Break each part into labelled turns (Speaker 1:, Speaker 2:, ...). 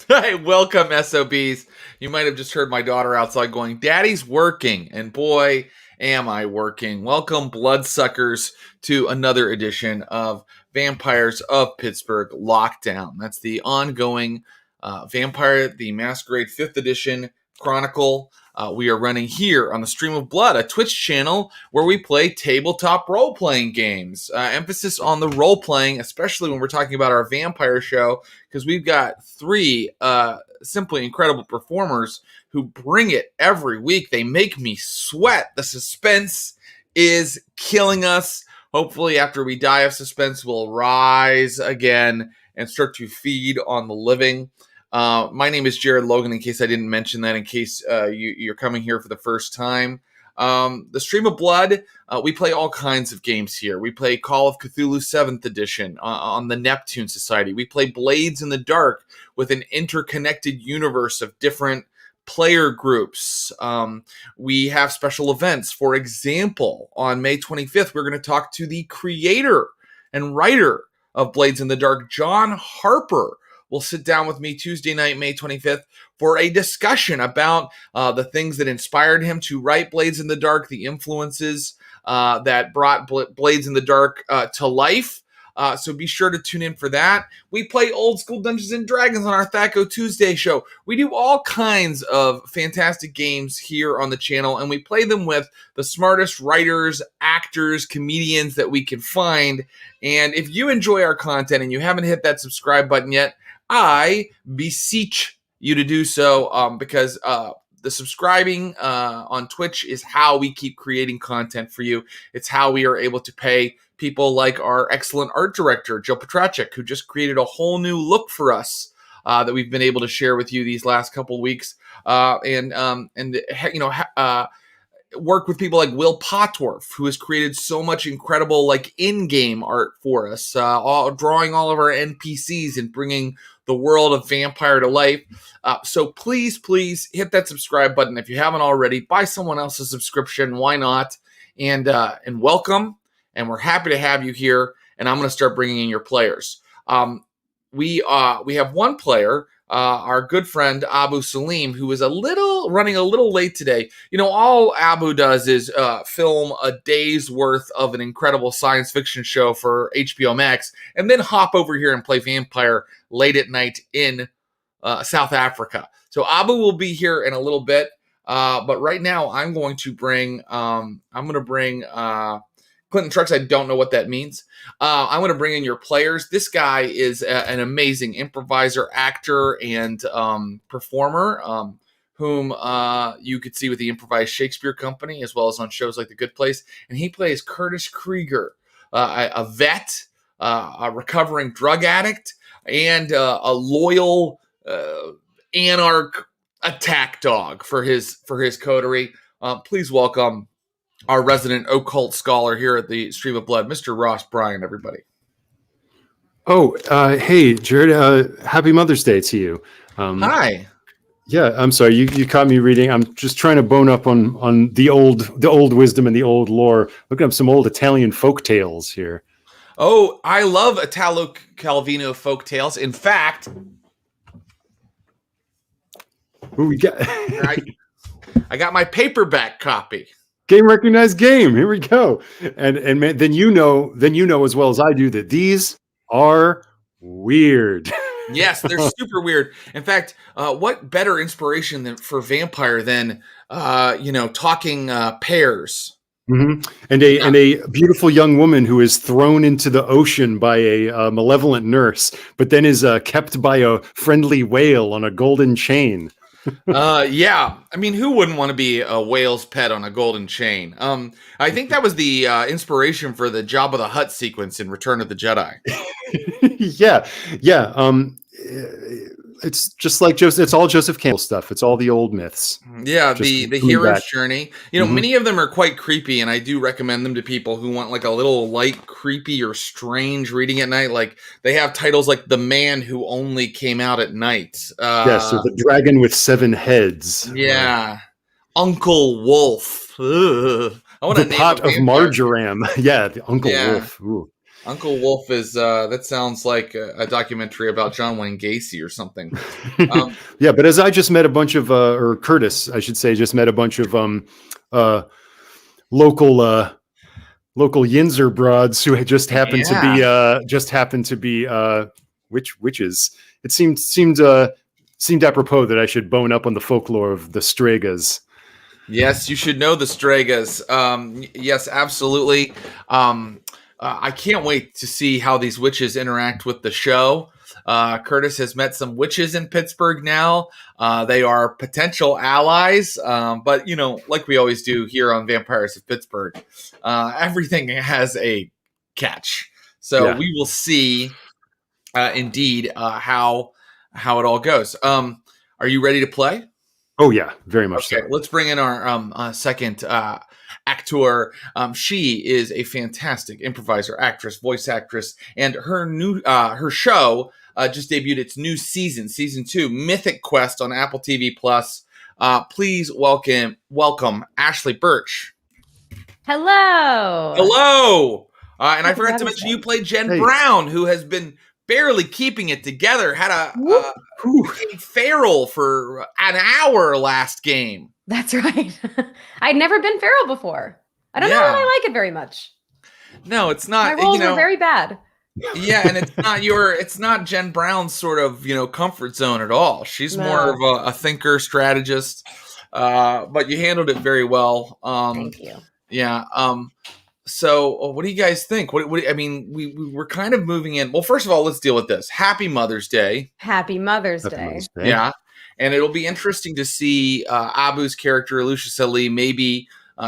Speaker 1: Hey, welcome, SOBs. You might have just heard my daughter outside going, Daddy's working. And boy, am I working. Welcome, bloodsuckers, to another edition of Vampires of Pittsburgh Lockdown. That's the ongoing Vampire the Masquerade 5th edition chronicle. We are running here on the Stream of Blood, a Twitch channel where we play tabletop role-playing games. Emphasis on the role-playing, especially when we're talking about our vampire show, because we've got three simply incredible performers who bring it every week. They make me sweat. The suspense is killing us. Hopefully, after we die of suspense, we'll rise again and start to feed on the living. My name is Jared Logan, in case I didn't mention that, in case you're coming here for the first time. The Stream of Blood, we play all kinds of games here. We play Call of Cthulhu 7th edition on the Neptune Society. We play Blades in the Dark with an interconnected universe of different player groups. We have special events. For example, on May 25th, we're going to talk to the creator and writer of Blades in the Dark, John Harper. Will sit down with me Tuesday night, May 25th, for a discussion about the things that inspired him to write Blades in the Dark, the influences that brought Blades in the Dark to life. So be sure to tune in for that. We play old school Dungeons and Dragons on our Thaco Tuesday show. We do all kinds of fantastic games here on the channel, and we play them with the smartest writers, actors, comedians that we can find. And if you enjoy our content and you haven't hit that subscribe button yet, I beseech you to do so because the subscribing on Twitch is how we keep creating content for you. It's how we are able to pay people like our excellent art director, Joe Petracek, who just created a whole new look for us that we've been able to share with you these last couple of weeks. Work with people like Will Potworth, who has created so much incredible in-game art for us, drawing all of our NPCs and bringing the world of Vampire to life. So please hit that subscribe button if you haven't already. Buy someone else's subscription. Why not? And welcome. And we're happy to have you here. And I'm going to start bringing in your players. We have one player, our good friend Abu Salim, who is running a little late today. You know, all Abu does is film a day's worth of an incredible science fiction show for HBO Max, and then hop over here and play Vampire late at night in South Africa. So Abu will be here in a little bit, but right now I'm going to bring Clinton Trucks. I don't know what that means. I'm going to bring in your players. This guy is an amazing improviser, actor, and performer, whom you could see with the Improvised Shakespeare Company, as well as on shows like The Good Place. And he plays Curtis Krieger, a vet, a recovering drug addict, and a loyal anarch attack dog for his coterie. Please welcome our resident occult scholar here at the Stream of Blood, Mr. Ross Bryan, everybody.
Speaker 2: Oh, hey, Jared. Happy Mother's Day to you.
Speaker 1: Hi.
Speaker 2: Yeah, I'm sorry. You caught me reading. I'm just trying to bone up on the old wisdom and the old lore. Looking up some old Italian folk tales here.
Speaker 1: Oh, I love Italo Calvino folk tales. In fact,
Speaker 2: who we got?
Speaker 1: I got my paperback copy.
Speaker 2: Game recognized game. Here we go. And man, then you know as well as I do that these are weird.
Speaker 1: Yes, they're super weird. In fact, what better inspiration for Vampire than talking pears?
Speaker 2: Mm-hmm. And a beautiful young woman who is thrown into the ocean by a malevolent nurse, but then is kept by a friendly whale on a golden chain.
Speaker 1: Yeah. I mean, who wouldn't want to be a whale's pet on a golden chain? I think that was the inspiration for the Jabba the Hutt sequence in Return of the Jedi.
Speaker 2: Yeah. It's just like Joseph. It's all Joseph Campbell stuff. It's all the old myths.
Speaker 1: Yeah, the hero's journey. You know, many of them are quite creepy, and I do recommend them to people who want like a little light, creepy, or strange reading at night. Like they have titles like "The Man Who Only Came Out at Night."
Speaker 2: Yes, so the dragon with 7 heads.
Speaker 1: Yeah, Uncle Wolf. Ugh. I want
Speaker 2: the pot of marjoram. Yeah, the Uncle Wolf. Ooh.
Speaker 1: Uncle Wolf is that sounds like a documentary about John Wayne Gacy or something.
Speaker 2: Yeah, but as I just met a bunch of, or Curtis, I should say, just met a bunch of uh, local local Yinzer broads who had just happened to be witches. It seemed apropos that I should bone up on the folklore of the Stregas.
Speaker 1: Yes, you should know the Stregas. Yes, absolutely. I can't wait to see how these witches interact with the show. Curtis has met some witches in Pittsburgh now. They are potential allies, but like we always do here on Vampires of Pittsburgh, everything has a catch. So we will see, indeed, how it all goes. Are you ready to play?
Speaker 2: Oh yeah, very much so.
Speaker 1: Let's bring in our second actor. She is a fantastic improviser, actress, voice actress, and her show just debuted its new season 2, Mythic Quest on Apple TV Plus. Please welcome Ashley Burch.
Speaker 3: Hello.
Speaker 1: And I forgot to mention you played Jen Brown, who has been barely keeping it together. Had became feral for an hour last game.
Speaker 3: That's right. I'd never been feral before. I don't know that I like it very much.
Speaker 1: No, it's not.
Speaker 3: My rolls were very bad.
Speaker 1: Yeah, and it's not Jen Brown's sort of comfort zone at all. She's more of a thinker, strategist. But you handled it very well.
Speaker 3: Thank you.
Speaker 1: Yeah. So what do you guys think? I mean, we're kind of moving in. Well, first of all, let's deal with this. Happy Mother's Day.
Speaker 3: Happy Mother's Day.
Speaker 1: Yeah. And it'll be interesting to see Abu's character, Lucius Ali, maybe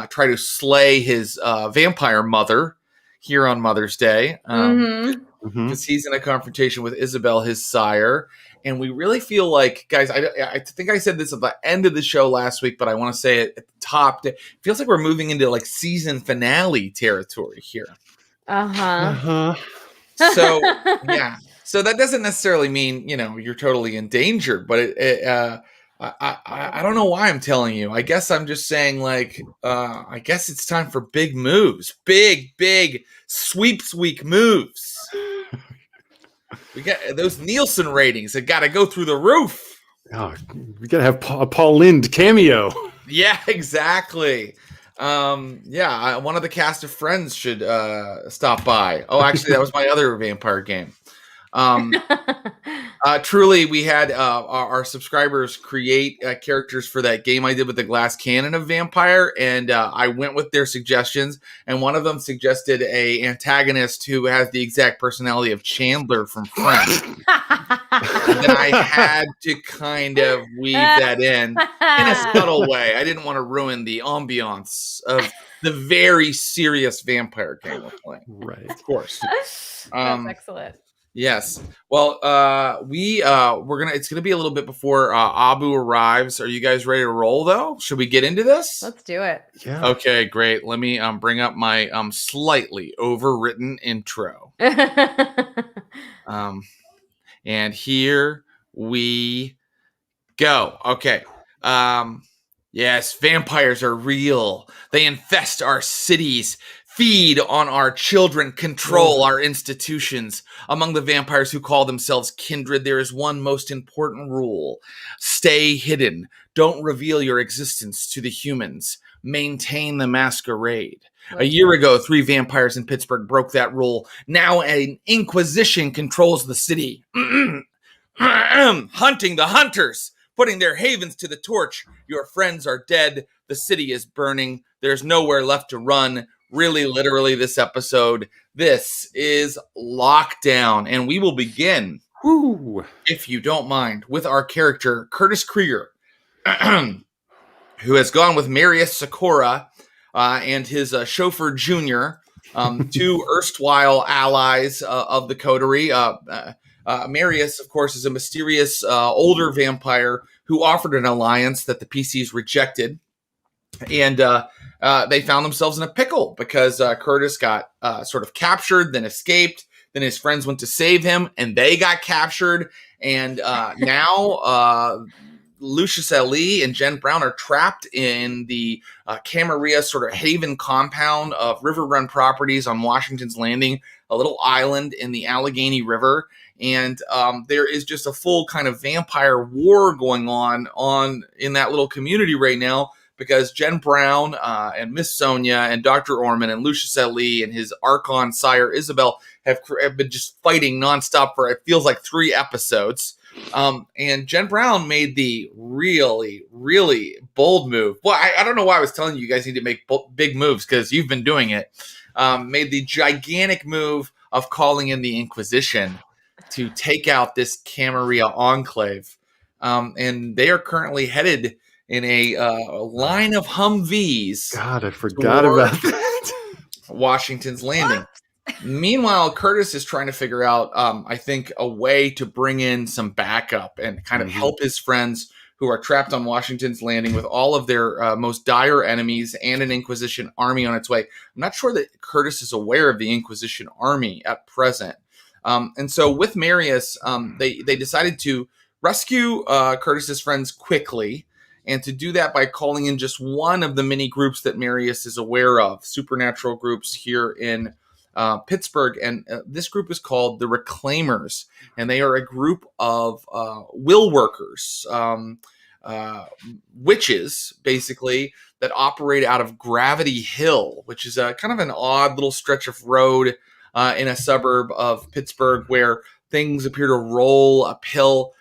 Speaker 1: try to slay his vampire mother here on Mother's Day. Because he's in a confrontation with Isabel, his sire. And we really feel like, guys, I think I said this at the end of the show last week, but I want to say it at the top. It feels like we're moving into like season finale territory here. So, yeah. So that doesn't necessarily mean, you're totally in danger, but I don't know why I'm telling you. I guess I'm just saying I guess it's time for big moves, big sweeps week moves. We got those Nielsen ratings that got to go through the roof.
Speaker 2: Oh, we got to have a Paul Lynde cameo.
Speaker 1: Yeah, exactly. One of the cast of Friends should stop by. Oh, actually, that was my other vampire game. Truly, we had our subscribers create characters for that game I did with the glass cannon of vampire, and I went with their suggestions, and one of them suggested a antagonist who has the exact personality of Chandler from Friends. And then I had to kind of weave that in a subtle way. I didn't want to ruin the ambiance of the very serious vampire game we're playing.
Speaker 2: Right.
Speaker 1: Of course.
Speaker 3: That's excellent.
Speaker 1: Yes. Well, it's gonna be a little bit before Abu arrives. Are you guys ready to roll though? Should we get into this?
Speaker 3: Let's do it.
Speaker 2: Yeah.
Speaker 1: Okay, great. Let me bring up my slightly overwritten intro. And here we go. Okay. Yes, vampires are real. They infest our cities, feed on our children, control our institutions. Among the vampires who call themselves kindred, there is one most important rule. Stay hidden. Don't reveal your existence to the humans. Maintain the masquerade. A year ago, 3 vampires in Pittsburgh broke that rule. Now an Inquisition controls the city. Hunting the hunters, putting their havens to the torch. Your friends are dead. The city is burning. There's nowhere left to run. Really, literally, this episode. This is Lockdown, and we will begin, if you don't mind, with our character, Curtis Krieger, who has gone with Marius Sakura and his chauffeur Junior, 2 erstwhile allies of the coterie. Marius, of course, is a mysterious older vampire who offered an alliance that the PCs rejected. And they found themselves in a pickle because Curtis got sort of captured, then escaped. Then his friends went to save him, and they got captured. And now Lucius Ali and Jen Brown are trapped in the Camarilla sort of haven compound of River Run Properties on Washington's Landing, a little island in the Allegheny River. And there is just a full kind of vampire war going on in that little community right now, because Jen Brown and Miss Sonia and Dr. Orman and Lucius Ali and his Archon sire Isabel have been just fighting nonstop for, it feels like, 3 episodes. And Jen Brown made the really, really bold move. Well, I don't know why I was telling you guys need to make big moves, because you've been doing it. Made the gigantic move of calling in the Inquisition to take out this Camarilla enclave. And they are currently headed in a line of Humvees.
Speaker 2: God, I forgot about that.
Speaker 1: Washington's Landing. Meanwhile, Curtis is trying to figure out, I think, a way to bring in some backup and kind of help his friends who are trapped on Washington's Landing with all of their most dire enemies and an Inquisition army on its way. I'm not sure that Curtis is aware of the Inquisition army at present. And so with Marius, they decided to rescue Curtis's friends quickly, and to do that by calling in just one of the many groups that Marius is aware of, supernatural groups here in Pittsburgh. And this group is called the Reclaimers, and they are a group of will workers, witches, basically, that operate out of Gravity Hill, which is a kind of an odd little stretch of road in a suburb of Pittsburgh where things appear to roll uphill.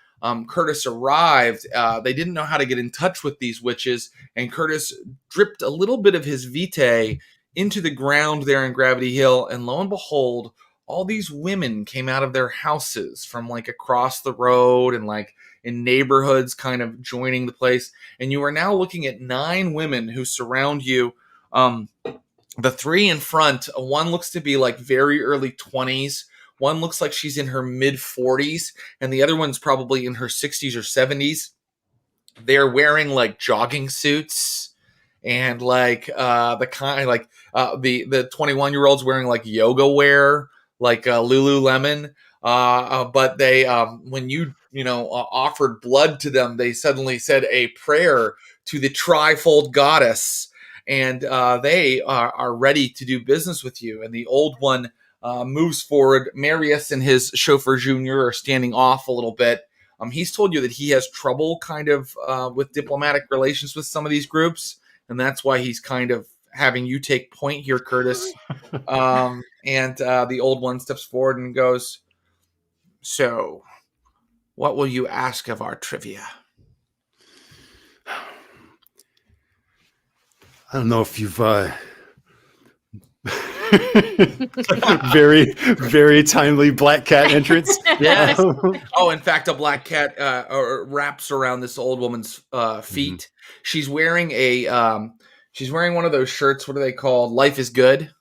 Speaker 1: Curtis arrived. They didn't know how to get in touch with these witches, and Curtis dripped a little bit of his vitae into the ground there in Gravity Hill, and lo and behold, all these women came out of their houses from like across the road and like in neighborhoods kind of joining the place. And you are now looking at 9 women who surround you. The 3 in front, one looks to be like very early 20s. One looks like she's in her mid 40s, and the other one's probably in her 60s or 70s. They're wearing like jogging suits, and like the 21-year-old's wearing like yoga wear, like Lululemon. But they, when you offered blood to them, they suddenly said a prayer to the trifold goddess, and they are ready to do business with you. And the old one moves forward. Marius and his chauffeur Junior are standing off a little bit. He's told you that he has trouble kind of with diplomatic relations with some of these groups, and that's why he's kind of having you take point here, Curtis. And the old one steps forward and goes, "So, what will you ask of our trivia?"
Speaker 2: I don't know if you've very, very timely black cat entrance.
Speaker 1: Yes. In fact, a black cat wraps around this old woman's feet. She's wearing one of those shirts. What are they called? Life is Good.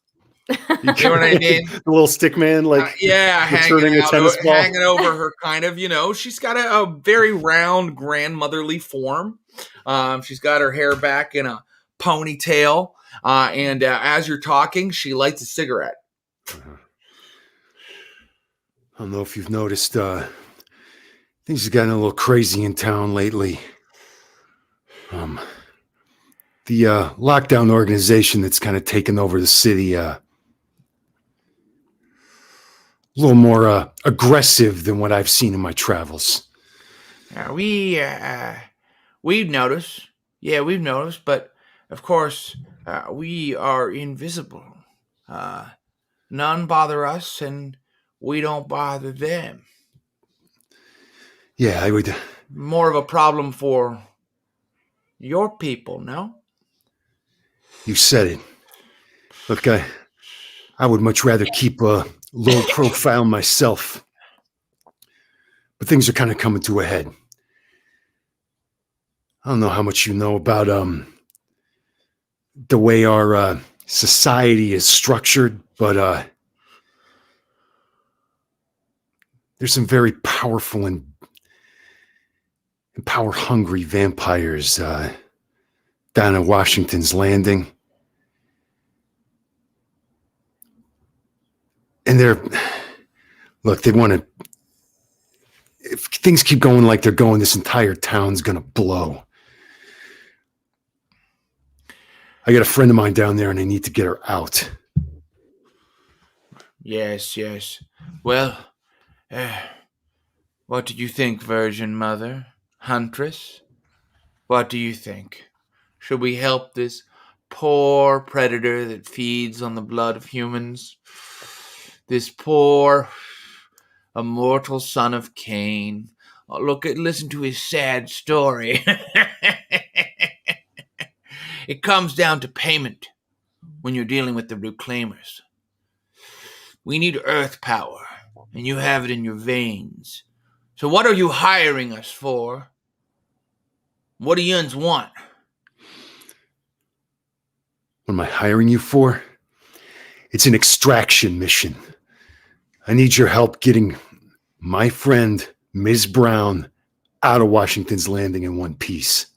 Speaker 1: You know what I mean?
Speaker 2: The little stick man, like
Speaker 1: hanging over her, kind of. She's got a very round, grandmotherly form. She's got her hair back in a ponytail, and as you're talking, she lights a cigarette.
Speaker 2: I don't know if you've noticed, things have gotten a little crazy in town lately. The lockdown organization that's kind of taken over the city, a little more aggressive than what I've seen in my travels.
Speaker 1: We've noticed. Yeah, we've noticed, but of course, we are invisible. None bother us, and we don't bother them.
Speaker 2: Yeah, I would.
Speaker 1: More of a problem for your people, no?
Speaker 2: You said it. Look, I would much rather keep a low profile myself. But things are kind of coming to a head. I don't know how much you know about the way our society is structured, but there's some very powerful and power-hungry vampires down at Washington's Landing. And they want to if things keep going like they're going, this entire town's going to blow. I got a friend of mine down there and I need to get her out.
Speaker 1: Yes. Well, what do you think, Virgin Mother? Huntress? What do you think? Should we help this poor predator that feeds on the blood of humans? This poor, immortal son of Cain. Oh, listen to his sad story. It comes down to payment when you're dealing with the reclaimers. We need earth power, and you have it in your veins. So what are you hiring us for? What do yuns want?
Speaker 2: What am I hiring you for? It's an extraction mission. I need your help getting my friend, Ms. Brown, out of Washington's Landing in one piece.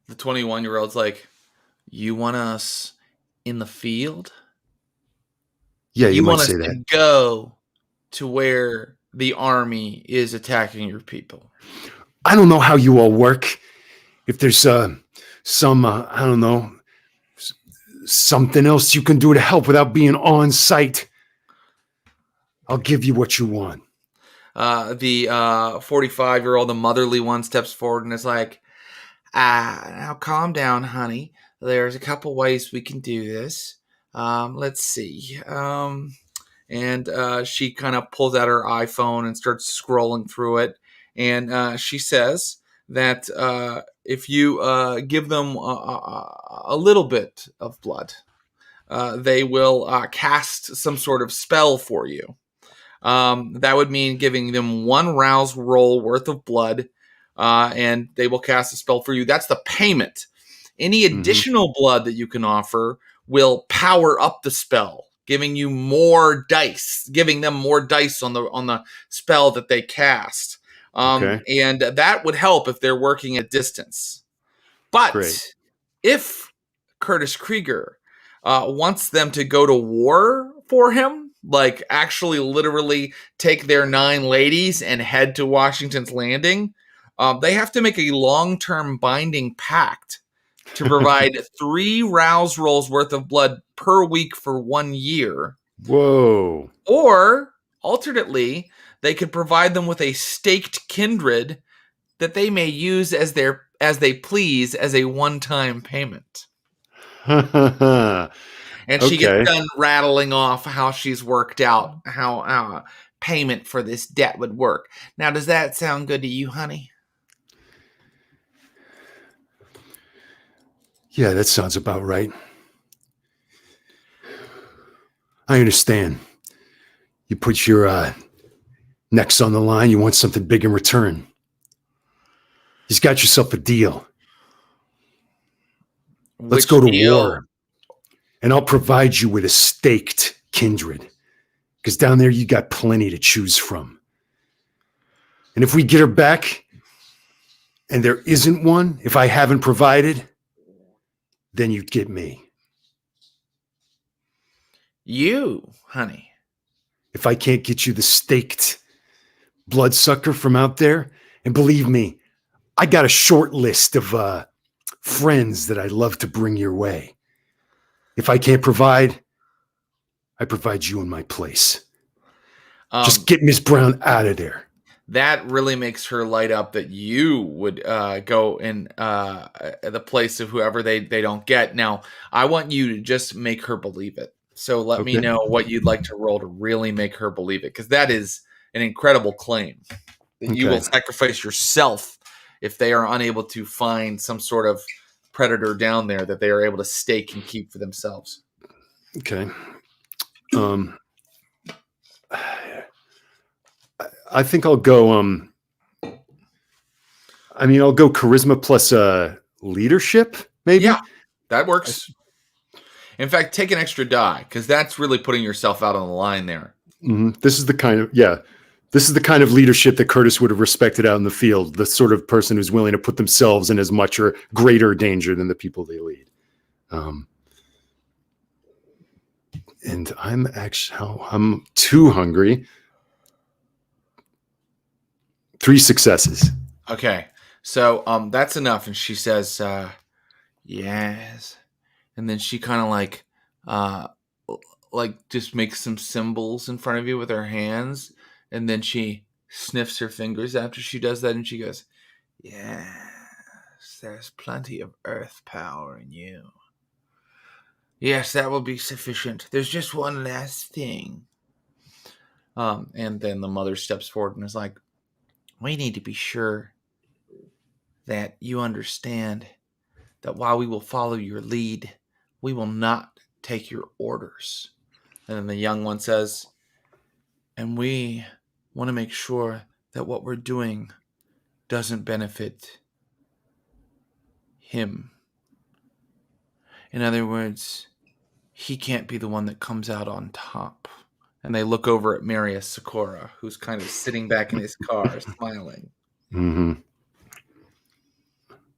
Speaker 1: The 21-year-old's like, you want us in the field?
Speaker 2: Yeah, you might
Speaker 1: want
Speaker 2: say
Speaker 1: us
Speaker 2: that.
Speaker 1: to go to where the army is attacking your people.
Speaker 2: I don't know how you all work. If there's some, I don't know, something else you can do to help without being on site, I'll give you what you want.
Speaker 1: The 45-year-old, the motherly one, steps forward and is like, now calm down, honey. There's a couple ways we can do this. Let's see. And she kind of pulls out her iPhone and starts scrolling through it. And she says that if you give them a little bit of blood, they will cast some sort of spell for you. That would mean giving them one rouse roll worth of blood, and they will cast a spell for you. That's the payment. Any additional blood that you can offer will power up the spell, giving you more dice, giving them more dice on the spell that they cast. And that would help if they're working at distance. But if Curtis Krieger wants them to go to war for him, like actually literally take their 9 ladies and head to Washington's Landing, they have to make a long-term binding pact to provide 3 rouse rolls worth of blood per week for 1 year.
Speaker 2: Whoa.
Speaker 1: Or, alternately, they could provide them with a staked kindred that they may use as they please as a one-time payment. And she gets done rattling off how she's worked out how payment for this debt would work. Now, does that sound good to you, honey?
Speaker 2: Yeah, that sounds about right. I understand. You put your necks on the line, you want something big in return. You've got yourself a deal. Let's go to war. And I'll provide you with a staked kindred. Because down there you got plenty to choose from. And if we get her back and there isn't one, if I haven't provided, then you get me.
Speaker 1: You, honey.
Speaker 2: If I can't get you the staked bloodsucker from out there, and believe me, I got a short list of friends that I'd love to bring your way. If I can't provide, I provide you in my place. Just get Miss Brown out of there.
Speaker 1: That really makes her light up that you would go in the place of whoever they don't get. Now, I want you to just make her believe it. So let me know what you'd like to roll to really make her believe it, because that is an incredible claim. That you will sacrifice yourself if they are unable to find some sort of predator down there that they are able to stake and keep for themselves.
Speaker 2: Okay. I think I'll go I'll go charisma plus leadership, maybe.
Speaker 1: Yeah, that works. In fact, take an extra die, because that's really putting yourself out on the line there.
Speaker 2: This is the kind of leadership that Curtis would have respected out in the field. The sort of person who's willing to put themselves in as much or greater danger than the people they lead. And I'm too hungry 3 successes.
Speaker 1: Okay. So that's enough. And she says, yes. And then she kind of like just makes some symbols in front of you with her hands. And then she sniffs her fingers after she does that. And she goes, yes, there's plenty of earth power in you. Yes, that will be sufficient. There's just one last thing. And then the mother steps forward and is like, we need to be sure that you understand that while we will follow your lead, we will not take your orders. And then the young one says, and we want to make sure that what we're doing doesn't benefit him. In other words, he can't be the one that comes out on top. And they look over at Marius Sakura, who's kind of sitting back in his car, smiling.
Speaker 2: Mm-hmm.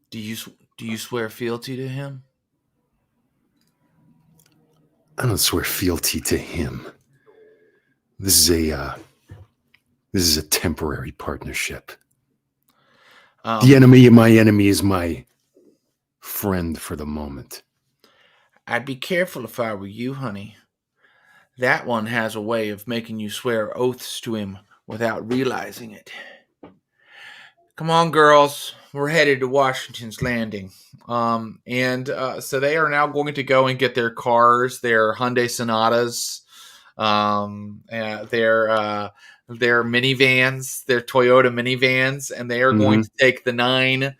Speaker 1: Do you swear fealty to him?
Speaker 2: I don't swear fealty to him. This is a temporary partnership. The enemy of my enemy is my friend for the moment.
Speaker 1: I'd be careful if I were you, honey. That one has a way of making you swear oaths to him without realizing it. Come on, girls. We're headed to Washington's Landing. So they are now going to go and get their cars, their Hyundai Sonatas, their minivans, their Toyota minivans, and they are going to take the 9.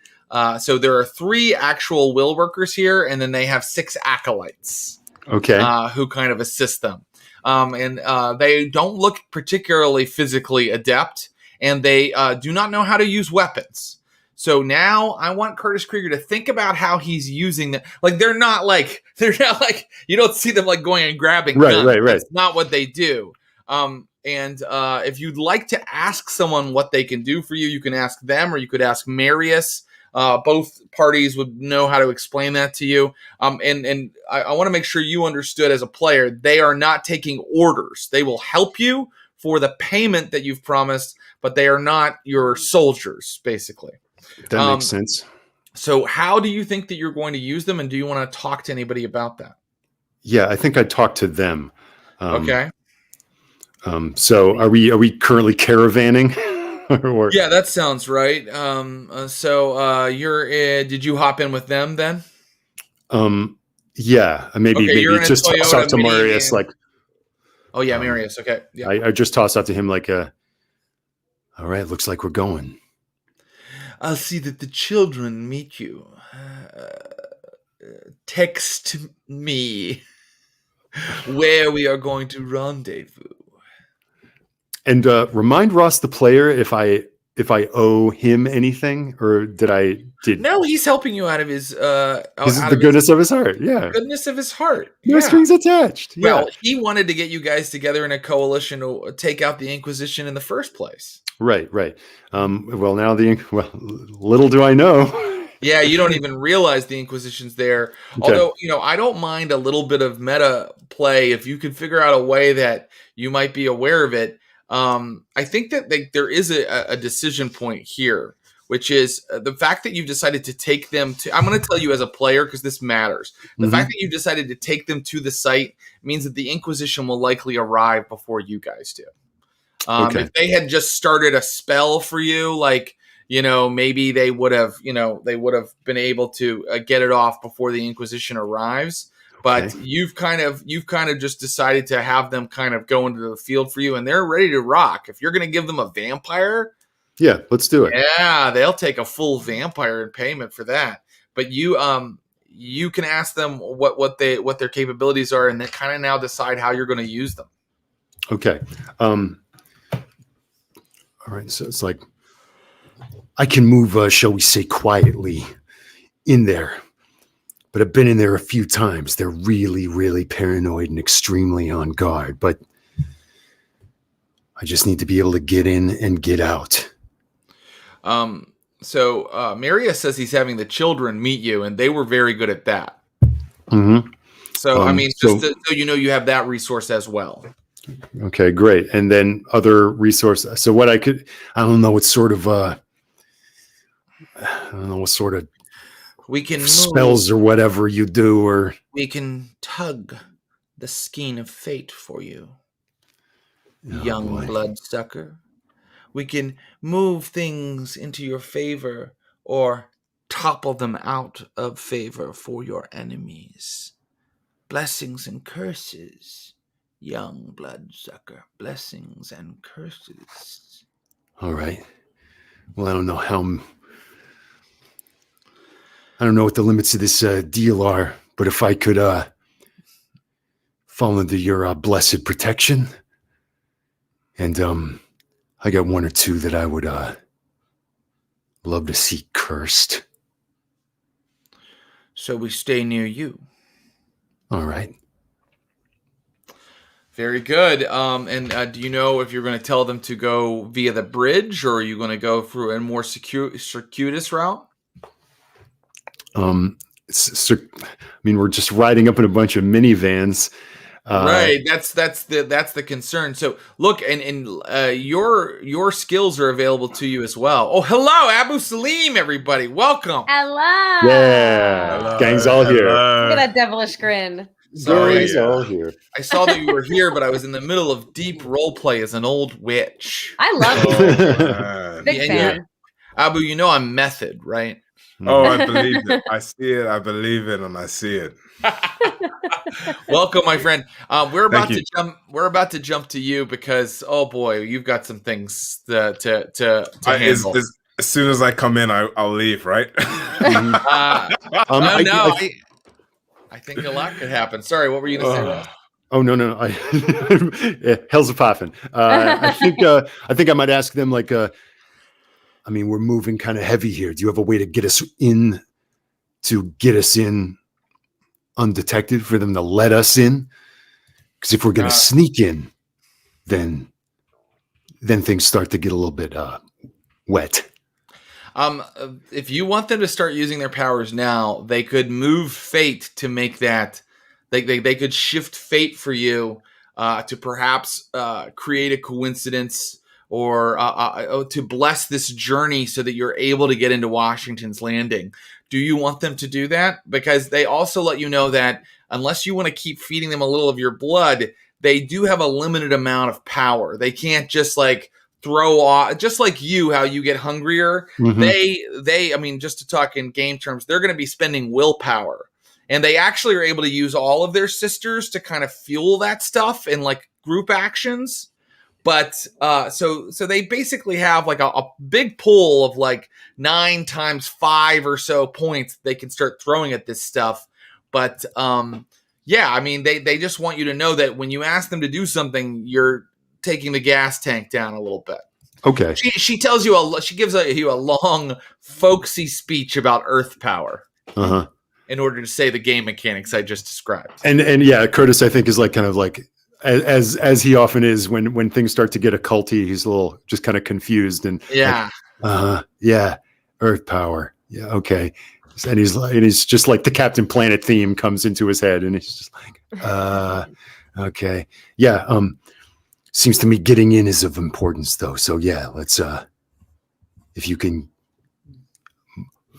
Speaker 1: So there are 3 actual will workers here, and then they have 6 acolytes.
Speaker 2: Okay.
Speaker 1: Who kind of assist them. They don't look particularly physically adept, and they do not know how to use weapons. So now I want Curtis Krieger to think about how he's using them. Like they're not like you don't see them like going and grabbing guns. Right. That's not what they do. If you'd like to ask someone what they can do for you, you can ask them, or you could ask Marius. Both parties would know how to explain that to you. I want to make sure you understood as a player, they are not taking orders. They will help you for the payment that you've promised, but they are not your soldiers, basically.
Speaker 2: That makes sense.
Speaker 1: So how do you think that you're going to use them, and do you want to talk to anybody about that?
Speaker 2: Yeah, I think I'd talk to them.
Speaker 1: Okay.
Speaker 2: So are we currently caravanning?
Speaker 1: Yeah, that sounds right. Did you hop in with them then?
Speaker 2: Yeah, maybe just toss out to Marius like.
Speaker 1: Oh yeah, Marius. Okay. Yeah.
Speaker 2: I just toss out to him like all right, looks like we're going.
Speaker 1: I'll see that the children meet you. Text me where we are going to rendezvous.
Speaker 2: And remind Ross the player if I owe him anything, or did
Speaker 1: No, he's helping you out of his
Speaker 2: goodness of his heart. Yeah.
Speaker 1: Goodness of his heart.
Speaker 2: No strings attached. Yeah.
Speaker 1: Well, he wanted to get you guys together in a coalition to take out the Inquisition in the first place.
Speaker 2: Right. Little do I know.
Speaker 1: Yeah, you don't even realize the Inquisition's there. Okay. Although, I don't mind a little bit of meta play if you can figure out a way that you might be aware of it. I think that there is a decision point here, which is the fact that you've decided to take them to. I'm going to tell you as a player because this matters. The fact that you've decided to take them to the site means that the Inquisition will likely arrive before you guys do. If they had just started a spell for you, maybe they would have been able to get it off before the Inquisition arrives. But you've kind of just decided to have them kind of go into the field for you, and they're ready to rock. If you're going to give them a vampire,
Speaker 2: yeah, let's do it.
Speaker 1: Yeah, they'll take a full vampire in payment for that. But you can ask them what their capabilities are, and then kind of now decide how you're going to use them.
Speaker 2: Okay. All right. So it's like I can move, shall we say, quietly in there. But I've been in there a few times. They're really, really paranoid and extremely on guard. But I just need to be able to get in and get out.
Speaker 1: So Marius says he's having the children meet you, and they were very good at that.
Speaker 2: Mm-hmm.
Speaker 1: So, so you have that resource as well.
Speaker 2: Okay, great. And then other resources. So what I don't know what sort of
Speaker 1: We can
Speaker 2: spells
Speaker 1: move.
Speaker 2: or whatever you do, or
Speaker 1: We can tug the skein of fate for you, young
Speaker 2: boy.
Speaker 1: bloodsucker. We can move things into your favor or topple them out of favor for your enemies. Blessings and curses, young bloodsucker. Blessings and curses.
Speaker 2: All right. Well, I don't know what the limits of this deal are, but if I could fall under your blessed protection, and I got one or two that I would love to see cursed.
Speaker 1: So we stay near you.
Speaker 2: All right.
Speaker 1: Very good. And do you know if you're going to tell them to go via the bridge, or are you going to go through a more circuitous route?
Speaker 2: I mean, we're just riding up in a bunch of minivans.
Speaker 1: Right. That's the concern. So look, and your skills are available to you as well. Oh, hello, Abu Salim, everybody. Welcome.
Speaker 3: Hello.
Speaker 2: Yeah.
Speaker 4: Hello,
Speaker 2: Gang's all here.
Speaker 3: Look at that devilish grin.
Speaker 1: Sorry.
Speaker 2: Gang's all here.
Speaker 1: I saw that you were here, but I was in the middle of deep role play as an old witch.
Speaker 3: I love you.
Speaker 4: man.
Speaker 3: Big
Speaker 1: And
Speaker 3: fan.
Speaker 1: Abu, you know I'm method, right?
Speaker 4: Oh, I believe it. I see it. I believe it, and I see it.
Speaker 1: Welcome, my friend. We're about
Speaker 4: Thank
Speaker 1: to
Speaker 4: you.
Speaker 1: jump. We're about to jump to you because, oh boy, you've got some things to handle.
Speaker 4: As soon as I come in, I'll leave, right?
Speaker 1: I think a lot could happen. Sorry, what were you going to say, Ross?
Speaker 2: Oh no! Yeah, hell's a poppin'. I think I might ask them like, I mean, we're moving kind of heavy here. Do you have a way to get us in undetected, for them to let us in? Because if we're going to sneak in, then things start to get a little bit wet.
Speaker 1: If you want them to start using their powers now, they could move fate to make that. They could shift fate for you to perhaps create a coincidence or to bless this journey so that you're able to get into Washington's Landing. Do you want them to do that? Because they also let you know that unless you want to keep feeding them a little of your blood, they do have a limited amount of power. They can't just like throw off, just like you, how you get hungrier. Mm-hmm. I mean, just to talk in game terms, they're going to be spending willpower. And they actually are able to use all of their sisters to kind of fuel that stuff in like group actions. But so they basically have like a big pool of like 9 times 5 or so points they can start throwing at this stuff. But yeah, I mean, they just want you to know that when you ask them to do something, you're taking the gas tank down a little bit.
Speaker 2: Okay.
Speaker 1: She tells you she gives you a long, folksy speech about Earth power.
Speaker 2: Uh-huh.
Speaker 1: In order to say the game mechanics I just described.
Speaker 2: And yeah, Curtis, I think, is like kind of like as he often is when things start to get occulty, he's a little just kind of confused and
Speaker 1: yeah,
Speaker 2: like, yeah, Earth power, yeah, okay, and he's just like the Captain Planet theme comes into his head, and he's just like, okay, yeah, seems to me getting in is of importance though, so yeah, let's if you can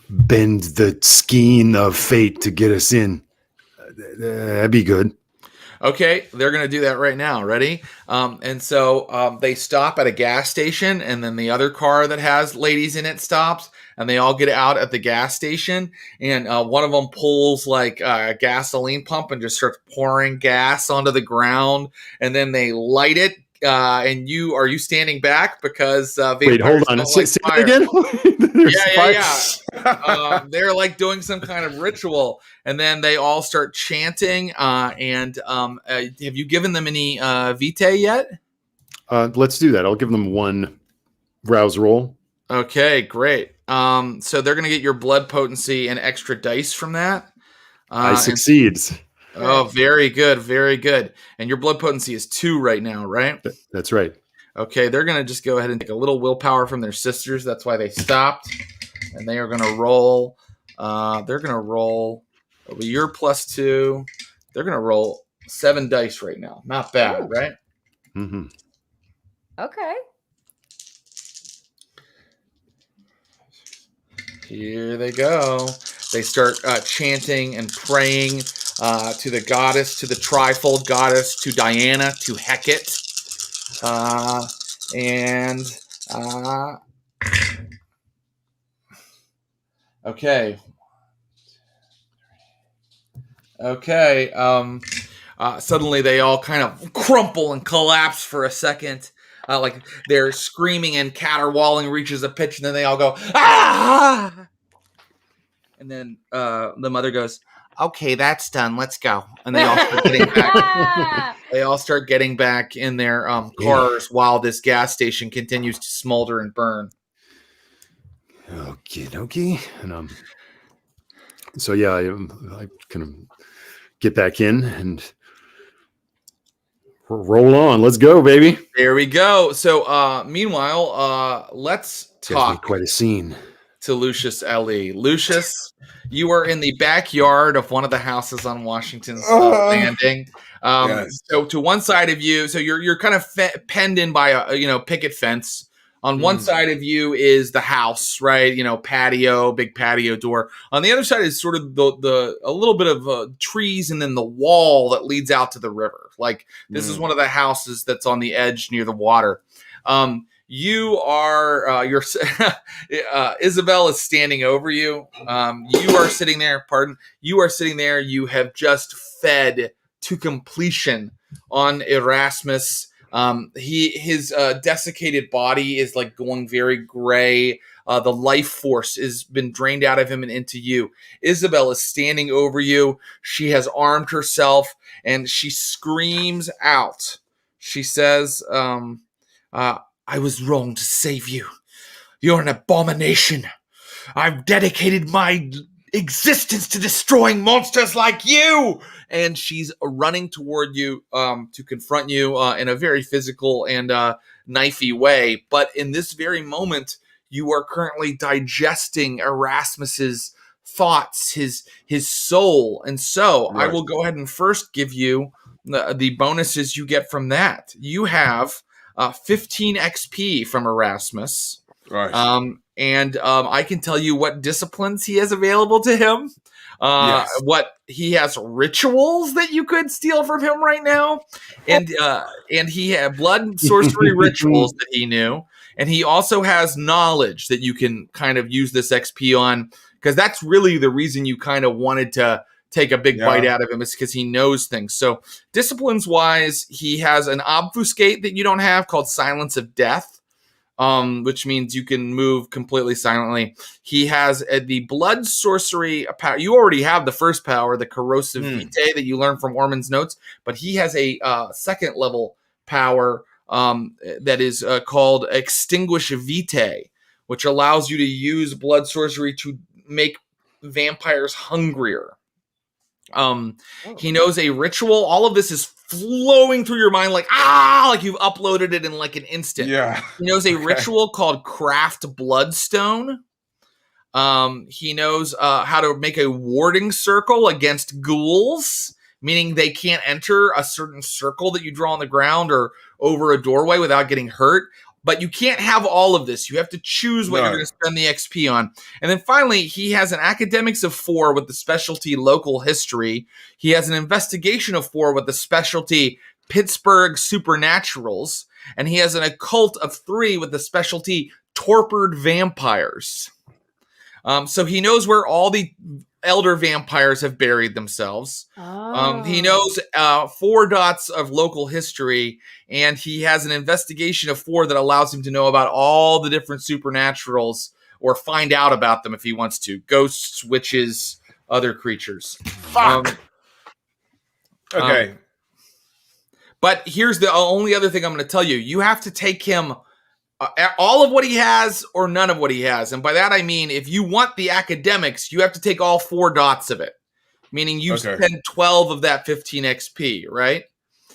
Speaker 2: bend the skein of fate to get us in, that'd be good.
Speaker 1: Okay, they're going to do that right now. Ready? And so they stop at a gas station, and then the other car that has ladies in it stops, and they all get out at the gas station. And one of them pulls like a gasoline pump and just starts pouring gas onto the ground, and then they light it. And are you standing back because
Speaker 2: wait, hold on, say it again.
Speaker 1: Yeah. They're like doing some kind of ritual, and then they all start chanting. And have you given them any vitae yet?
Speaker 2: Let's do that. I'll give them one rouse roll.
Speaker 1: Okay, great. So they're gonna get your blood potency and extra dice from that.
Speaker 2: I succeeds.
Speaker 1: Oh, very good, very good. And your blood potency is 2 right now, right?
Speaker 2: That's right. Okay,
Speaker 1: they're going to just go ahead and take a little willpower from their sisters. That's why they stopped. And they are going to roll. They're going to roll over your +2. They're going to roll 7 dice right now. Not bad, right?
Speaker 2: Mm-hmm.
Speaker 3: Okay.
Speaker 1: Here they go. They start chanting and praying to the goddess, to the trifold goddess, to Diana, to Hecate. Okay. Okay. Suddenly they all kind of crumple and collapse for a second. Like they're screaming and caterwauling reaches a pitch, and then they all go, ah! And then the mother goes, okay, that's done. Let's go. And they all start getting back. They all start getting back in their cars while this gas station continues to smolder and burn.
Speaker 2: Okie dokie. And so yeah, I kind of get back in and roll on. Let's go, baby.
Speaker 1: There we go. So meanwhile, let's talk.
Speaker 2: Quite a scene.
Speaker 1: To Lucius Ali. Lucius, you are in the backyard of one of the houses on Washington's Landing.
Speaker 4: Yes.
Speaker 1: So to one side of you, so you're kind of penned in by a picket fence. On one side of you is the house, right? Patio, big patio door. On the other side is sort of the a little bit of trees, and then the wall that leads out to the river. Like this is one of the houses that's on the edge near the water. You are Isabel is standing over you. You are sitting there. You are sitting there. You have just fed to completion on Erasmus. His desiccated body is like going very gray. The life force has been drained out of him and into you. Isabel is standing over you. She has armed herself and she screams out. She says, I was wrong to save you. You're an abomination. I've dedicated my existence to destroying monsters like you. And she's running toward you to confront you in a very physical and knifey way. But in this very moment, you are currently digesting Erasmus's thoughts, his soul. And so I will go ahead and first give you the bonuses you get from that. You have 15 XP from Erasmus.
Speaker 4: Right.
Speaker 1: And I can tell you what disciplines he has available to him. What he has rituals that you could steal from him right now. And he had blood sorcery rituals that he knew. And he also has knowledge that you can kind of use this XP on, because that's really the reason you kind of wanted to take a big bite out of him, is because he knows things. So disciplines wise, he has an obfuscate that you don't have called Silence of Death, which means you can move completely silently. He has the blood sorcery power. You already have the first power, the corrosive vitae that you learned from Orman's notes, but he has a second level power that is called Extinguish Vitae, which allows you to use blood sorcery to make vampires hungrier. He knows a ritual. All of this is flowing through your mind like you've uploaded it in like an instant.
Speaker 4: Yeah.
Speaker 1: He knows a ritual called Craft Bloodstone. He knows how to make a warding circle against ghouls, meaning they can't enter a certain circle that you draw on the ground or over a doorway without getting hurt. But you can't have all of this. You have to choose what you're going to spend the XP on. And then finally, he has an Academics of 4 with the specialty Local History. He has an Investigation of 4 with the specialty Pittsburgh Supernaturals. And he has an Occult of 3 with the specialty Torpid Vampires. So he knows where all the elder vampires have buried themselves. He knows 4 dots of local history, and he has an investigation of 4 that allows him to know about all the different supernaturals, or find out about them if he wants to. Ghosts, witches, other creatures.
Speaker 4: Fuck. Okay.
Speaker 1: But here's the only other thing I'm going to tell you. You have to take him all of what he has or none of what he has. And by that, I mean, if you want the academics, you have to take all 4 dots of it, meaning you spend 12 of that 15 XP, right?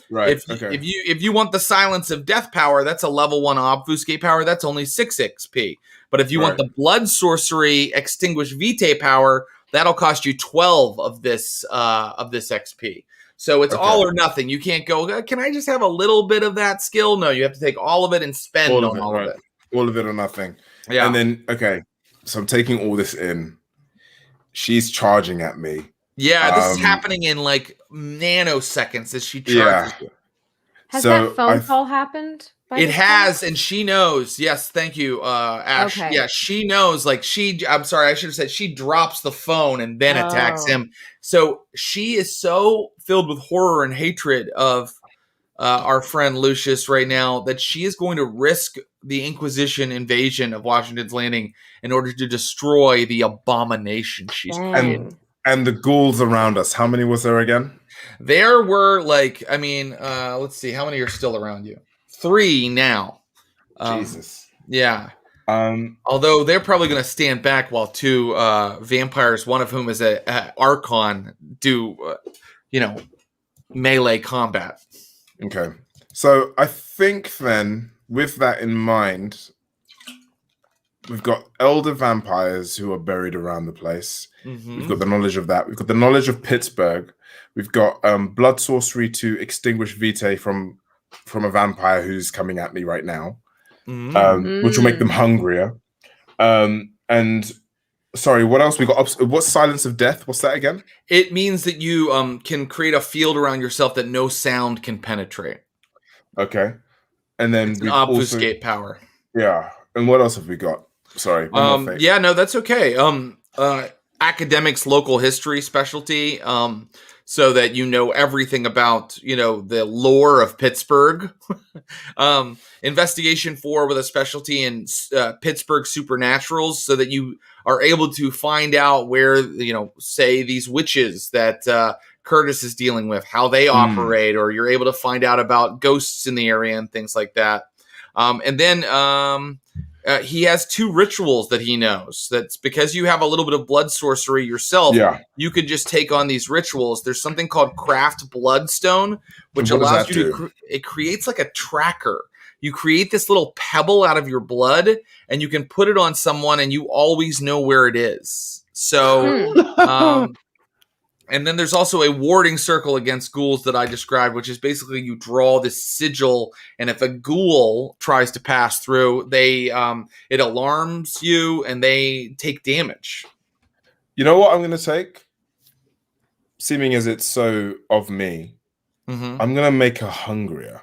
Speaker 4: Right.
Speaker 1: If you want the Silence of Death power, that's a level 1 obfuscate power. That's only 6 XP. But if you want the blood sorcery Extinguish Vitae power, that'll cost you 12 of this XP. So it's all or nothing. You can't go, can I just have a little bit of that skill? No, you have to take all of it and spend all of it.
Speaker 4: All of it or nothing.
Speaker 1: Yeah.
Speaker 4: And then, okay, so I'm taking all this in. She's charging at me.
Speaker 1: Yeah, this is happening in like nanoseconds as she charges you.
Speaker 3: Has that phone call happened?
Speaker 1: It has, and she knows. Yes, thank you, Ash.
Speaker 3: Okay.
Speaker 1: Yeah, she knows. Like I'm sorry, I should have said she drops the phone and then attacks him. So she is so filled with horror and hatred of our friend Lucius right now that she is going to risk the Inquisition invasion of Washington's Landing in order to destroy the abomination she's created.
Speaker 4: And the ghouls around us. How many was there again?
Speaker 1: There were let's see, how many are still around you? 3 now.
Speaker 4: Jesus.
Speaker 1: Yeah. Although they're probably going to stand back while 2 vampires, one of whom is a Archon, do melee combat.
Speaker 4: Okay. So I think then, with that in mind, we've got elder vampires who are buried around the place. Mm-hmm. We've got the knowledge of that. We've got the knowledge of Pittsburgh. We've got blood sorcery to extinguish vitae from a vampire who's coming at me right now, which will make them hungrier. And sorry, what else we got? What's silence of death? What's that again?
Speaker 1: It means that you can create a field around yourself that no sound can penetrate.
Speaker 4: Okay, and then
Speaker 1: it's an obfuscate power.
Speaker 4: Yeah, and what else have we got? Sorry.
Speaker 1: Yeah, no, that's okay. Academics, local history specialty. So that you know everything about, the lore of Pittsburgh. Investigation 4 with a specialty in Pittsburgh supernaturals, so that you are able to find out where, say these witches that Curtis is dealing with, how they operate, or you're able to find out about ghosts in the area and things like that. And then he has 2 rituals that he knows. That's because you have a little bit of blood sorcery yourself. Yeah. You could just take on these rituals. There's something called craft bloodstone, which allows you to. It creates like a tracker. You create this little pebble out of your blood, and you can put it on someone, and you always know where it is. So. And then there's also a warding circle against ghouls that I described, which is basically you draw this sigil, and if a ghoul tries to pass through, it alarms you, and they take damage.
Speaker 4: You know what I'm going to take? Seeming as it's so of me, I'm going to make her hungrier.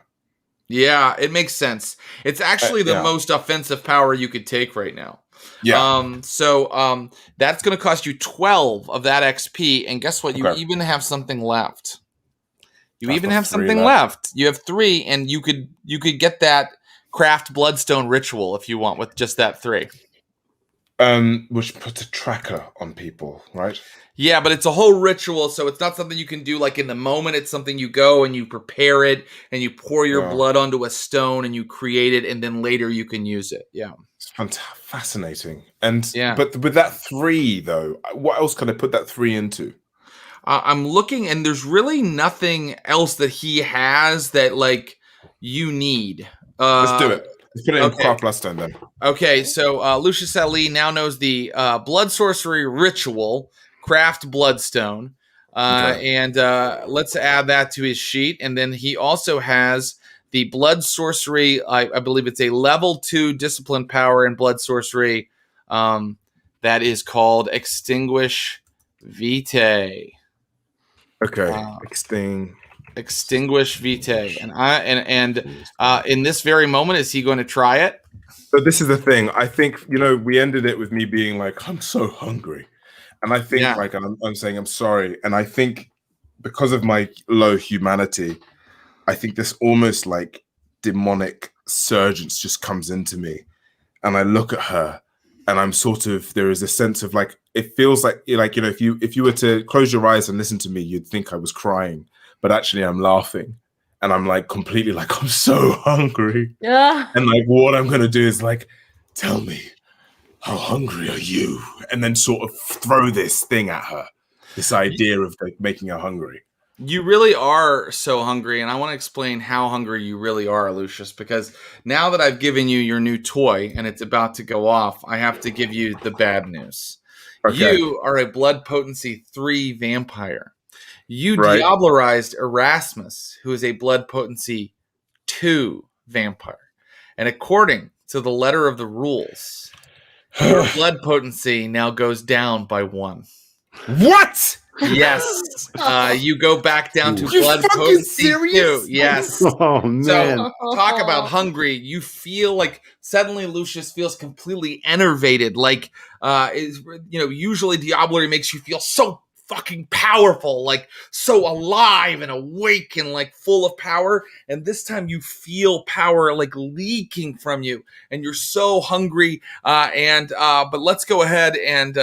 Speaker 1: Yeah, it makes sense. It's actually the most offensive power you could take right now. Yeah. So that's going to cost you 12 of that XP, and guess what? You even have something left. You have something left. You have 3, and you could get that craft bloodstone ritual if you want with just that 3.
Speaker 4: Which puts a tracker on people, right?
Speaker 1: Yeah, but it's a whole ritual, so it's not something you can do like in the moment. It's something you go and you prepare it, and you pour your blood onto a stone, and you create it, and then later you can use it. Yeah.
Speaker 4: It's fascinating. And but with that 3 though, what else can I put that 3 into?
Speaker 1: I'm looking, and there's really nothing else that he has that like you need.
Speaker 4: Let's do it. Let's put it in craft bloodstone then.
Speaker 1: Okay, so Lucius Ali now knows the blood sorcery ritual, craft bloodstone, and let's add that to his sheet. And then he also has the blood sorcery. I believe it's a level 2 discipline power in blood sorcery. That is called Extinguish Vitae.
Speaker 4: Okay,
Speaker 1: Extinguish Vitae, and in this very moment, is he going to try it?
Speaker 4: So this is the thing. I think we ended it with me being like, I'm so hungry, and I think I'm saying I'm sorry, and I think because of my low humanity, I think this almost like demonic surgence just comes into me, and I look at her, and I'm there is a sense of like, it feels like if you were to close your eyes and listen to me, you'd think I was crying, but actually I'm laughing, and I'm like completely like, I'm so hungry, and like what I'm gonna do is like, tell me, how hungry are you? And then sort of throw this thing at her, this idea of like making her hungry.
Speaker 1: You really are so hungry, and I want to explain how hungry you really are, Lucius, because now that I've given you your new toy and it's about to go off, I have to give you the bad news. Okay. You are a blood potency 3 vampire. You
Speaker 4: Right.
Speaker 1: diablerized Erasmus, who is a blood potency 2 vampire. And according to the letter of the rules, your blood potency now goes down by 1.
Speaker 4: What?
Speaker 1: Yes. You go back down to
Speaker 4: You
Speaker 1: blood
Speaker 4: fucking
Speaker 1: potency
Speaker 4: serious?
Speaker 1: 2. Yes.
Speaker 2: Oh man.
Speaker 1: So talk about hungry. You feel like suddenly Lucius feels completely enervated. Like, usually Diablerie makes you feel so fucking powerful, like so alive and awake and like full of power. And this time you feel power like leaking from you, and you're so hungry. But let's go ahead and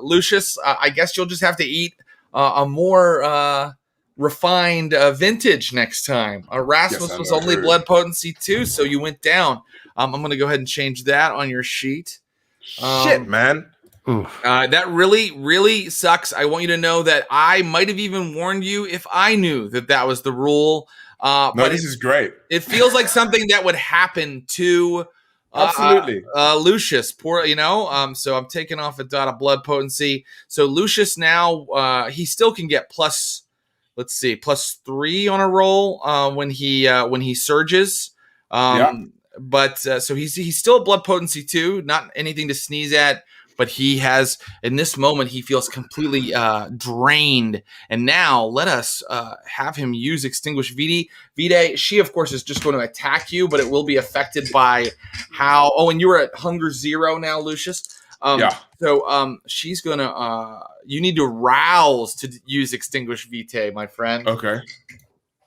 Speaker 1: Lucius, I guess you'll just have to eat a more refined vintage next time. Erasmus was only blood potency 2, so you went down. I'm going to go ahead and change that on your sheet.
Speaker 4: Shit, man.
Speaker 1: That really, really sucks. I want you to know that I might have even warned you if I knew that was the rule.
Speaker 4: No,
Speaker 1: but
Speaker 4: this is great.
Speaker 1: It feels like something that would happen to
Speaker 4: absolutely
Speaker 1: Lucius. Poor, so I'm taking off a dot of blood potency. So Lucius now, he still can get +3 on a roll when he surges. But so he's still a blood potency 2, not anything to sneeze at. But he has, in this moment, he feels completely drained. And now let us have him use Extinguish Vitae. She, of course, is just going to attack you, but it will be affected by how... Oh, and you were at Hunger 0 now, Lucius. So she's going to... you need to rouse to use Extinguish Vitae, my friend.
Speaker 4: Okay.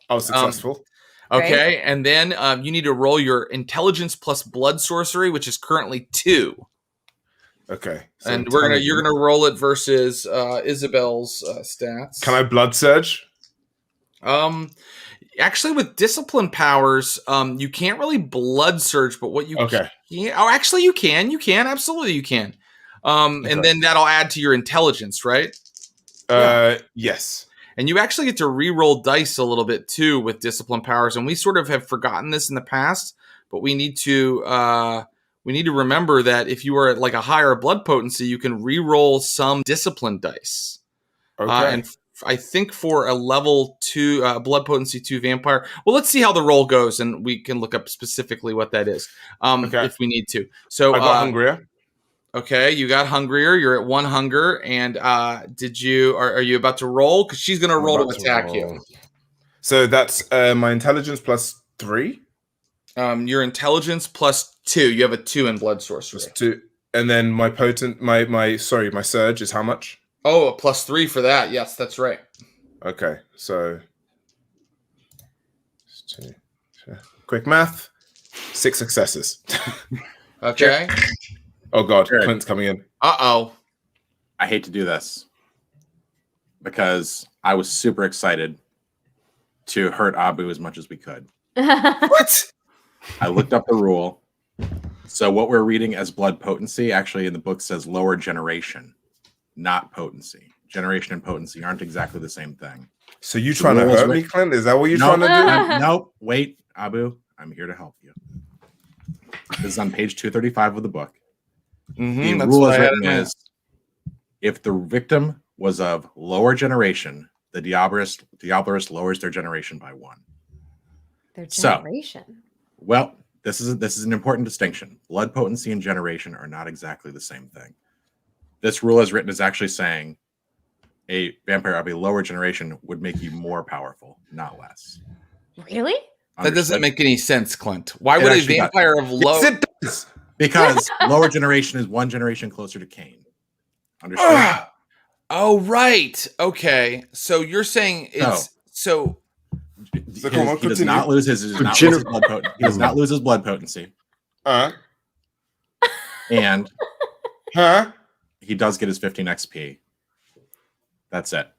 Speaker 4: I was successful.
Speaker 1: Okay, right. And then you need to roll your Intelligence plus Blood Sorcery, which is currently 2.
Speaker 4: Okay, so
Speaker 1: and you're gonna roll it versus Isabel's stats.
Speaker 4: Can I blood surge?
Speaker 1: Actually, with discipline powers, you can't really blood surge. But what you can, actually you can absolutely you can. And then that'll add to your intelligence, right?
Speaker 4: Yes.
Speaker 1: And you actually get to re-roll dice a little bit too with discipline powers. And we sort of have forgotten this in the past, but we need to. We need to remember that if you are at like a higher blood potency, you can re-roll some discipline dice.
Speaker 4: Okay.
Speaker 1: And I think for a level 2 blood potency 2 vampire, well, let's see how the roll goes, and we can look up specifically what that is if we need to. So
Speaker 4: I got hungrier.
Speaker 1: Okay, you got hungrier. You're at 1 hunger, and are you about to roll? Because she's going to roll to attack you.
Speaker 4: So that's my intelligence +3.
Speaker 1: Your intelligence +2. You have a 2 in blood sorcery.
Speaker 4: +2, and then my my surge is how much?
Speaker 1: Oh, a +3 for that. Yes, that's right.
Speaker 4: Okay, so quick math. 6 successes.
Speaker 1: Okay.
Speaker 4: Oh God, Clint's coming in.
Speaker 1: Uh-oh.
Speaker 5: I hate to do this because I was super excited to hurt Abu as much as we could.
Speaker 1: What?
Speaker 5: I looked up the rule. So what we're reading as blood potency actually in the book says lower generation, not potency. Generation and potency aren't exactly the same thing.
Speaker 4: So you trying to hurt me, Clint? Is that what you're trying to do?
Speaker 5: Nope. Wait, Abu, I'm here to help you. This is on page 235 of the book. The rule is written is if the victim was of lower generation, the Diablerist lowers their generation by 1.
Speaker 3: Their generation.
Speaker 5: So, well, this is an important distinction. Blood potency and generation are not exactly the same thing. This rule as written is actually saying a vampire of a lower generation would make you more powerful, not less.
Speaker 3: Really?
Speaker 1: That doesn't make any sense, Clint. Why would a vampire of low...
Speaker 4: Yes, it does.
Speaker 5: Because lower generation is 1 generation closer to Cain. Understand?
Speaker 1: Oh, right. Okay. So you're saying it's...
Speaker 5: He does not lose his blood potency. He does not lose his blood potency. And he does get his 15 XP. That's it.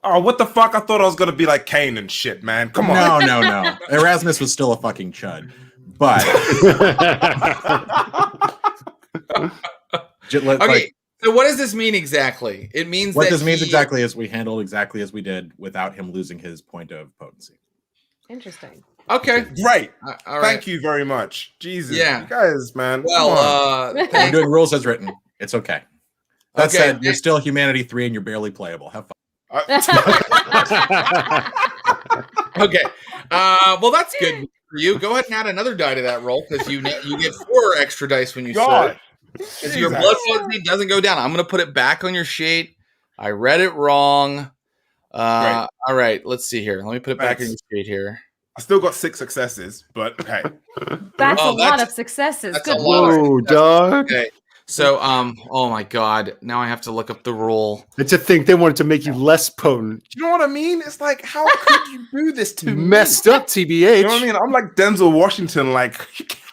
Speaker 4: Oh, what the fuck? I thought I was gonna be like Cain and shit, man. Come on.
Speaker 5: No. Erasmus was still a fucking chud. But
Speaker 1: okay. So what does this mean exactly? It means
Speaker 5: what this means exactly is we handled exactly as we did without him losing his point of potency.
Speaker 3: Interesting.
Speaker 1: Okay.
Speaker 4: Right.
Speaker 1: All right.
Speaker 4: Thank you very much. Jesus.
Speaker 1: Yeah.
Speaker 4: You guys, man.
Speaker 1: Well,
Speaker 5: we're doing rules as written. It's okay. That said, you're still Humanity 3 and you're barely playable. Have fun.
Speaker 1: Okay. Well, that's good for you. Go ahead and add another die to that roll because you get 4 extra dice when you search. Because your blood potency doesn't go down. I'm going to put it back on your sheet. I read it wrong. All right. Let's see here. Let me put it back in your sheet here.
Speaker 4: I still got 6 successes, but okay.
Speaker 3: That's a lot of successes.
Speaker 1: That's
Speaker 3: Good
Speaker 1: a lot.
Speaker 2: Whoa, dog.
Speaker 1: Okay. So, oh my God. Now I have to look up the roll.
Speaker 2: It's a thing. They wanted to make you less potent.
Speaker 4: You know what I mean? It's like, how could you do this to me?
Speaker 2: Messed up, TBH.
Speaker 4: You know what I mean? I'm like Denzel Washington, like,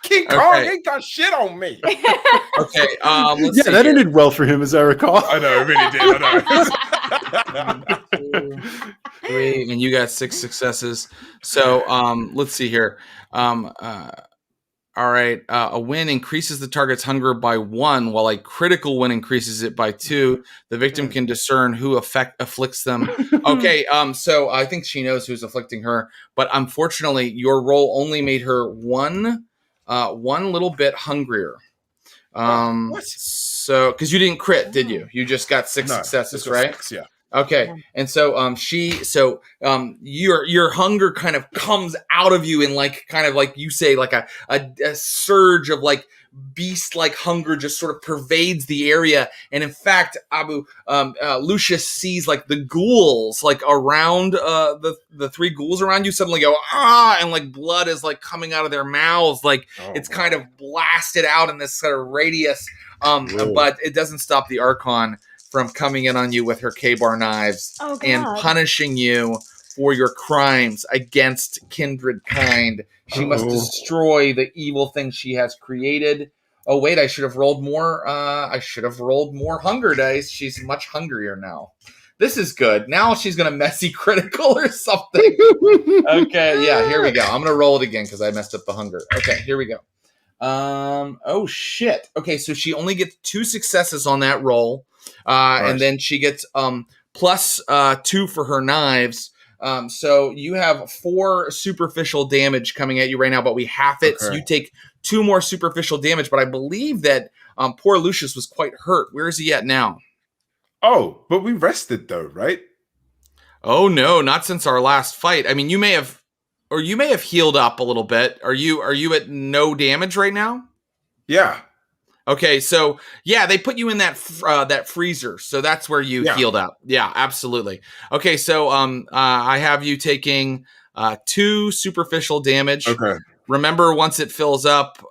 Speaker 4: King Kong ain't got shit on me.
Speaker 1: Okay. Let's see
Speaker 2: that
Speaker 1: here.
Speaker 2: ended well for him, as I recall.
Speaker 4: I know, it really did. I know.
Speaker 1: 1, 2, 3, and you got 6 successes. So, let's see here. All right. A win increases the target's hunger by 1, while a critical win increases it by 2. The victim can discern who afflicts them. Okay. So I think she knows who's afflicting her, but unfortunately, your roll only made her one little bit hungrier.
Speaker 4: What?
Speaker 1: So because you didn't crit, did you? You just got 6 successes, right?
Speaker 4: 6, yeah.
Speaker 1: Okay, and so your hunger kind of comes out of you in like kind of like you say like a surge of like beast like hunger just sort of pervades the area, and in fact Lucius sees like the ghouls like around the 3 ghouls around you suddenly go and like blood is like coming out of their mouths like it's kind of blasted out in this sort of radius, but it doesn't stop the Archon from coming in on you with her K-bar knives and punishing you for your crimes against kindred kind. She must destroy the evil thing she has created. Oh wait, I should have rolled more. Hunger dice. She's much hungrier now. This is good. Now she's gonna messy critical or something. Okay, yeah. Here we go. I'm gonna roll it again because I messed up the hunger. Okay, here we go. Oh shit. Okay, so she only gets 2 successes on that roll. And then she gets plus 2 for her knives. So you have 4 superficial damage coming at you right now, but we half it. So you take 2 more superficial damage. But I believe that poor Lucius was quite hurt. Where is he at now?
Speaker 4: Oh, but we rested though, right?
Speaker 1: Oh no, not since our last fight. I mean, you may have healed up a little bit. Are you at no damage right now?
Speaker 4: Yeah.
Speaker 1: Okay, so yeah, they put you in that that freezer, so that's where you healed up. Yeah, absolutely. Okay, so I have you taking 2 superficial damage. Okay. Remember, once it fills up,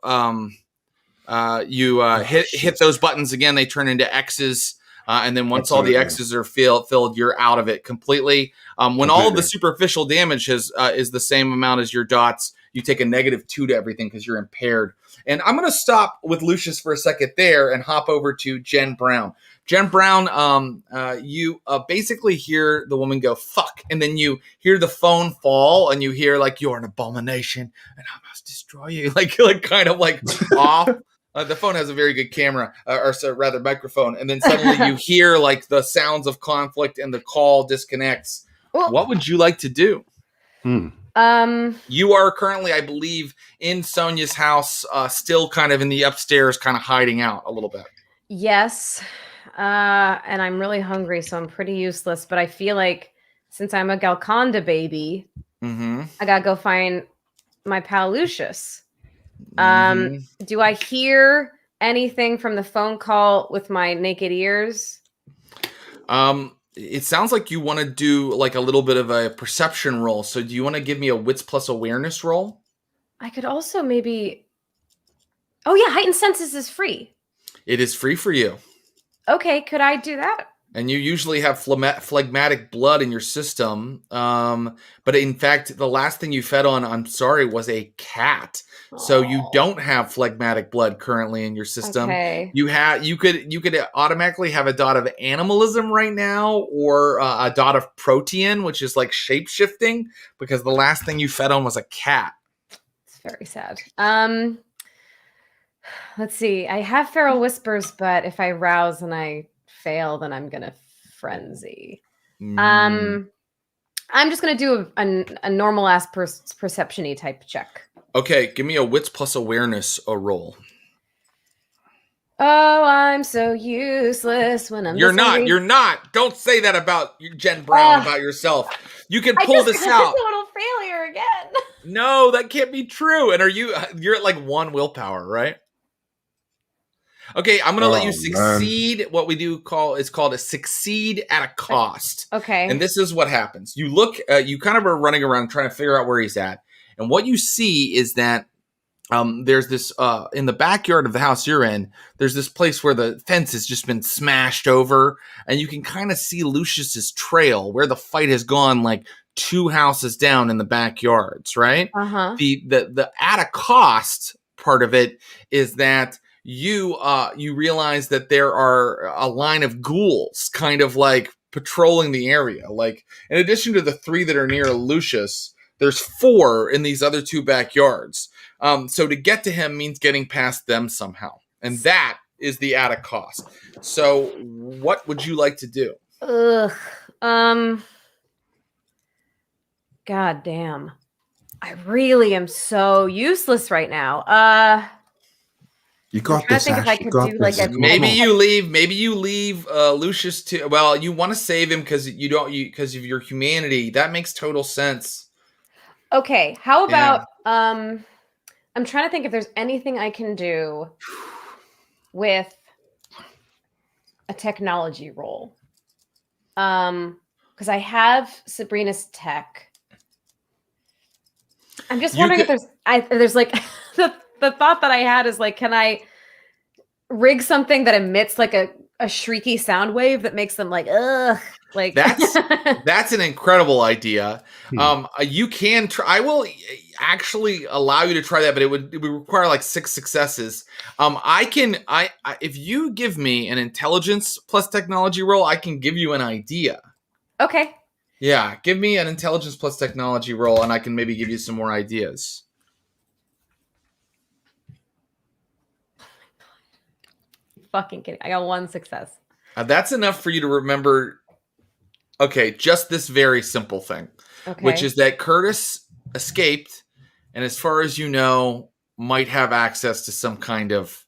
Speaker 1: you hit those buttons again. They turn into X's, and then once all the X's are filled, you're out of it completely. When all of the superficial damage is the same amount as your dots, you take a -2 to everything because you're impaired. And I'm going to stop with Lucius for a second there and hop over to Jen Brown. Jen Brown, you basically hear the woman go, fuck. And then you hear the phone fall and you hear like, you're an abomination and I must destroy you. Like kind of like off. The phone has a very good camera, or so rather microphone. And then suddenly you hear like the sounds of conflict and the call disconnects. Well, what would you like to do? You are currently, I believe, in Sonia's house, still kind of in the upstairs, kind of hiding out a little bit.
Speaker 3: Yes. And I'm really hungry, so I'm pretty useless. But I feel like since I'm a Galconda baby, I gotta go find my pal Lucius. Do I hear anything from the phone call with my naked ears?
Speaker 1: It sounds like you want to do like a little bit of a perception roll. So do you want to give me a wits plus awareness roll?
Speaker 3: I could also maybe... Oh yeah, heightened senses is free.
Speaker 1: It is free for you.
Speaker 3: Okay, could I do that?
Speaker 1: And you usually have phlegmatic blood in your system. But in fact, the last thing you fed on, I'm sorry, was a cat. So you don't have phlegmatic blood currently in your system.
Speaker 3: Okay.
Speaker 1: You could automatically have a dot of animalism right now, or a dot of protean, which is like shape shifting, because the last thing you fed on was a cat.
Speaker 3: It's very sad. Let's see. I have feral whispers, but if I rouse and I fail, then I'm gonna frenzy. I'm just gonna do a normal ass perception-y type check.
Speaker 1: Okay, give me a wits plus awareness roll.
Speaker 3: Oh, I'm so useless when I'm.
Speaker 1: You're not. You're not. Don't say that about Jen Brown about yourself. You can pull this out.
Speaker 3: Total failure again.
Speaker 1: No, that can't be true. And you're at like 1 willpower, right? Okay, I'm gonna let you succeed. Man. What we do is called a succeed at a cost.
Speaker 3: Okay.
Speaker 1: And this is what happens. You look, you kind of are running around trying to figure out where he's at. And what you see is that there's this in the backyard of the house you're in, there's this place where the fence has just been smashed over, and you can kind of see Lucius's trail where the fight has gone like 2 houses down in the backyards, right?
Speaker 3: Uh-huh.
Speaker 1: The at a cost part of it is that you realize that there are a line of ghouls kind of like patrolling the area. Like, in addition to the 3 that are near Lucius, there's 4 in these other 2 backyards. So to get to him means getting past them somehow. And that is the at a cost. So what would you like to do?
Speaker 3: God damn. I really am so useless right now.
Speaker 4: You got this, Ash.
Speaker 3: I could do like a
Speaker 1: maybe you leave Lucius to, well, you want to save him because because of your humanity. That makes total sense.
Speaker 3: Okay, how about I'm trying to think if there's anything I can do with a technology roll. Because I have Sabrina's tech. I'm just wondering if there's like the thought that I had is like, can I rig something that emits like a shrieky sound wave that makes them like, ugh, like
Speaker 1: that's an incredible idea. You can try. I will actually allow you to try that, but it would require like 6 successes. If you give me an intelligence plus technology roll, I can give you an idea.
Speaker 3: Okay.
Speaker 1: Yeah, give me an intelligence plus technology roll, and I can maybe give you some more ideas.
Speaker 3: Fucking kidding. I got 1 success.
Speaker 1: That's enough for you to remember. Okay, just this very simple thing, which is that Curtis escaped, and as far as you know, might have access to some kind of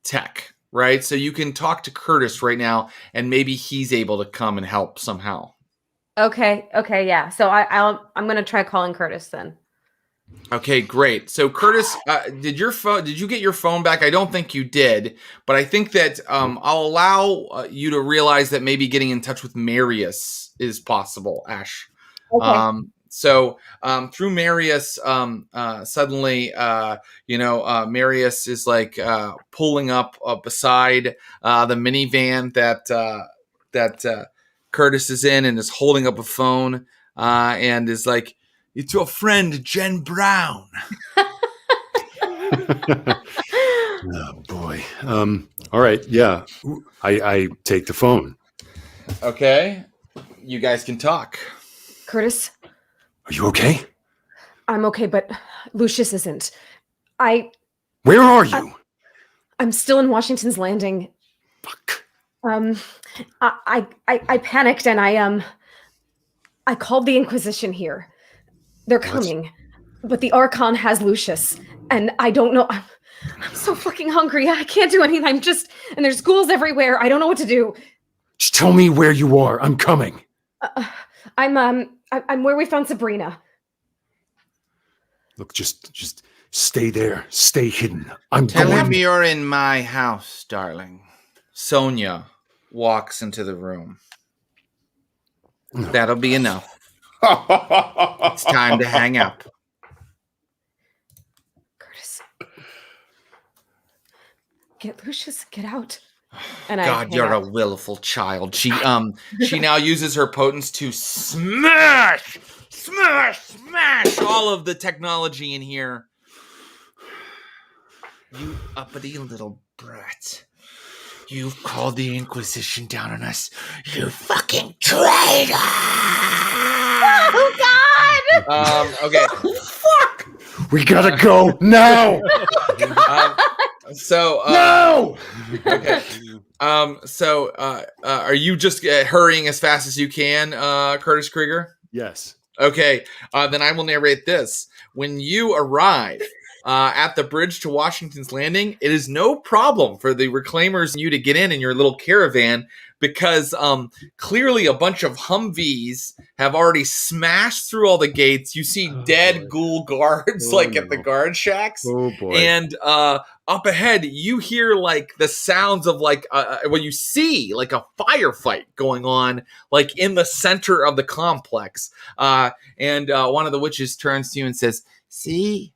Speaker 1: tech, right? So you can talk to Curtis right now, and maybe he's able to come and help somehow.
Speaker 3: Okay, yeah. So I'm gonna try calling Curtis then.
Speaker 1: Okay, great. So Curtis, did you get your phone back? I don't think you did, but I think that I'll allow you to realize that maybe getting in touch with Marius is possible, Ash. Okay. So through Marius, suddenly, Marius is like pulling up beside the minivan that Curtis is in, and is holding up a phone and is like, "It's your friend, Jen Brown."
Speaker 2: Oh, boy. All right. Yeah. I take the phone.
Speaker 1: Okay. You guys can talk.
Speaker 3: Curtis?
Speaker 2: Are you okay?
Speaker 3: I'm okay, but Lucius isn't.
Speaker 2: Where are you?
Speaker 3: I'm still in Washington's Landing.
Speaker 2: Fuck.
Speaker 3: I panicked and I called the Inquisition here. They're coming, but the Archon has Lucius, and I don't know. I'm so fucking hungry. I can't do anything. And there's ghouls everywhere. I don't know what to do.
Speaker 2: Just tell me where you are. I'm coming.
Speaker 3: I'm where we found Sabrina.
Speaker 2: Look, just stay there. Stay hidden. I'm
Speaker 1: Tell him you're in my house, darling. Sonia walks into the room. That'll be enough. It's time to hang up.
Speaker 3: Curtis. Get Lucius, get out. And
Speaker 1: God, you're a willful child. She now uses her potence to smash all of the technology in here. You uppity little brat. You've called the Inquisition down on us. You fucking traitor!
Speaker 3: Oh, God!
Speaker 1: Okay.
Speaker 2: Fuck! We gotta go now!
Speaker 1: No! Okay. Are you just hurrying as fast as you can, Curtis Krieger?
Speaker 2: Yes.
Speaker 1: Okay. Then I will narrate this. When you arrive at the bridge to Washington's Landing, it is no problem for the reclaimers and you to get in your little caravan because clearly a bunch of Humvees have already smashed through all the gates. You see dead ghoul guards at the guard shacks.
Speaker 2: Oh boy!
Speaker 1: And up ahead, you hear like the sounds of you see like a firefight going on like in the center of the complex. And one of the witches turns to you and says, "See?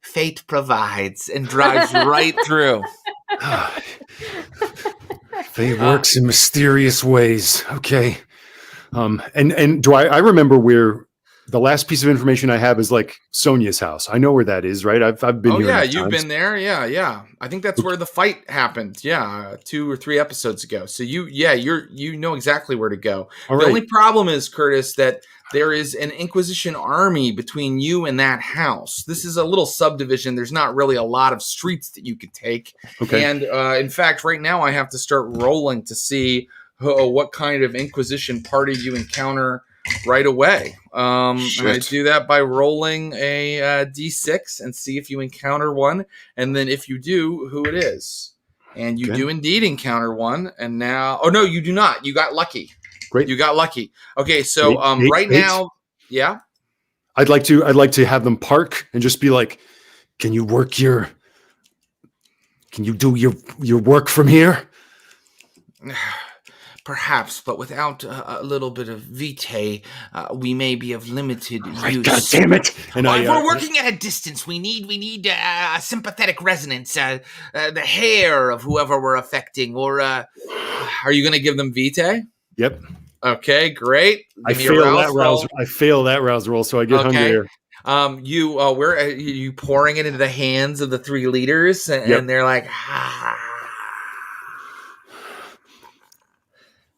Speaker 1: Fate provides," and drives right through.
Speaker 2: Fate works in mysterious ways. Okay. And do I remember where the last piece of information I have is like Sonia's house. I know where that is, right? I've been here.
Speaker 1: Oh yeah, you've been there. Yeah. I think that's where the fight happened. Yeah, 2 or 3 episodes ago. So you know exactly where to go. The only problem is, Curtis, that there is an Inquisition army between you and that house. This is a little subdivision. There's not really a lot of streets that you could take.
Speaker 2: Okay.
Speaker 1: And in fact, right now I have to start rolling to see what kind of Inquisition party you encounter right away. And I do that by rolling a D6 and see if you encounter one. And then if you do, who it is. And you do indeed encounter one. And now, oh no, you do not. You got lucky.
Speaker 2: Great.
Speaker 1: You got lucky. Okay, so now, yeah.
Speaker 2: I'd like to have them park and just be like, can you do your work from here?
Speaker 1: Perhaps, but without a little bit of vitae, we may be of limited use.
Speaker 2: God damn it! And
Speaker 1: we're working at a distance. We need a sympathetic resonance, the hair of whoever we're affecting. Or are you going to give them vitae?
Speaker 2: Yep.
Speaker 1: Okay, great.
Speaker 2: I fail that rouse roll, so I get hungrier.
Speaker 1: Where are you pouring it into the hands of the 3 leaders, and they're like,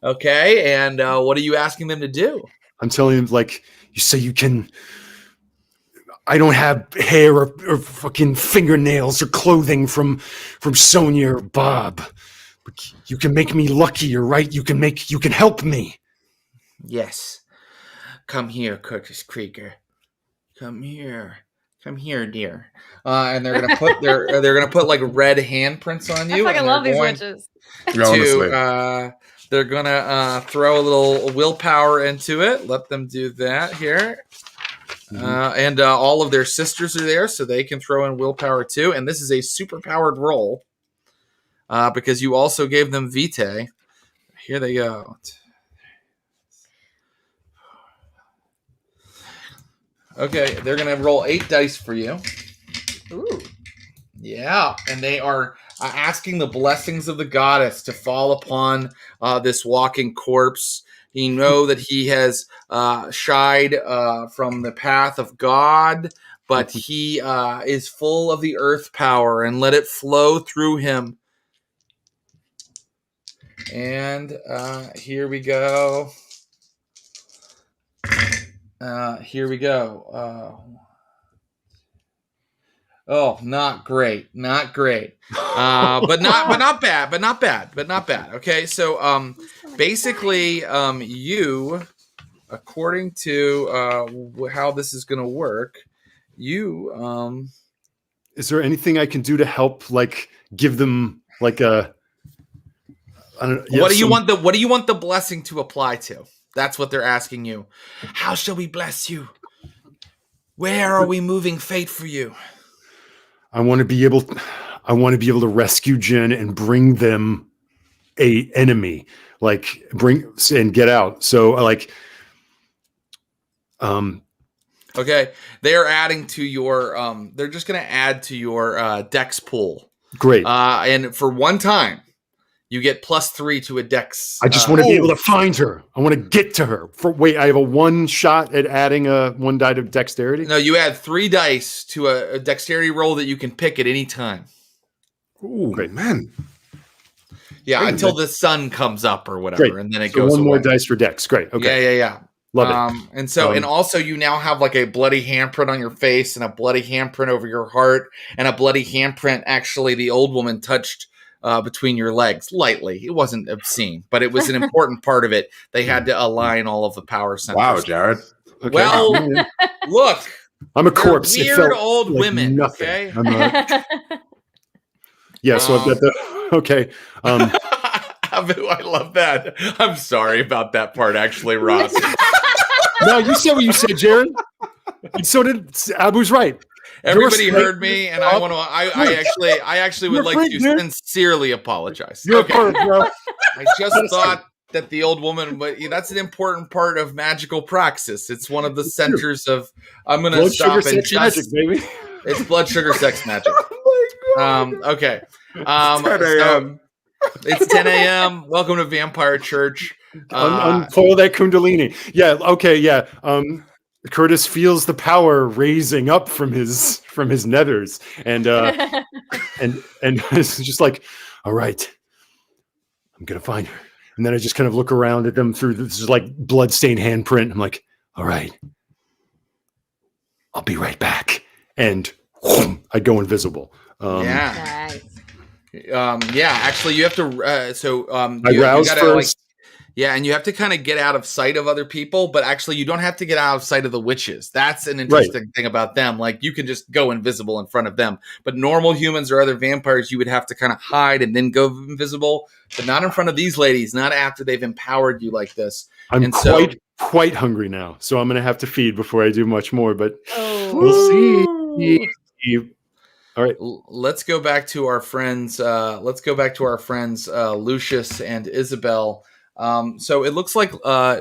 Speaker 1: Okay, and what are you asking them to do?
Speaker 2: I'm telling them, like, you say you can. I don't have hair or fucking fingernails or clothing from Sonia or Bob. But you can make me luckier, right? You can help me.
Speaker 1: Yes. Come here, Curtis Krieger. Come here, dear. And they're gonna put they're gonna put like red handprints on you.
Speaker 3: I fucking love these witches.
Speaker 1: They're gonna throw a little willpower into it. Let them do that here. And all of their sisters are there, so they can throw in willpower too. And this is a super powered roll because you also gave them vitae. Here they go. Okay, they're going to roll 8 dice for you.
Speaker 3: Ooh.
Speaker 1: Yeah, and they are asking the blessings of the goddess to fall upon this walking corpse. You know that he has shied from the path of God, but he is full of the earth power, and let it flow through him. And here we go. Oh, not great. But not bad. Okay, so basically, you, according to how this is going to work, you
Speaker 2: is there anything I can do to help, like give them like a? I don't know,
Speaker 1: what do you want the blessing to apply to? That's what they're asking you. How shall we bless you? Where are we moving fate for you?
Speaker 2: I want to be able to rescue Jen and bring them a enemy, like bring and get out. So
Speaker 1: okay, they are adding to your they're just going to add to your dex pool.
Speaker 2: Great.
Speaker 1: And for one time, you get +3 to a dex.
Speaker 2: I just want to be able to find her. I want to get to her. I have a 1 shot at adding a 1 die to dexterity?
Speaker 1: No, you add 3 dice to a dexterity roll that you can pick at any time.
Speaker 4: Ooh, great, man.
Speaker 1: Yeah, until the sun comes up or whatever,
Speaker 2: great.
Speaker 1: And then it goes
Speaker 2: 1
Speaker 1: away.
Speaker 2: more dice for dex. Great. Okay.
Speaker 1: Yeah.
Speaker 2: Love it.
Speaker 1: And so, and also you now have like a bloody handprint on your face and a bloody handprint over your heart and a bloody handprint. Actually, the old woman touched between your legs lightly. It wasn't obscene, but it was an important part of it. They had to align all of the power centers.
Speaker 4: Wow, Jared.
Speaker 2: Okay.
Speaker 1: Well, look,
Speaker 2: I'm a corpse.
Speaker 1: Weird old women.
Speaker 2: Nothing.
Speaker 1: Okay.
Speaker 2: Yeah. So I've got the okay.
Speaker 1: Abu, I love that. I'm sorry about that part, actually, Ross.
Speaker 2: No, you said what you said, Jared. And so did Abu's right.
Speaker 1: Everybody heard me, and I want to. I actually would like to sincerely apologize.
Speaker 2: You're a perv, bro.
Speaker 1: I just thought that the old woman, but that's an important part of magical praxis. It's one of the centers of. I'm going to stop and just. Magic, baby. It's blood sugar sex magic. Okay.
Speaker 4: 10 a.m.
Speaker 1: It's 10 a.m. Welcome to Vampire Church.
Speaker 2: Uncoil that Kundalini. Yeah. Okay. Yeah. Curtis feels the power raising up from his nethers, and it's just like, all right, I'm gonna find her. And then I just kind of look around at them through this like bloodstained handprint. I'm like, all right, I'll be right back, and I go invisible.
Speaker 3: Nice.
Speaker 1: Actually, you have to.
Speaker 2: I rouse first.
Speaker 1: And you have to kind of get out of sight of other people, but actually you don't have to get out of sight of the witches. That's an interesting thing about them. Like you can just go invisible in front of them, but normal humans or other vampires, you would have to kind of hide and then go invisible, but not in front of these ladies, not after they've empowered you like this.
Speaker 2: I'm quite hungry now, so I'm going to have to feed before I do much more, but we'll see. All right.
Speaker 1: Let's go back to our friends. Lucius and Isabel. So it looks like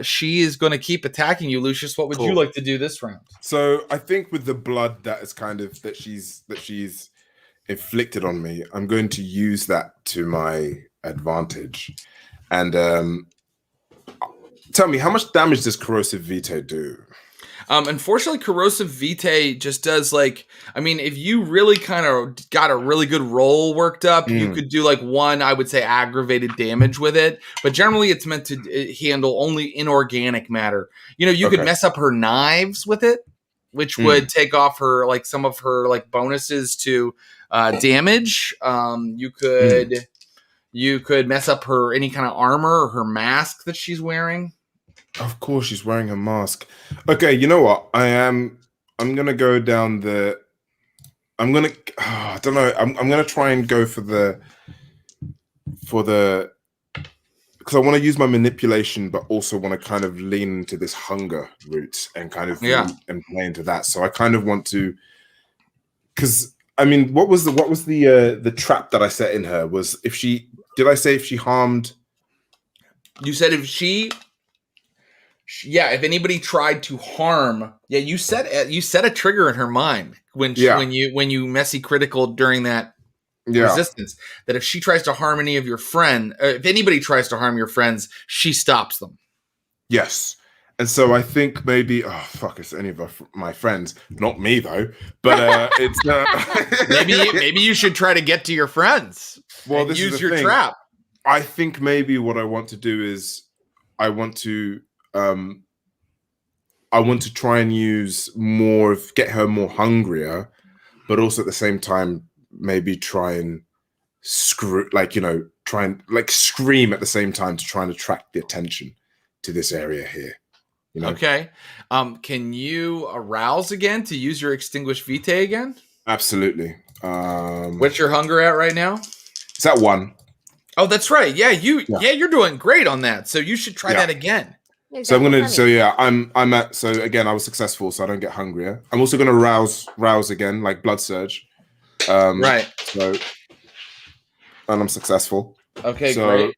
Speaker 1: she is going to keep attacking you, Lucius. What would you like to do this round?
Speaker 4: So I think with the blood that is kind of that she's inflicted on me, I'm going to use that to my advantage. And tell me, how much damage does corrosive vitae do?
Speaker 1: Unfortunately, corrosive vitae just does if you really kind of got a really good roll worked up, you could do one, I would say, aggravated damage with it. But generally, it's meant to handle only inorganic matter. You could mess up her knives with it, which would take off her some of her bonuses to damage. You could mess up her any kind of armor or her mask that she's wearing.
Speaker 4: Of course, she's wearing a mask. Okay, you know what? I'm gonna go down the. I don't know. I'm gonna try and go for the because I want to use my manipulation, but also want to kind of lean into this hunger route and kind of and play into that. So I kind of want to, because what was the trap that I set in her? Was if she harmed?
Speaker 1: You said if she. Yeah, if anybody tried to harm, you set a trigger in her mind when you messy critical during that resistance. That if she tries to harm any of your friend, if anybody tries to harm your friends, she stops them.
Speaker 4: Yes, and so I think maybe it's any of my friends, not me though. But it's
Speaker 1: maybe you should try to get to your friends.
Speaker 4: Well, this
Speaker 1: use
Speaker 4: is
Speaker 1: your
Speaker 4: thing.
Speaker 1: Trap.
Speaker 4: I think maybe what I want to do is I want to try and use more of get her more hungrier, but also at the same time maybe try and scream at the same time to try and attract the attention to this area here.
Speaker 1: Okay. Can you arouse again to use your extinguished vitae again?
Speaker 4: Absolutely.
Speaker 1: What's your hunger at right now?
Speaker 4: It's at 1.
Speaker 1: Oh, that's right. Yeah, you're doing great on that. So you should try that again.
Speaker 4: So I'm gonna. So yeah, I'm at. So again, I was successful, so I don't get hungrier. I'm also gonna rouse again, like blood surge.
Speaker 1: Right.
Speaker 4: So, and I'm successful.
Speaker 1: Okay,
Speaker 4: so,
Speaker 1: great.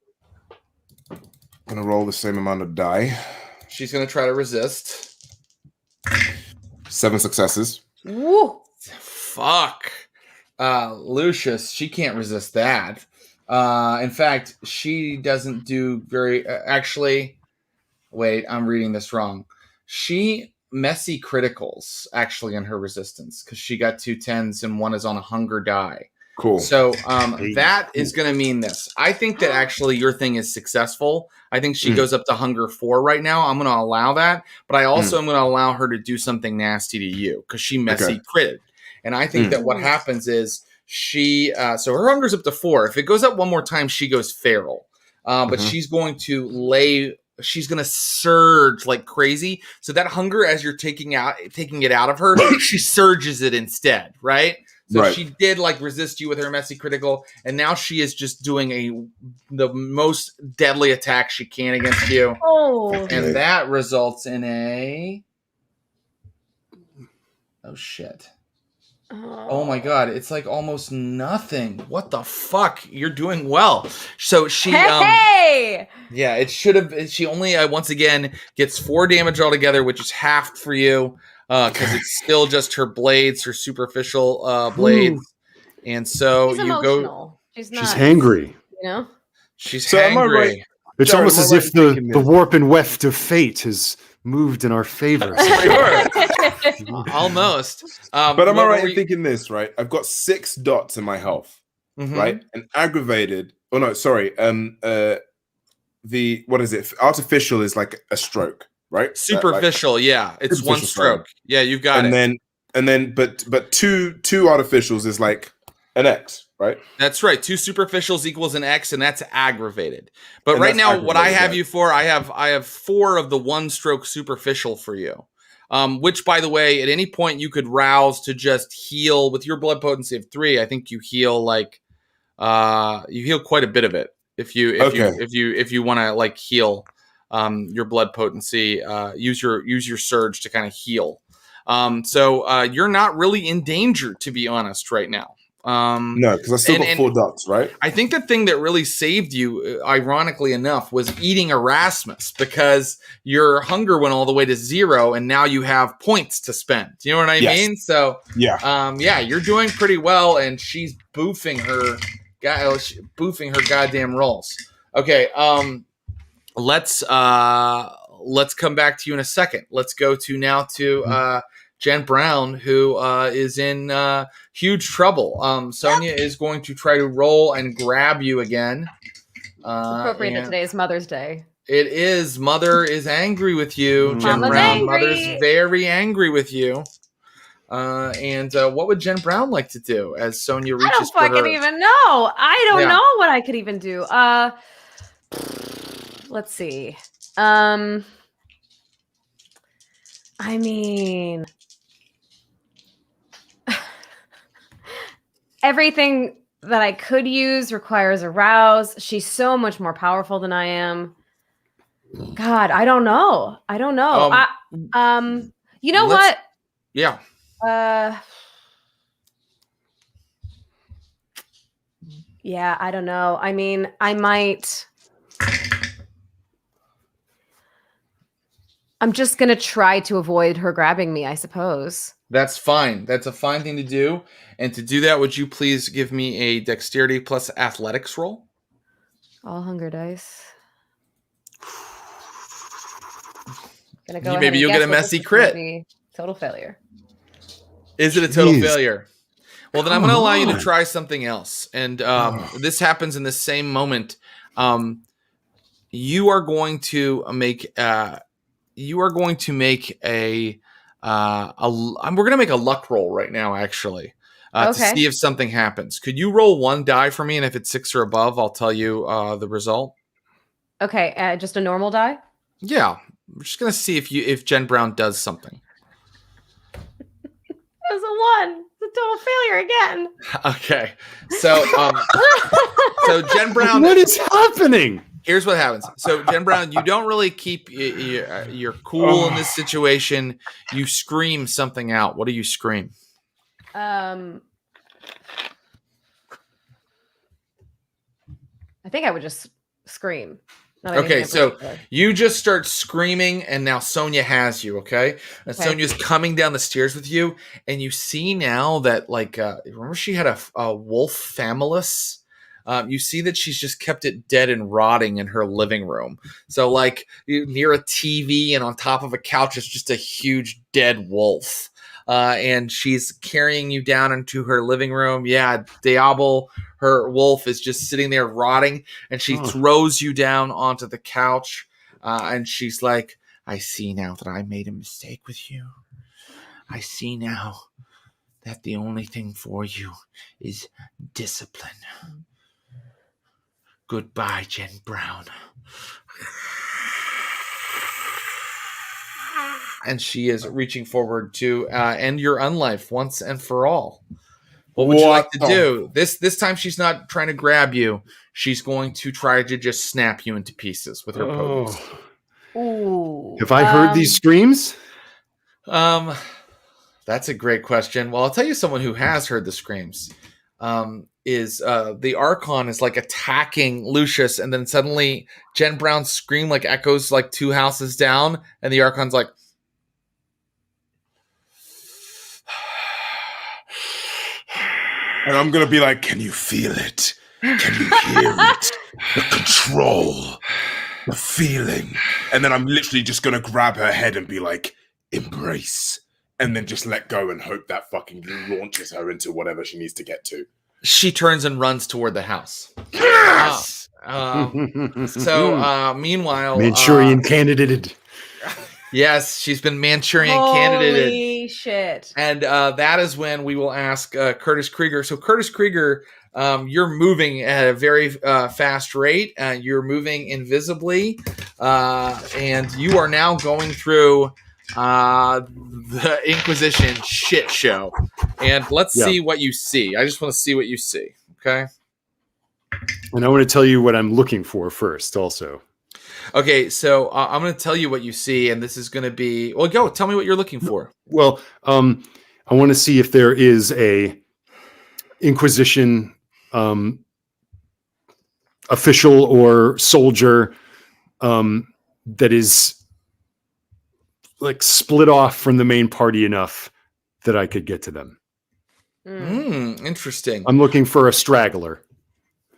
Speaker 4: I'm gonna roll the same amount of die.
Speaker 1: She's gonna try to resist.
Speaker 4: 7 successes.
Speaker 3: Woo!
Speaker 1: Fuck, Lucius. She can't resist that. In fact, she doesn't do very. Actually. Wait, I'm reading this wrong. She messy criticals actually in her resistance because she got 2 10s and one is on a hunger die.
Speaker 4: Cool.
Speaker 1: So that is going to mean this. I think that actually your thing is successful. I think she goes up to hunger 4 right now. I'm going to allow that, but I also am going to allow her to do something nasty to you because she messy critted. And I think that what happens is she. So her hunger's up to 4. If it goes up one more time, she goes feral. But she's going to lay. she's gonna surge like crazy. So that hunger, as you're taking it out of her, she surges it instead, right? So she did like resist you with her messy critical, and now she is just doing the most deadly attack she can against you.
Speaker 3: Oh,
Speaker 1: and that results in a shit. Oh my god, it's like almost nothing. What the fuck? You're doing well. So she
Speaker 3: hey!
Speaker 1: Yeah, it should have she only once again gets 4 damage altogether, which is halved for you. Because it's still just her blades, her superficial blades. And so
Speaker 3: she's emotional. She's not.
Speaker 2: She's hangry.
Speaker 3: You know?
Speaker 1: She's
Speaker 4: So am I
Speaker 1: hangry.
Speaker 4: right?
Speaker 2: It's
Speaker 4: Jared,
Speaker 2: almost
Speaker 4: am I
Speaker 2: as
Speaker 4: right
Speaker 2: if
Speaker 4: in thinking
Speaker 2: the
Speaker 4: this?
Speaker 2: warp and weft of fate has moved in our favor.
Speaker 1: Almost.
Speaker 4: But am I right in thinking this, right? I've got 6 dots in my health,
Speaker 1: Mhm.
Speaker 4: right? And aggravated. Oh no, sorry. The what is it? Artificial is like a stroke, right?
Speaker 1: Superficial, yeah. It's
Speaker 4: Superficial,
Speaker 1: one stroke. Yeah, you've got it.
Speaker 4: And then but two artificials is like an X, right?
Speaker 1: That's right. 2 superficials equals an X, and that's aggravated. But
Speaker 4: And
Speaker 1: right
Speaker 4: that's
Speaker 1: now, what I
Speaker 4: aggravated,
Speaker 1: have
Speaker 4: yeah.
Speaker 1: you for, I have 4 of the 1-stroke superficial for you. Which, by the way, at any point you could rouse to just heal with your blood potency of 3. I think you heal you heal quite a bit of it if you want to like heal your blood potency. Use your surge to kind of heal. So you're not really in danger, to be honest, right now.
Speaker 4: No, because I still got 4 dots, right?
Speaker 1: I think the thing that really saved you, ironically enough, was eating Erasmus, because your hunger went all the way to 0, and now you have points to spend. Do you know what I mean? So yeah, you're doing pretty well, and she's boofing her goddamn rolls. Okay, let's come back to you in a second. Let's go to Jen Brown, who is in huge trouble. Sonia is going to try to roll and grab you again.
Speaker 3: Appropriate that today is Mother's Day.
Speaker 1: It is. Mother is angry with you, Jen
Speaker 3: Mama's
Speaker 1: Brown.
Speaker 3: angry.
Speaker 1: Mother's very angry with you. And what would Jen Brown like to do as Sonia reaches
Speaker 3: I don't
Speaker 1: for her?
Speaker 3: fucking even know. I don't know what I could even do. Let's see. I mean, everything that I could use requires a rouse. She's so much more powerful than I am. God, I don't know. You know what?
Speaker 1: Yeah.
Speaker 3: Yeah, I don't know. I mean, I might. I'm just going to try to avoid her grabbing me, I suppose.
Speaker 1: That's fine. That's a fine thing to do. And to do that, would you please give me a dexterity plus athletics roll?
Speaker 3: All hunger dice.
Speaker 1: Maybe you'll get a messy crit.
Speaker 3: Total failure.
Speaker 1: Is it a total failure? Well, then I'm going to allow you to try something else. And this happens in the same moment. You are going to make a we're going to make a luck roll right now, actually, to see if something happens. Could you roll 1 die for me? And if it's 6 or above, I'll tell you the result.
Speaker 3: Okay. Just a normal die?
Speaker 1: Yeah. We're just going to see if Jen Brown does something.
Speaker 3: It was a 1. It's a total failure again.
Speaker 1: Okay. So, so Jen Brown.
Speaker 2: What is happening?
Speaker 1: Here's what happens. So, Jen Brown, you don't really keep your cool in this situation. You scream something out. What do you scream?
Speaker 3: I think I would just scream.
Speaker 1: Okay, so you just start screaming, and now Sonia has you, okay? And Sonia's coming down the stairs with you, and you see now that, remember she had a wolf familis? You see that she's just kept it dead and rotting in her living room. So, near a TV and on top of a couch is just a huge dead wolf. And she's carrying you down into her living room. Yeah, Diablo, her wolf, is just sitting there rotting, and she throws you down onto the couch. And she's like, I see now that I made a mistake with you. I see now that the only thing for you is discipline. Goodbye, Jen Brown. and she is reaching forward to end your unlife once and for all. What would you like to do? This time she's not trying to grab you. She's going to try to just snap you into pieces with her potence.
Speaker 3: Ooh.
Speaker 2: Have I heard these screams?
Speaker 1: That's a great question. Well, I'll tell you someone who has heard the screams. Is the Archon is like attacking Lucius, and then suddenly Jen Brown's scream like echoes like 2 houses down, and the Archon's like,
Speaker 4: and I'm gonna be like, can you feel it? Can you hear it? The control, the feeling. And then I'm literally just gonna grab her head and be like, embrace, and then just let go and hope that fucking launches her into whatever she needs to get to.
Speaker 1: She turns and runs toward the house.
Speaker 4: Yes!
Speaker 1: Meanwhile...
Speaker 2: Manchurian candidate.
Speaker 1: Yes, she's been Manchurian candidated.
Speaker 3: Holy shit.
Speaker 1: And that is when we will ask Curtis Krieger. So Curtis Krieger, you're moving at a very fast rate. You're moving invisibly. And you are now going through the Inquisition shit show. And let's see what you see. I just want to see what you see. Okay.
Speaker 2: And I want to tell you what I'm looking for first also.
Speaker 1: Okay, so I'm going to tell you what you see, and this is going to be... Well, go. Tell me what you're looking for.
Speaker 2: Well, I want to see if there is a Inquisition official or soldier that is like split off from the main party enough that I could get to them.
Speaker 1: Interesting.
Speaker 2: I'm looking for a straggler.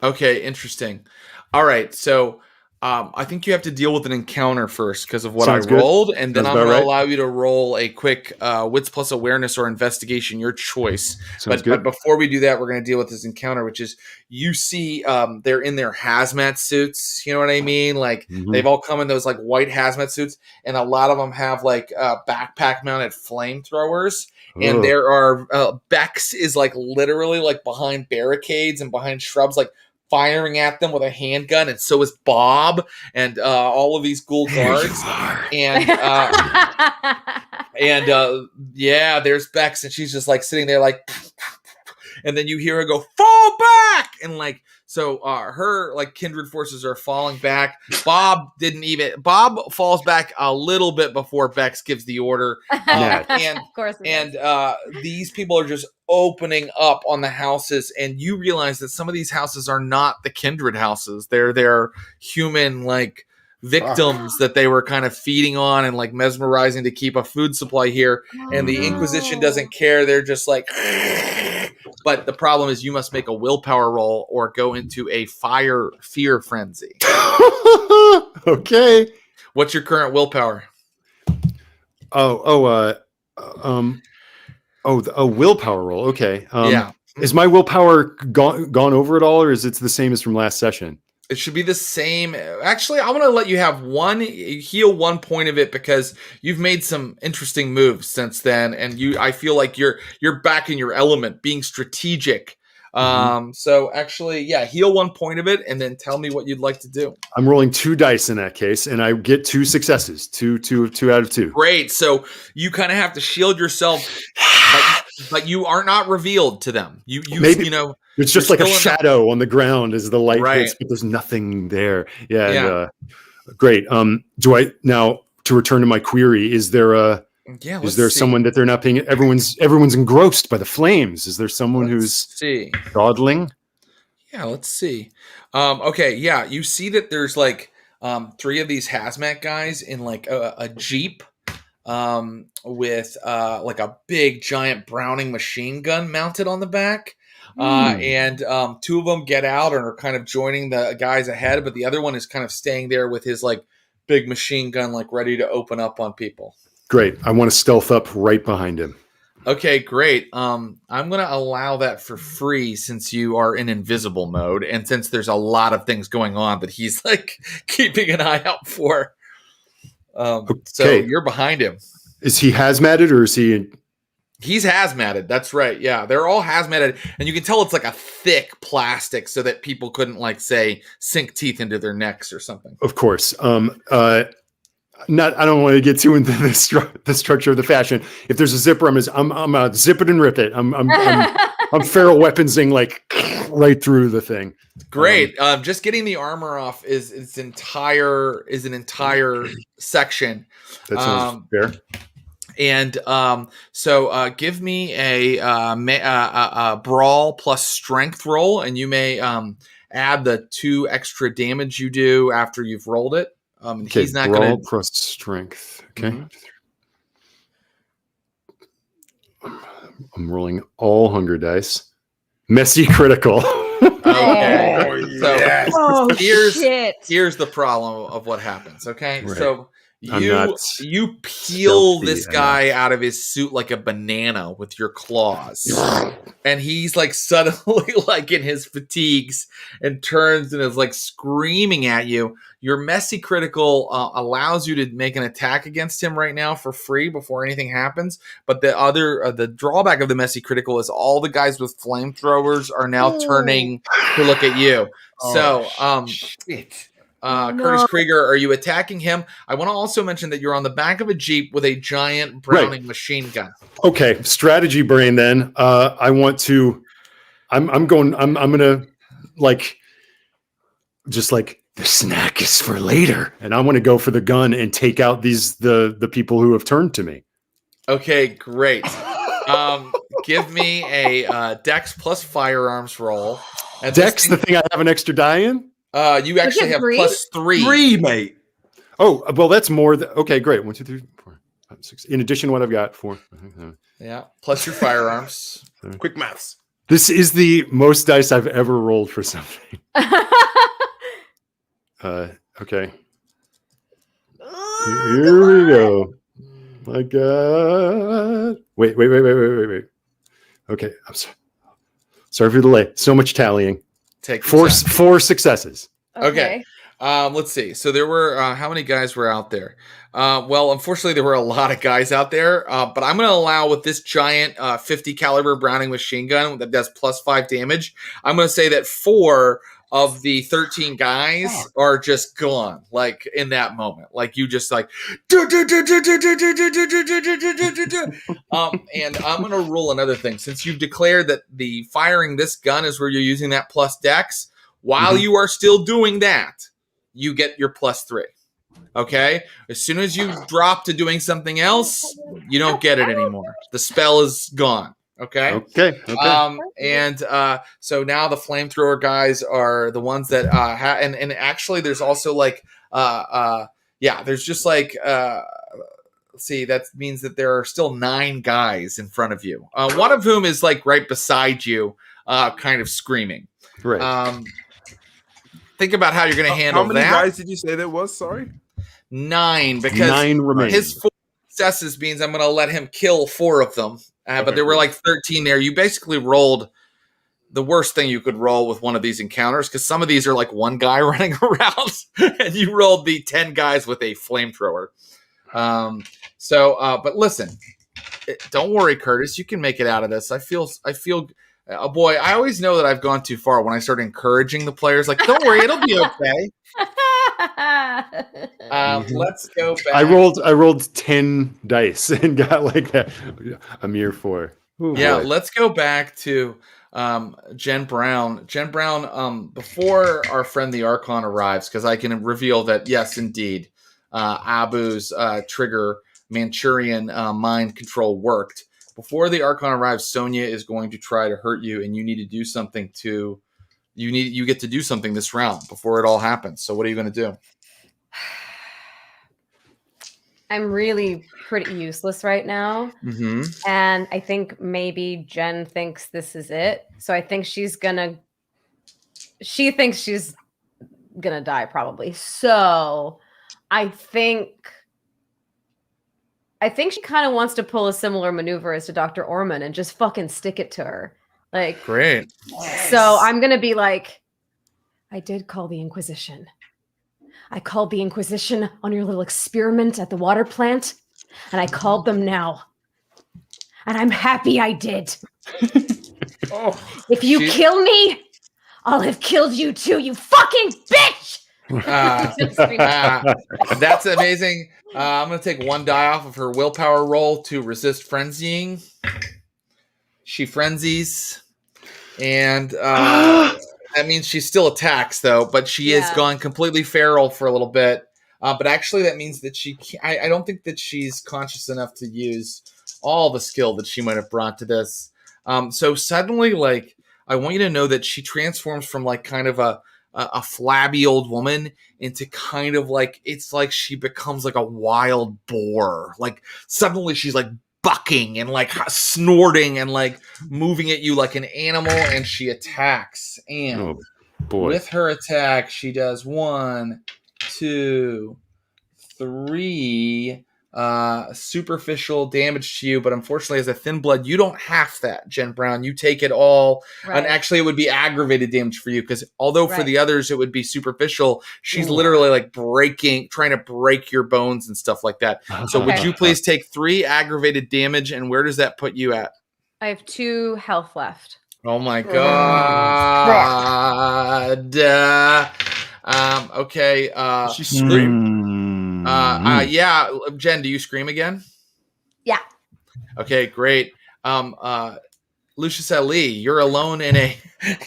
Speaker 1: Okay, interesting. All right, so I think you have to deal with an encounter first because of what I rolled, and then I'm going to allow you to roll a quick wits plus awareness or investigation, your choice. But before we do that, we're going to deal with this encounter, which is you see they're in their hazmat suits. You know what I mean? Like they've all come in those like white hazmat suits, and a lot of them have like backpack mounted flamethrowers. And there are Bex is like literally like behind barricades and behind shrubs, like firing at them with a handgun, and so is Bob and all of these ghoul guards. And yeah, there's Bex, and she's just like sitting there like, and then you hear her go, fall back, and like so her like kindred forces are falling back. Bob falls back a little bit before Bex gives the order. And
Speaker 3: of course
Speaker 1: these people are just opening up on the houses, and you realize that some of these houses are not the kindred houses. They're human like victims that they were kind of feeding on and like mesmerizing to keep a food supply here. And the Inquisition doesn't care. They're just like, but the problem is you must make a willpower roll or go into a fear frenzy.
Speaker 2: Okay.
Speaker 1: What's your current willpower?
Speaker 2: Willpower roll. Okay.
Speaker 1: Yeah.
Speaker 2: Is my willpower gone over at all, or is it the same as from last session?
Speaker 1: It should be the same. Actually, I'm going to let you have heal 1 point of it because you've made some interesting moves since then, and I feel like you're back in your element, being strategic. So actually, yeah, heal 1 point of it, and then tell me what you'd like to do.
Speaker 2: I'm rolling 2 dice in that case, and I get 2 successes, two out of 2.
Speaker 1: Great. So you kind of have to shield yourself, but you are not revealed to them. You know.
Speaker 2: It's just like a shadow on the ground as the light hits, but there's nothing there. Yeah. Great. Do I now to return to my query? Is there someone that they're not paying? Everyone's engrossed by the flames. Is there someone who's dawdling?
Speaker 1: Yeah, let's see. Okay, yeah, you see that there's like 3 of these hazmat guys in like a Jeep with like a big giant Browning machine gun mounted on the back. And 2 of them get out and are kind of joining the guys ahead, but the other one is kind of staying there with his like big machine gun, like ready to open up on people.
Speaker 2: Great. I want to stealth up right behind him.
Speaker 1: Okay, great. I'm going to allow that for free since you are in invisible mode, and since there's a lot of things going on that he's like keeping an eye out for. So you're behind him.
Speaker 2: Is he hazmated or is he?
Speaker 1: He's hazmated. That's right. Yeah, they're all hazmated, and you can tell it's like a thick plastic so that people couldn't like say sink teeth into their necks or something.
Speaker 2: Of course. I don't want to get too into the structure of the fashion. If there's a zipper, I'm zip it and rip it. I'm feral weaponsing like right through the thing.
Speaker 1: Great. Just getting the armor off is an entire section.
Speaker 2: That sounds fair.
Speaker 1: And so give me a brawl plus strength roll, and you may add the 2 extra damage you do after you've rolled it.
Speaker 2: Okay,
Speaker 1: he's not
Speaker 2: brawl
Speaker 1: going to
Speaker 2: plus strength. Okay. Mm-hmm. I'm rolling all hunger dice. Messy critical.
Speaker 1: Okay.
Speaker 4: Oh,
Speaker 1: Here's the problem of what happens. Okay,
Speaker 2: right.
Speaker 1: So you peel this guy out of his suit like a banana with your claws, and he's like suddenly like in his fatigues and turns and is like screaming at you. Your messy critical allows you to make an attack against him right now for free before anything happens. But the drawback of the messy critical is all the guys with flamethrowers are now turning to look at you. Curtis Krieger, are you attacking him? I want to also mention that you're on the back of a Jeep with a giant Browning machine gun.
Speaker 2: Okay, strategy brain then. I'm gonna like just like the snack is for later, and I want to go for the gun and take out the people who have turned to me.
Speaker 1: Okay, great. Give me a Dex plus firearms roll.
Speaker 2: Dex, the thing I have an extra die in?
Speaker 1: You actually have plus 3.
Speaker 4: 3, mate.
Speaker 2: Oh, well, that's more. Okay, great. 1, 2, 3, 4, 5, 6. In addition to what I've got, 4.
Speaker 1: Yeah, plus your firearms.
Speaker 4: Quick maths.
Speaker 2: This is the most dice I've ever rolled for something. Okay. Here we go. My God. Wait. Okay, I'm sorry. Sorry for the delay. So much tallying.
Speaker 1: Take
Speaker 2: 4 successes.
Speaker 1: Okay. Let's see. So there were how many guys were out there? Well, unfortunately, there were a lot of guys out there. But I'm going to allow with this giant 50 caliber Browning machine gun that does plus 5 damage. I'm going to say that 4 of the 13 guys are just gone, like in that moment. Like you just like, and I'm going to roll another thing. Since you've declared that the firing this gun is where you're using that plus dex, while you are still doing that, you get your plus 3. Okay? As soon as you drop to doing something else, you don't get it anymore. The spell is gone. Okay. So now the flamethrower guys are the ones that and actually there's also like there's just like let's see, that means that there are still 9 guys in front of you. One of whom is like right beside you, kind of screaming.
Speaker 2: Right.
Speaker 1: Think about how you're going to handle that.
Speaker 4: How many guys did you say there was? Sorry.
Speaker 1: 9, because
Speaker 2: 9 remain.
Speaker 1: His 4 successes means I'm going to let him kill 4 of them. But there were like 13 there. You basically rolled the worst thing you could roll with one of these encounters, because some of these are like one guy running around, and you rolled the 10 guys with a flamethrower. But listen, don't worry, Curtis. You can make it out of this. I feel. Boy, I always know that I've gone too far when I start encouraging the players. Like, don't worry, it'll be okay. Let's go back.
Speaker 2: I rolled 10 dice and got like that. A mere 4. Ooh,
Speaker 1: yeah,
Speaker 2: boy.
Speaker 1: Let's go back to Jen Brown. Jen Brown, before our friend the Archon arrives, because I can reveal that, yes, indeed, Abu's trigger Manchurian mind control worked. Before the Archon arrives, Sonia is going to try to hurt you, and you need to do something you get to do something this round before it all happens. So what are you going to do?
Speaker 3: I'm really pretty useless right now.
Speaker 1: Mm-hmm.
Speaker 3: And I think maybe Jen thinks this is it. So I think she thinks she's going to die probably. So I think she kind of wants to pull a similar maneuver as to Dr. Orman and just fucking stick it to her. Like,
Speaker 1: great.
Speaker 3: So I'm going to be like, I did call the Inquisition. I called the Inquisition on your little experiment at the water plant, and I called them now. And I'm happy I did. If you kill me, I'll have killed you too, you fucking bitch!
Speaker 1: That's amazing. I'm going to take 1 die off of her willpower roll to resist frenzying. She frenzies. And that means she still attacks, though. But she is gone completely feral for a little bit. But actually, that means that I don't think that she's conscious enough to use all the skill that she might have brought to this. So suddenly, like, I want you to know that she transforms from like kind of a flabby old woman into kind of like, it's like she becomes like a wild boar. Like suddenly she's like bucking and like snorting and like moving at you like an animal, and she attacks. And with her attack, she does 1, 2, 3 superficial damage to you, but unfortunately as a thin blood you don't half that, Jen Brown. You take it all. And actually it would be aggravated damage for you, because although for the others it would be superficial, she's literally like trying to break your bones and stuff like that. So would you please take 3 aggravated damage, and where does that put you at?
Speaker 3: I have 2 health left.
Speaker 1: Oh my god. Okay.
Speaker 4: She screamed.
Speaker 1: Yeah, Jen, do you scream again?
Speaker 3: Yeah.
Speaker 1: Okay, great. Lucius Ali, you're alone in a.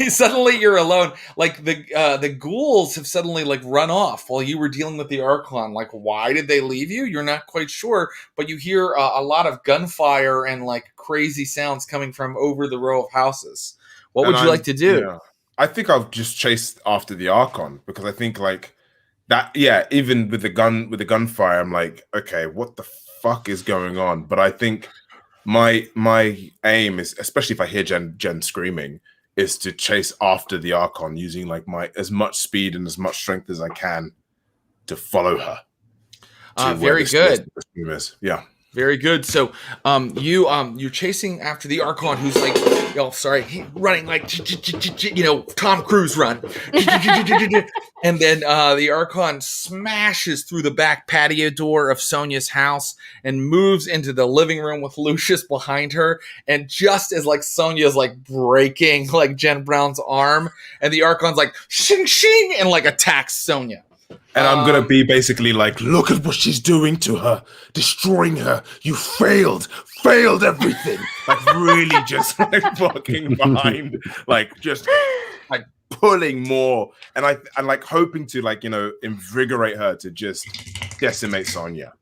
Speaker 1: Suddenly, you're alone. Like the ghouls have suddenly like run off while you were dealing with the Archon. Like, why did they leave you? You're not quite sure, but you hear a lot of gunfire and like crazy sounds coming from over the row of houses. What would you like to do?
Speaker 4: Yeah, I think I'll just chase after the Archon, because I think like that. Yeah, even with the gunfire, I'm like, okay, what the fuck is going on? But I think my aim is, especially if I hear Jen screaming, is to chase after the Archon using like my as much speed and as much strength as I can to follow her.
Speaker 1: Very good.
Speaker 4: Yeah.
Speaker 1: Very good. So, you're chasing after the Archon, who's like, running like, Tom Cruise run. And then the Archon smashes through the back patio door of Sonia's house and moves into the living room with Lucius behind her. And just as like Sonia's like breaking like Jen Brown's arm, and the Archon's like shing shing and like attacks Sonia.
Speaker 4: And I'm going to be basically like, look at what she's doing to her, destroying her. You failed everything. Like really just like fucking behind, like just like pulling more. And I'm like hoping to like, invigorate her to just decimate Sonia.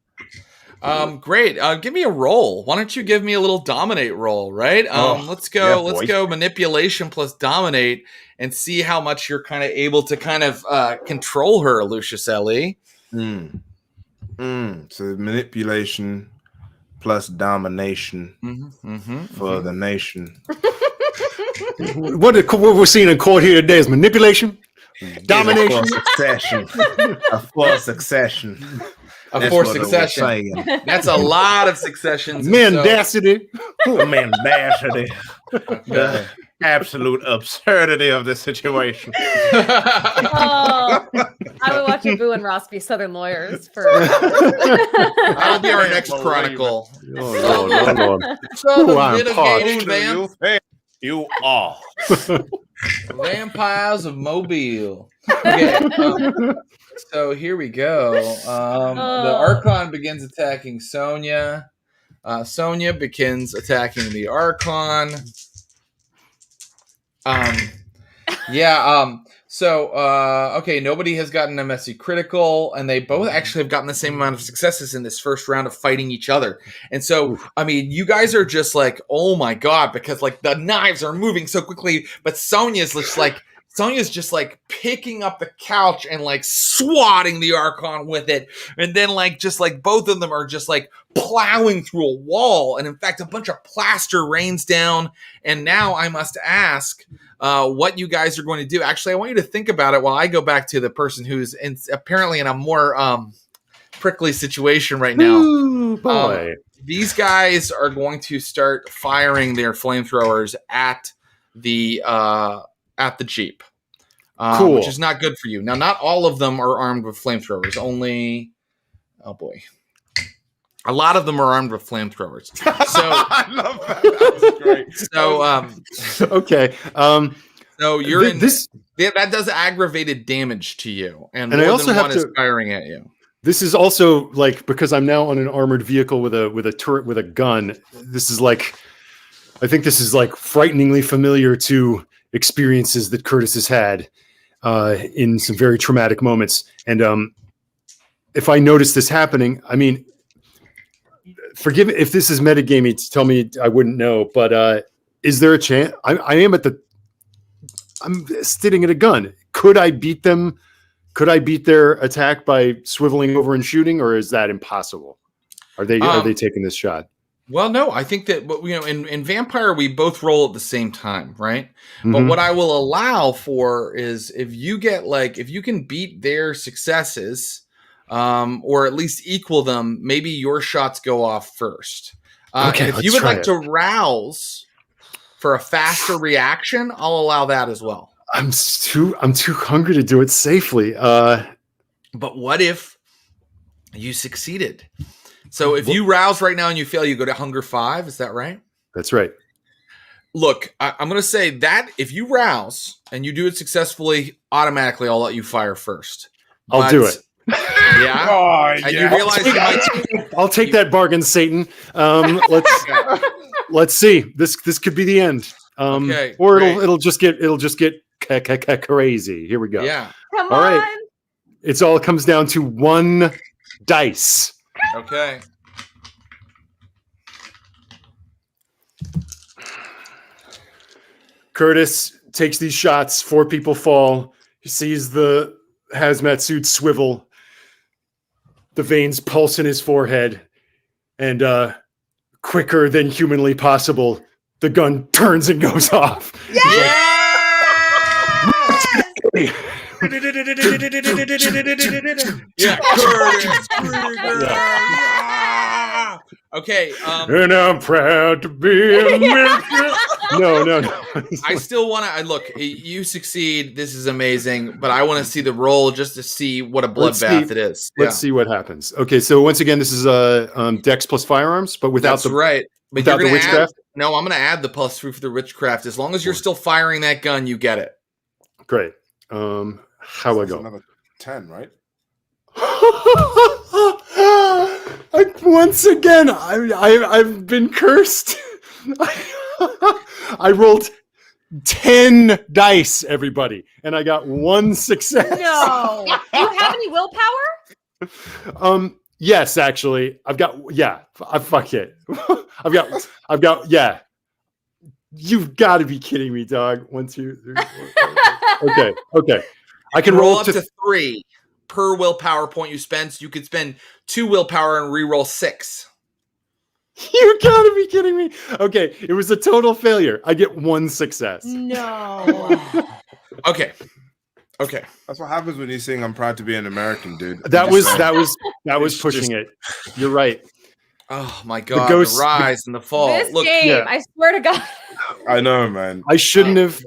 Speaker 1: Great. Give me a roll. Why don't you give me a little dominate roll, right? Let's go manipulation plus dominate and see how much you're kind of able to kind of control her, Lucius Ali.
Speaker 4: So manipulation plus domination for the nation.
Speaker 2: What we're seeing in court here today is manipulation, domination,
Speaker 4: a forced succession.
Speaker 1: A forced succession. That's a lot of successions.
Speaker 2: Mendacity.
Speaker 4: Mendacity. The absolute absurdity of the situation.
Speaker 3: I would watch Boo and Ross be Southern lawyers for.
Speaker 1: That'll be our next chronicle.
Speaker 2: Oh,
Speaker 4: you are
Speaker 1: Vampires of Mobile. Okay, so here we go. The Archon begins attacking Sonia. Sonia begins attacking the Archon. Okay, nobody has gotten a messy critical, and they both actually have gotten the same amount of successes in this first round of fighting each other. And so, I mean, you guys are just like, oh my god, because like the knives are moving so quickly, but Sonia's just like picking up the couch and like swatting the Archon with it. And then like just like both of them are just like plowing through a wall. And in fact, a bunch of plaster rains down. And now I must ask what you guys are going to do. Actually, I want you to think about it while I go back to the person who's apparently in a more prickly situation right now.
Speaker 2: Ooh, boy.
Speaker 1: These guys are going to start firing their flamethrowers at the Jeep,
Speaker 2: cool.
Speaker 1: Which is not good for you. Now, not all of them are armed with flamethrowers. Only, oh boy, a lot of them are armed with flamethrowers. So
Speaker 4: I love that. That was great.
Speaker 1: So,
Speaker 2: okay.
Speaker 1: So you're in this. That does aggravated damage to you, and more
Speaker 2: I also
Speaker 1: than
Speaker 2: have
Speaker 1: one is firing at you.
Speaker 2: This is also like, because I'm now on an armored vehicle with a turret with a gun. This is like, I think this is like frighteningly familiar to experiences that Curtis has had in some very traumatic moments. And if I notice this happening, I mean, forgive me if this is metagaming. Tell me I wouldn't know, but is there a chance? I'm sitting at a gun. Could I beat them? Could I beat their attack by swiveling over and shooting, or is that impossible? Are they taking this shot?
Speaker 1: Well, no, I think that, in Vampire, we both roll at the same time, right? Mm-hmm. But what I will allow for is if you can beat their successes, or at least equal them, maybe your shots go off first.
Speaker 2: Okay,
Speaker 1: if you would like to rouse for a faster reaction, I'll allow that as well.
Speaker 2: I'm too hungry to do it safely.
Speaker 1: But what if you succeeded? So if you rouse right now and you fail, you go to hunger 5. Is that right?
Speaker 2: That's right.
Speaker 1: Look, I'm going to say that if you rouse and you do it successfully, automatically I'll let you fire first.
Speaker 2: I'll do it.
Speaker 1: Yeah.
Speaker 4: Oh,
Speaker 1: and you realize
Speaker 2: I'll take that bargain, Satan. Let's see. This could be the end.
Speaker 1: Okay,
Speaker 2: or it'll just get crazy. Here we go.
Speaker 1: Yeah.
Speaker 3: Come
Speaker 2: all
Speaker 3: on.
Speaker 2: Right. It all comes down to 1 dice.
Speaker 1: Okay.
Speaker 2: Curtis takes these shots. 4 people fall. He sees the hazmat suit swivel. The veins pulse in his forehead. And quicker than humanly possible, the gun turns and goes off.
Speaker 3: Yes!
Speaker 1: Yeah, Curtis Krieger. Yeah. Okay.
Speaker 2: And I'm proud to be American. No.
Speaker 1: I still want to look. You succeed. This is amazing, but I want to see the roll just to see what a bloodbath it is.
Speaker 2: Let's see what happens. Okay, so once again, this is Dex plus firearms, but without
Speaker 1: right. But
Speaker 2: without the witchcraft.
Speaker 1: No, I'm going to add the +3 for the witchcraft. As long as you're still firing that gun, you get it.
Speaker 2: Great. How I go?
Speaker 4: Another 10, right?
Speaker 2: Once again, I've been cursed. I rolled 10 dice, everybody, and I got 1 success.
Speaker 3: No. Do you have any willpower?
Speaker 2: Yes, actually. I've got fuck it. I've got You've got to be kidding me, dog. 1, 2, 3, 4, 5. Okay. I can roll up to
Speaker 1: 3 per willpower point you spend. So you could spend 2 willpower and re-roll 6.
Speaker 2: You gotta be kidding me. Okay, it was a total failure. I get 1 success.
Speaker 3: No.
Speaker 1: Okay.
Speaker 4: That's what happens when you sing "I'm proud to be an American," dude.
Speaker 2: That was pushing it. You're right.
Speaker 1: Oh my god! The rise and the fall.
Speaker 3: This game, I swear to God.
Speaker 4: I know, man.
Speaker 2: I shouldn't have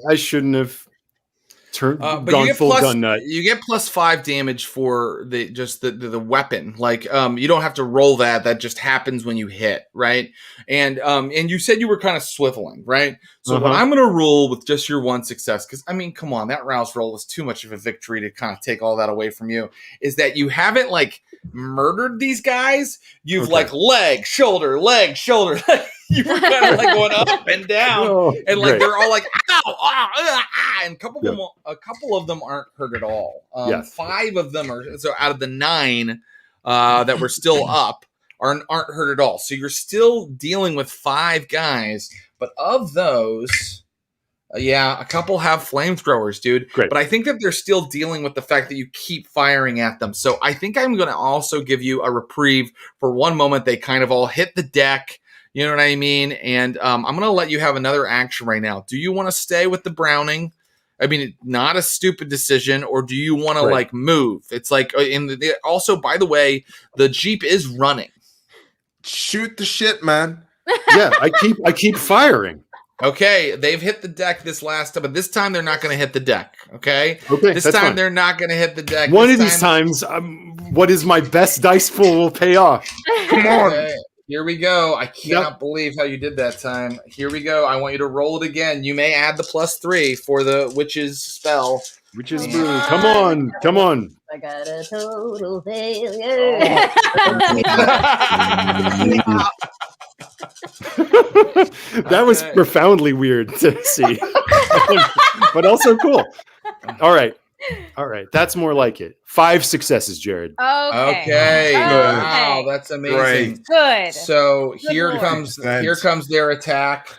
Speaker 2: gone full gun nut.
Speaker 1: You get +5 damage for the weapon. Like you don't have to roll that. That just happens when you hit, right? And you said you were kind of swiveling, right? So what I'm going to rule with just your 1 success, because I mean, come on, that rouse roll was too much of a victory to kind of take all that away from you. Is that you haven't like murdered these guys? You've like leg, shoulder. You were kind of like going up and down, and like they're all like, ow, and a couple of them aren't hurt at all. 5 of them are, so out of the 9 that were still up aren't hurt at all. So you're still dealing with 5 guys, but of those, a couple have flamethrowers, dude.
Speaker 2: Great.
Speaker 1: But I think that they're still dealing with the fact that you keep firing at them. So I think I'm going to also give you a reprieve for 1 moment. They kind of all hit the deck. You know what I mean? And I'm going to let you have another action right now. Do you want to stay with the Browning? I mean, not a stupid decision. Or do you want to like move? It's like also, by the way, the Jeep is running.
Speaker 4: Shoot the shit, man.
Speaker 2: Yeah, I keep firing.
Speaker 1: Okay, they've hit the deck this last time, but this time they're not going to hit the deck. Okay, this time
Speaker 2: fine.
Speaker 1: They're not going to hit the deck.
Speaker 2: One of these times, what is my best dice pool will pay off.
Speaker 4: Come on.
Speaker 1: Here we go. I cannot believe how you did that time. Here we go. I want you to roll it again. You may add the +3 for the witch's spell.
Speaker 2: Witch's brew. Come on. Come on.
Speaker 3: I got a total failure.
Speaker 2: That was profoundly weird to see, but also cool. All right. That's more like it. 5 successes, Jared.
Speaker 1: Okay. Wow, that's amazing.
Speaker 3: Good.
Speaker 1: So
Speaker 3: Good
Speaker 1: here
Speaker 3: Lord.
Speaker 1: comes their attack.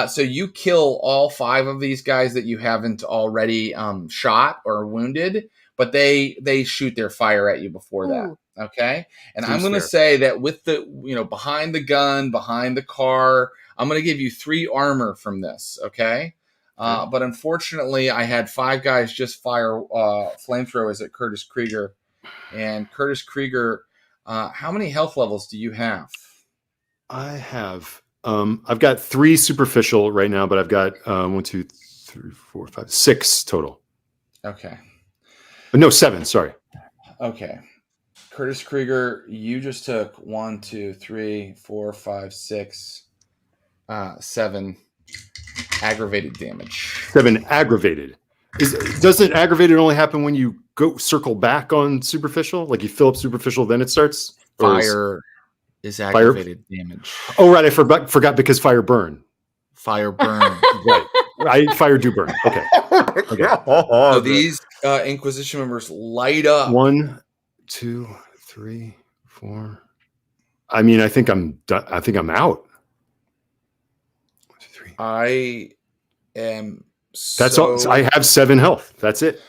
Speaker 1: So you kill all 5 of these guys that you haven't already shot or wounded, but they shoot their fire at you before that. Okay. And I'm going to say that with the, behind the gun, behind the car, I'm going to give you 3 armor from this. Okay. But unfortunately, I had 5 guys just fire flamethrowers at Curtis Krieger. And Curtis Krieger, how many health levels do you have?
Speaker 2: I have. I've got 3 superficial right now, but I've got 1, 2, 3, 4, 5, 6 total.
Speaker 1: Okay.
Speaker 2: No, 7. Sorry.
Speaker 1: Okay. Curtis Krieger, you just took 1, 2, 3, 4, 5, 6, 7 aggravated damage.
Speaker 2: 7 aggravated. Doesn't aggravated only happen when you go circle back on superficial? Like you fill up superficial, then it starts?
Speaker 1: Fire is aggravated damage.
Speaker 2: Oh, right. I forgot because fire burn.
Speaker 1: Fire burn.
Speaker 2: Right. Fire do burn. Okay.
Speaker 1: So these Inquisition members light up. 1,
Speaker 2: 2, 3, 4. I mean, I think I'm done. I think I'm out. 1, 2, 3.
Speaker 1: I am.
Speaker 2: That's all. I have 7 health. That's it.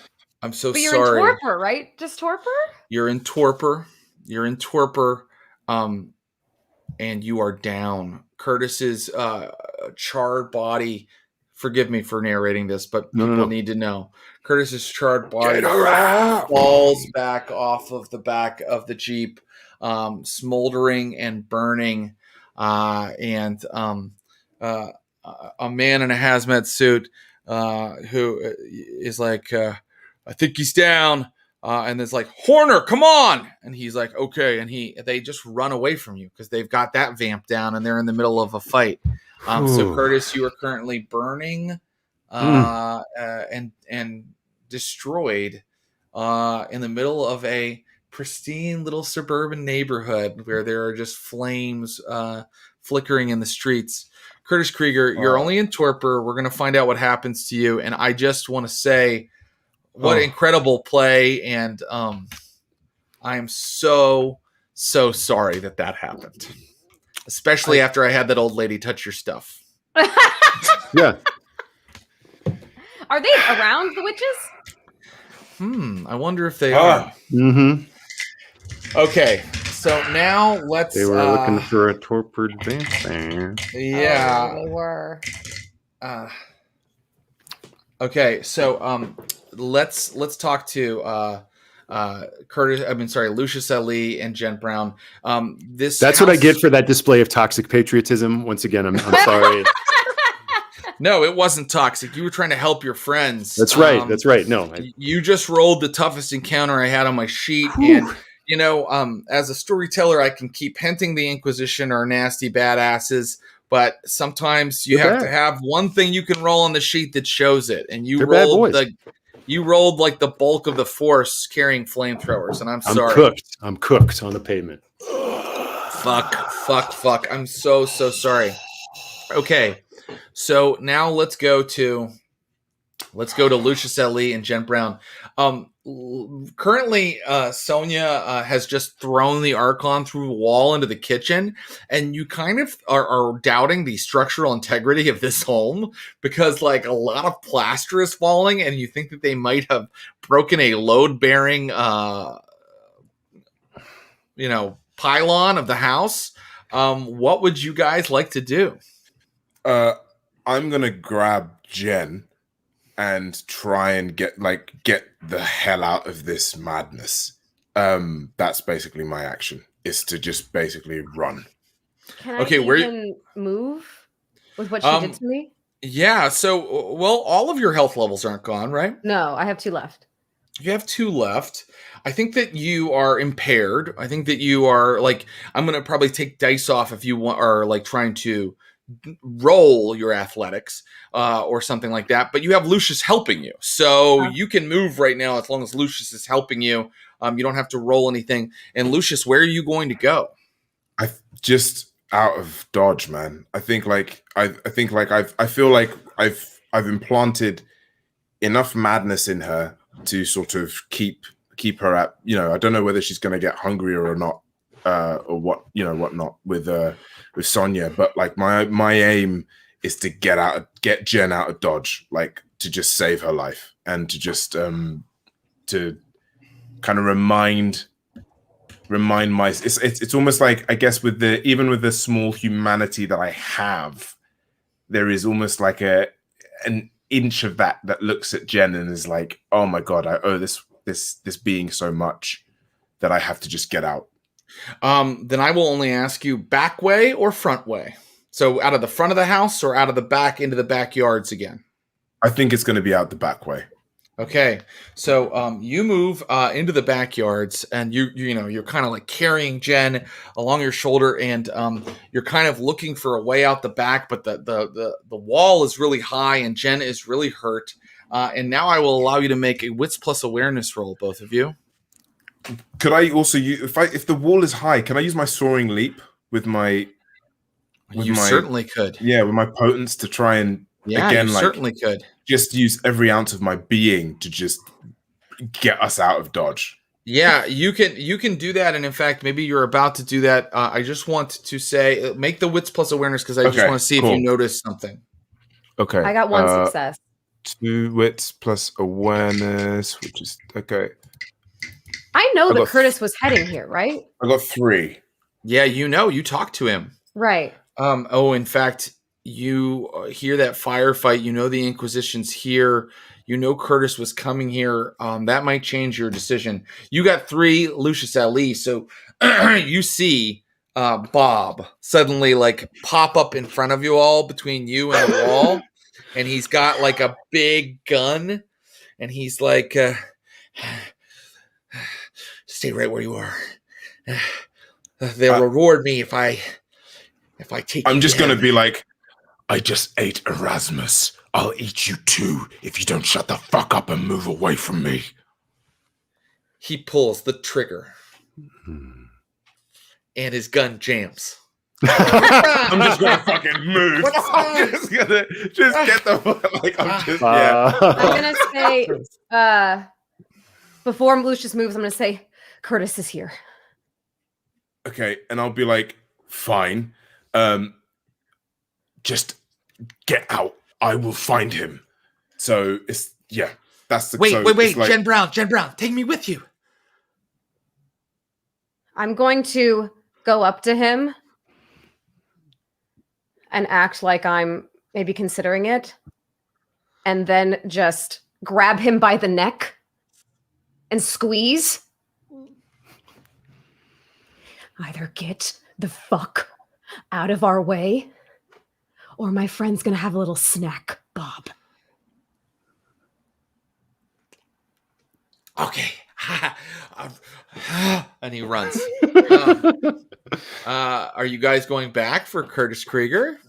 Speaker 1: I'm so
Speaker 3: but
Speaker 1: sorry.
Speaker 3: You're in torpor, right? Just torpor?
Speaker 1: You're in torpor. And you are down. Curtis's charred body. Forgive me for narrating this, but people need to know. Curtis's charred body falls back off of the back of the Jeep, smoldering and burning. And a man in a hazmat suit who is like, I think he's down. And it's like, Horner, come on. And he's like, okay. And they just run away from you because they've got that vamp down and they're in the middle of a fight. So Curtis, you are currently burning and destroyed in the middle of a pristine little suburban neighborhood where there are just flames flickering in the streets. Curtis Krieger, you're only in torpor. We're going to find out what happens to you. And I just want to say, what incredible play. And I am so sorry that happened. Especially after I had that old lady touch your stuff.
Speaker 2: Yeah.
Speaker 3: Are they around the witches?
Speaker 1: I wonder if they are.
Speaker 2: Mm-hmm.
Speaker 1: Okay. So now let's...
Speaker 2: They were looking for a torpid vamp.
Speaker 1: Yeah.
Speaker 3: They were.
Speaker 1: Okay. So let's talk to Lucius Ali and Jen Brown. That's
Speaker 2: what I get for that display of toxic patriotism. Once again, I'm sorry.
Speaker 1: No, it wasn't toxic. You were trying to help your friends.
Speaker 2: That's right. That's right. No,
Speaker 1: you just rolled the toughest encounter I had on my sheet. Whew. And as a storyteller, I can keep hinting the Inquisition are nasty badasses, but sometimes you have to have one thing you can roll on the sheet that shows it. And you rolled like the bulk of the force carrying flamethrowers, and I'm sorry.
Speaker 2: I'm cooked on the pavement.
Speaker 1: Fuck. I'm so sorry. Okay, so now let's go to Lucius Ali and Jen Brown. Currently, Sonia has just thrown the Archon through the wall into the kitchen, and you kind of are doubting the structural integrity of this home because, like, a lot of plaster is falling, and you think that they might have broken a load-bearing, pylon of the house. What would you guys like to do?
Speaker 4: I'm gonna grab Jen and try and get the hell out of this madness. That's basically my action, is to just basically run.
Speaker 3: Can I even move with what she did to me?
Speaker 1: Yeah, so, all of your health levels aren't gone, right?
Speaker 3: No, I have 2 left.
Speaker 1: You have 2 left. I think that you are impaired. I think that you are like, I'm going to probably take dice off if you want, are like trying to roll your athletics or something like that. But you have Lucius helping you. So you can move right now as long as Lucius is helping you. You don't have to roll anything. And Lucius, where are you going to go?
Speaker 4: I just out of dodge, man. I feel like I've implanted enough madness in her to sort of keep her at, I don't know whether she's going to get hungrier or not, or whatnot with Sonya, but like my aim is to get Jen out of dodge, like to just save her life and to just to kind of remind my it's almost like, I guess, even with the small humanity that I have, there is almost like an inch of that looks at Jen and is like, oh my god, I owe this being so much that I have to just get out.
Speaker 1: Then I will only ask you back way or front way. So out of the front of the house or out of the back into the backyards again?
Speaker 4: I think it's going to be out the back way.
Speaker 1: Okay, so you move into the backyards, and you're kind of like carrying Jen along your shoulder, and you're kind of looking for a way out the back, but the wall is really high, and Jen is really hurt. And now I will allow you to make a wits plus awareness roll, both of you.
Speaker 4: Could I also use, if the wall is high, can I use my soaring leap with my?
Speaker 1: You certainly could.
Speaker 4: Yeah, with my potence to try and again,
Speaker 1: certainly could.
Speaker 4: Just use every ounce of my being to just get us out of dodge.
Speaker 1: Yeah, you can do that, and in fact, maybe you're about to do that. I just want to say, make the wits plus awareness because I just want to see if you notice something.
Speaker 4: Okay,
Speaker 3: I got 1 success.
Speaker 4: 2 wits plus awareness, which is okay.
Speaker 3: I know that Curtis was heading here, right?
Speaker 4: I got 3.
Speaker 1: Yeah, you talked to him,
Speaker 3: right?
Speaker 1: In fact, you hear that firefight. You know the Inquisition's here. You know Curtis was coming here. That might change your decision. You got 3 Lucius Ali, so you see Bob suddenly like pop up in front of you all between you and the wall, and he's got like a big gun, and he's like, "Stay right where you are. They'll reward me if I take."
Speaker 4: I'm just gonna be like, I just ate Erasmus. I'll eat you too if you don't shut the fuck up and move away from me.
Speaker 1: He pulls the trigger. And his gun jams.
Speaker 4: I'm just gonna fucking move. I'm just gonna get the
Speaker 3: I'm gonna say before Lucius moves, I'm gonna say Curtis is here.
Speaker 4: Okay, and I'll be like, fine. Just get out. I will find him. So that's the
Speaker 1: wait. Like, Jen Brown, take me with you.
Speaker 3: I'm going to go up to him and act like I'm maybe considering it, and then just grab him by the neck and squeeze. Either get the fuck out of our way, or my friend's gonna have a little snack, Bob.
Speaker 1: Okay. And he runs. Are you guys going back for Curtis Krieger?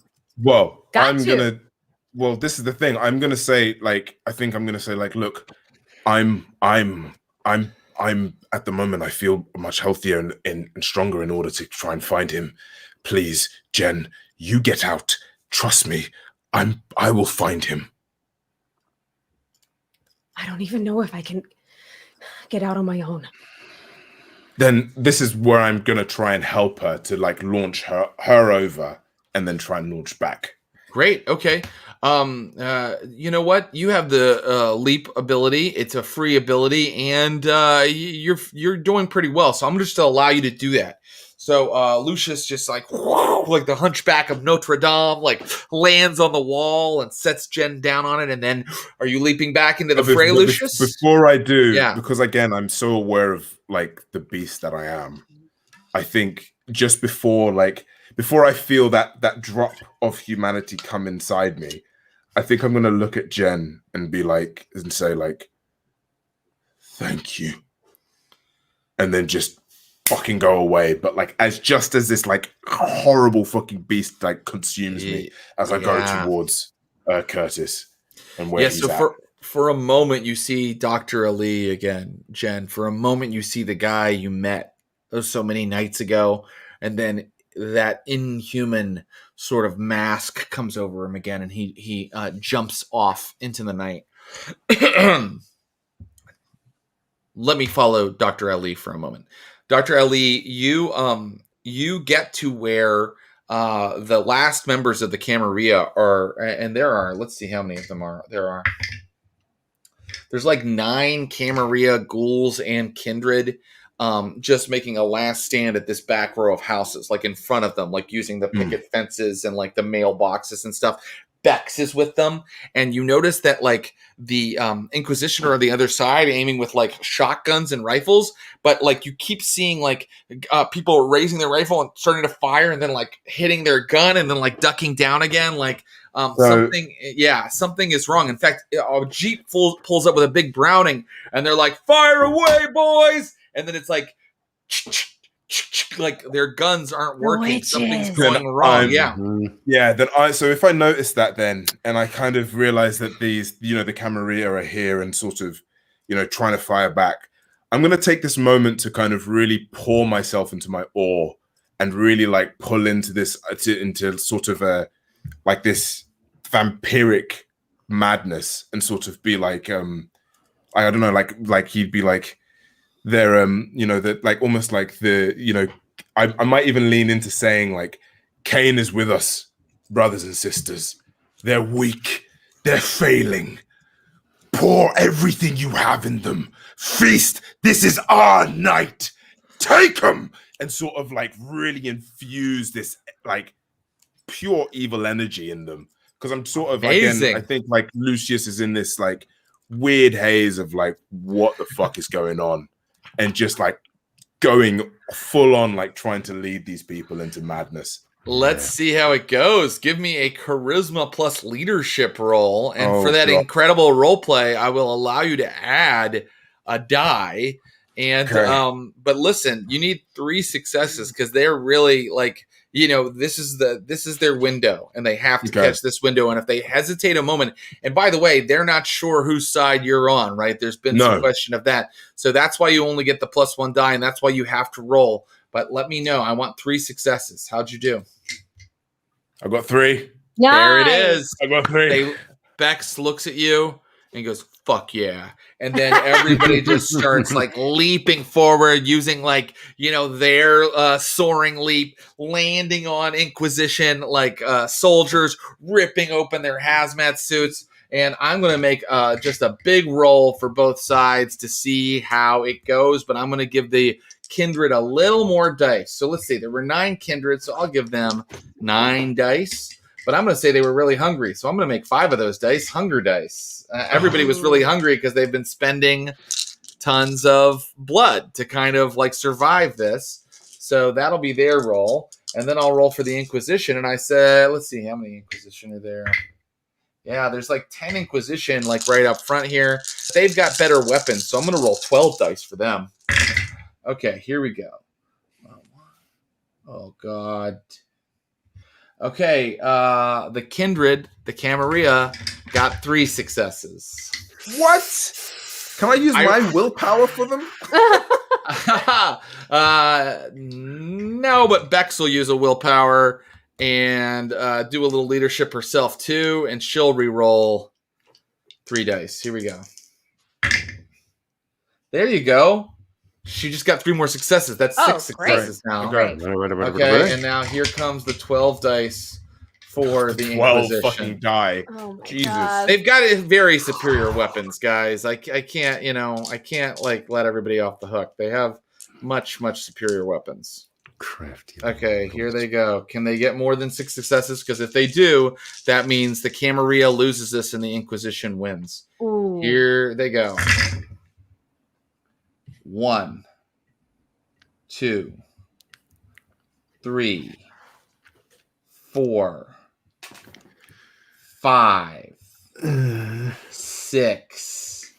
Speaker 4: Well, this is the thing. I'm gonna say, like, look, I'm at the moment, I feel much healthier and stronger in order to try and find him. Please, Jen, you get out. Trust me. I will find him.
Speaker 3: I don't even know if I can get out on my own.
Speaker 4: Then this is where I'm going to try and help her to like launch her over and then try and launch back.
Speaker 1: Great. Okay. You know what? You have the leap ability. It's a free ability, and you're doing pretty well. So I'm just going to allow you to do that. So Lucius just like the Hunchback of Notre Dame, like lands on the wall and sets Jen down on it. And then, are you leaping back into the fray, Lucius?
Speaker 4: Before I do, because again, I'm so aware of like the beast that I am. I think just before I feel that drop of humanity come inside me, I think I'm gonna look at Jen and be like, and say like, thank you, and then just fucking go away. But like as this like horrible fucking beast like consumes me as I go towards Curtis and where he's at.
Speaker 1: For a moment you see Dr. Ali again, Jen. For a moment you see the guy you met so many nights ago, and then that inhuman sort of mask comes over him again, and he jumps off into the night. Let me follow Dr. Ali for a moment. Dr. Ali, you get to where the last members of the Camarilla are, and there are, let's see how many of them there's like 9 Camarilla ghouls and kindred just making a last stand at this back row of houses, like in front of them, like using the picket fences and like the mailboxes and stuff. Bex is with them, and you notice that like the Inquisition are on the other side aiming with like shotguns and rifles, but like you keep seeing like people raising their rifle and starting to fire and then like hitting their gun and then like ducking down again, like something is wrong. In fact, a Jeep pulls up with a big Browning and they're like, fire away, boys, and then it's like their guns aren't working. Something's going wrong.
Speaker 4: So if I notice that then, and I kind of realize that these, the Camarilla are here and sort of, trying to fire back, I'm going to take this moment to kind of really pour myself into my awe and really like pull into this, into sort of a, like this vampiric madness and sort of be like, I don't know, like he'd be like, they're that like almost like the I might even lean into saying like Cain is with us, brothers and sisters. They're weak, they're failing. Pour everything you have in them. Feast. This is our night. Take them, and sort of like really infuse this like pure evil energy in them. Because I'm sort of again, I think like Lucius is in this like weird haze of like what the fuck is going on. And just like going full on, like trying to lead these people into madness.
Speaker 1: Let's see how it goes. Give me a charisma plus leadership roll. And for that incredible role play, I will allow you to add a die. And but listen, you need 3 successes because they're really like, this is their window, and they have to catch this window. And if they hesitate a moment, and by the way, they're not sure whose side you're on, right? There's been some question of that. So that's why you only get the +1 die, and that's why you have to roll. But let me know. I want 3 successes. How'd you do?
Speaker 4: I got 3.
Speaker 3: Nice.
Speaker 1: There it is.
Speaker 4: I got 3.
Speaker 1: Bex looks at you and goes, fuck yeah. And then everybody just starts like leaping forward using like, their soaring leap, landing on Inquisition, like soldiers ripping open their hazmat suits. And I'm going to make just a big roll for both sides to see how it goes. But I'm going to give the kindred a little more dice. So let's see. There were 9 kindred, so I'll give them 9 dice. But I'm going to say they were really hungry. So I'm going to make 5 of those dice hunger dice. Everybody was really hungry because they've been spending tons of blood to kind of like survive this. So that'll be their roll. And then I'll roll for the Inquisition. And I said, let's see, how many Inquisition are there? Yeah, there's like 10 Inquisition like right up front here. They've got better weapons. So I'm going to roll 12 dice for them. Okay, here we go. Oh, God. Okay, the kindred, the Camarilla, got 3 successes.
Speaker 4: What? Can I use my willpower for them?
Speaker 1: No, but Bex will use a willpower and do a little leadership herself too, and she'll re-roll 3 dice. Here we go. There you go. She just got 3 more successes. That's 6 successes now. Okay, and now here comes the 12 dice for the
Speaker 4: 12
Speaker 1: Inquisition.
Speaker 4: Fucking die.
Speaker 3: Oh my
Speaker 4: Jesus.
Speaker 3: God.
Speaker 1: They've got very superior weapons, guys. I can't, I can't like let everybody off the hook. They have much superior weapons.
Speaker 2: Crafty.
Speaker 1: Okay, here they go. Can they get more than 6 successes? Because if they do, that means the Camarilla loses this and the Inquisition wins.
Speaker 3: Ooh.
Speaker 1: Here they go. 1, 2, 3, 4, 5, 6,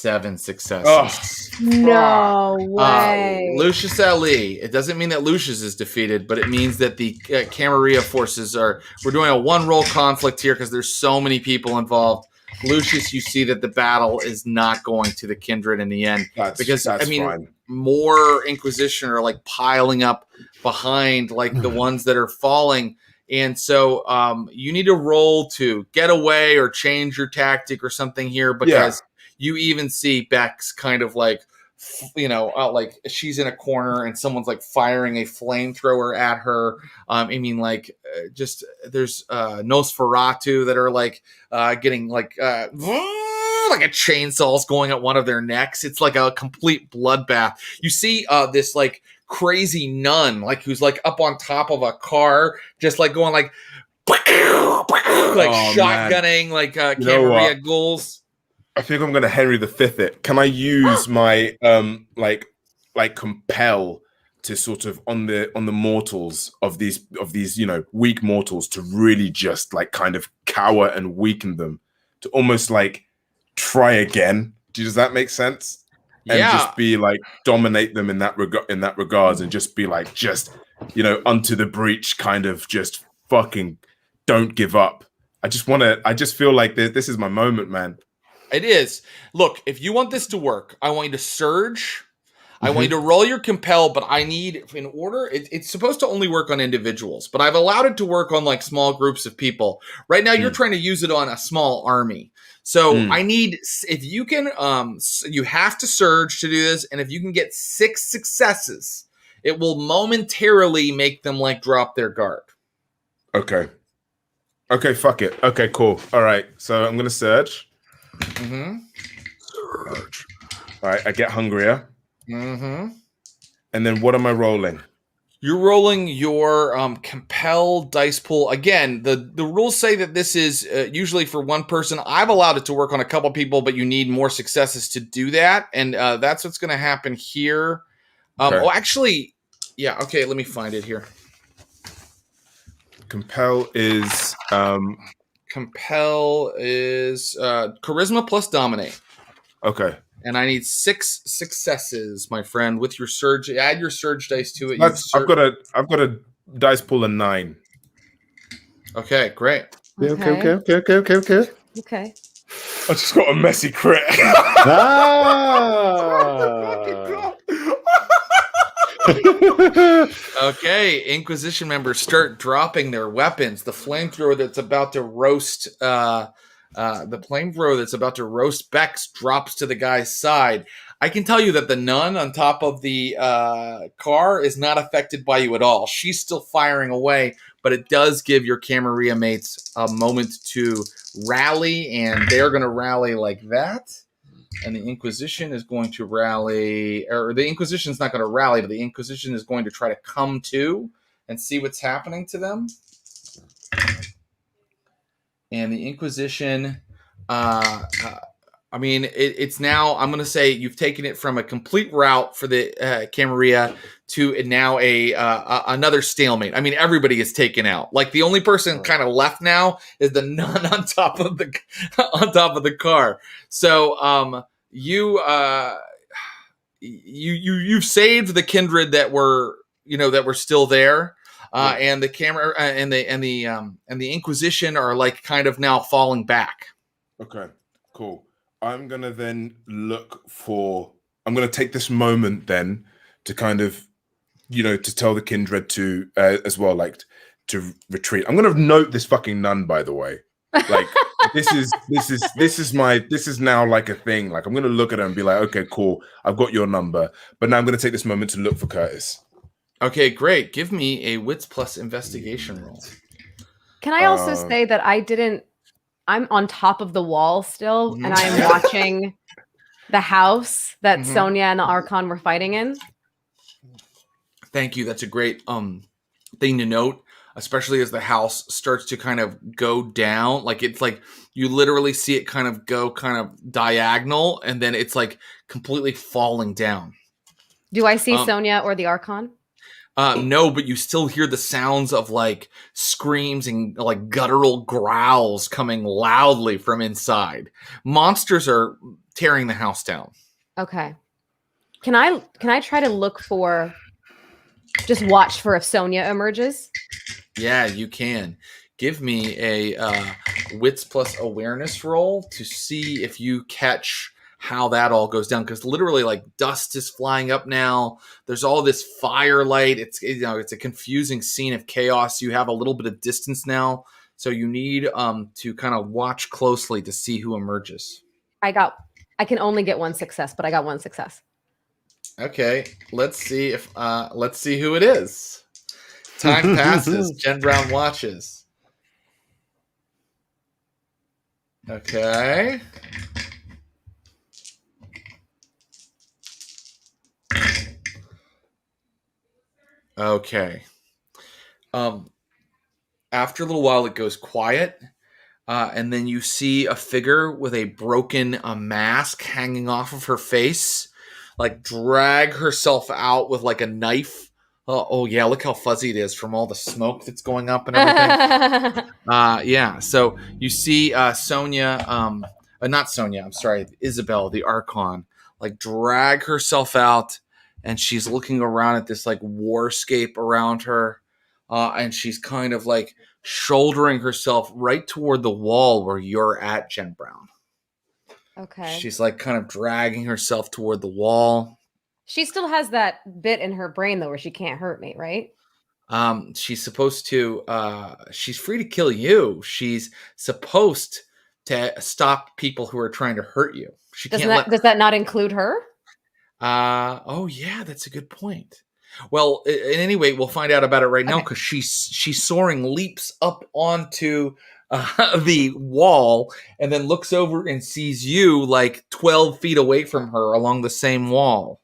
Speaker 1: 7 successes.
Speaker 3: No way.
Speaker 1: Lucius Ali. It doesn't mean that Lucius is defeated, but it means that the Camarilla forces are. We're doing a 1-roll conflict here because there's so many people involved. Lucius, you see that the battle is not going to the Kindred in the end because fine. More Inquisition are like piling up behind like the ones that are falling. And so you need to roll to get away or change your tactic or something here because you even see Beck's kind of like, like she's in a corner and someone's like firing a flamethrower at her. There's Nosferatu that are like getting like a chainsaw's going at one of their necks. It's like a complete bloodbath. You see this like crazy nun, like who's like up on top of a car, just like going like shotgunning, like Camarilla ghouls.
Speaker 4: I think I'm gonna Henry V it. Can I use my like compel to sort of on the mortals of these weak mortals to really just like kind of cower and weaken them to almost like try again? Does that make sense? And just be like dominate them in that regards and just be like unto the breach, kind of just fucking don't give up. I just feel like this is my moment, man.
Speaker 1: It is. Look, if you want this to work, I want you to surge. I want you to roll your compel, but I need, in order, it's supposed to only work on individuals, but I've allowed it to work on like small groups of people. Right now, you're trying to use it on a small army. So I need, if you can, you have to surge to do this, and if you can get 6 successes, it will momentarily make them like drop their guard.
Speaker 4: Okay, fuck it. Okay, cool. All right, so I'm going to surge. Surge. All right, I get hungrier. And then what am I rolling?
Speaker 1: You're rolling your compel dice pool. Again, the rules say that this is usually for one person. I've allowed it to work on a couple people, but you need more successes to do that. And that's what's going to happen here. Okay. Let me find it here.
Speaker 4: Compel is
Speaker 1: charisma plus dominate.
Speaker 4: Okay.
Speaker 1: And I need 6 successes, my friend, with your surge. Add your surge dice to it.
Speaker 4: I've got a dice pool of 9.
Speaker 1: Okay, great.
Speaker 2: Okay.
Speaker 3: Okay.
Speaker 4: I just got a messy crit.
Speaker 1: Okay, Inquisition members start dropping their weapons. The flamethrower that's about to roast Bex drops to the guy's side. I can tell you that the nun on top of the car is not affected by you at all. She's still firing away, but it does give your Camarilla mates a moment to rally, and they're going to rally like that. And the Inquisition is going to rally, or the Inquisition's not going to rally, but the Inquisition is going to try to come to and see what's happening to them. And the Inquisition, it's now, I'm going to say you've taken it from a complete rout for the Camarilla to now another stalemate. I mean, everybody is taken out. Like the only person kind of left now is the nun on top of the car. So you've saved the kindred that were still there. And the camera and the Inquisition are like kind of now falling back.
Speaker 4: Okay, cool. I'm gonna then I'm gonna take this moment then to kind of, to tell the kindred to as well, like to retreat. I'm gonna note this fucking nun, by the way. Like this is now like a thing. Like I'm gonna look at her and be like, okay, cool, I've got your number, but now I'm gonna take this moment to look for Curtis.
Speaker 1: Okay, great. Give me a wits plus investigation roll.
Speaker 3: Can I also say that I'm on top of the wall still, and I am watching the house that Sonia and the Archon were fighting in.
Speaker 1: Thank you. That's a great thing to note, especially as the house starts to kind of go down. Like it's like you literally see it kind of go kind of diagonal, and then it's like completely falling down.
Speaker 3: Do I see Sonia or the Archon?
Speaker 1: No, but you still hear the sounds of like screams and like guttural growls coming loudly from inside. Monsters are tearing the house down.
Speaker 3: Okay. Can I try to look for, just watch for if Sonia emerges?
Speaker 1: Yeah, you can. Give me a wits plus awareness roll to see if you catch how that all goes down, because literally like dust is flying up now. There's all this firelight. It's it's a confusing scene of chaos. You have a little bit of distance now, so you need to kind of watch closely to see who emerges.
Speaker 3: I can only get one success, but I got one success.
Speaker 1: Okay, let's see who it is. Time passes. Jen Brown watches. Okay. Okay. After a little while, it goes quiet, and then you see a figure with a broken mask hanging off of her face, like drag herself out with like a knife. Oh yeah, look how fuzzy it is from all the smoke that's going up and everything. Yeah, so you see Sonia, not Sonia, I'm sorry, Isabel, the Archon, like drag herself out, and she's looking around at this like warscape around her, and she's kind of like shouldering herself right toward the wall where you're at, Jen Brown.
Speaker 3: Okay.
Speaker 1: She's like kind of dragging herself toward the wall.
Speaker 3: She still has that bit in her brain though where she can't hurt me, right?
Speaker 1: She's supposed to she's free to kill you. She's supposed to stop people who are trying to hurt you. She
Speaker 3: does that not include her?
Speaker 1: Oh yeah, that's a good point. Well, anyway, we'll find out about it right now, because she's soaring, leaps up onto the wall, and then looks over and sees you like 12 feet away from her along the same wall.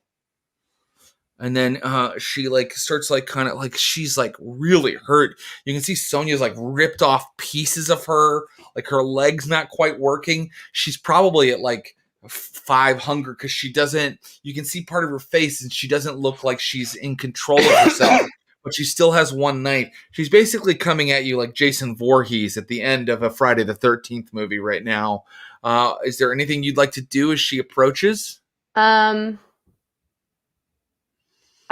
Speaker 1: And then she like starts like kind of like she's like really hurt. You can see Sonia's like ripped off pieces of her, like her leg's not quite working. She's probably at like 5 hunger, because she doesn't, you can see part of her face and she doesn't look like she's in control of herself, but she still has one knife. She's basically coming at you like Jason Voorhees at the end of a Friday the 13th movie right now. Is there anything you'd like to do as she approaches?
Speaker 3: I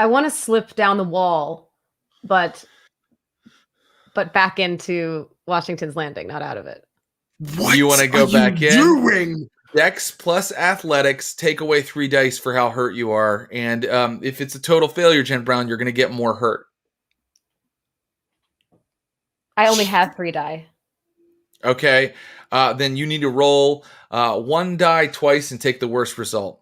Speaker 3: want to slip down the wall, but back into Washington's Landing, not out of it.
Speaker 1: What you want to go back in? Doing? Dex plus athletics, take away 3 dice for how hurt you are. And if it's a total failure, Jen Brown, you're going to get more hurt.
Speaker 3: I only have 3 die.
Speaker 1: Okay. Then you need to roll 1 die twice and take the worst result.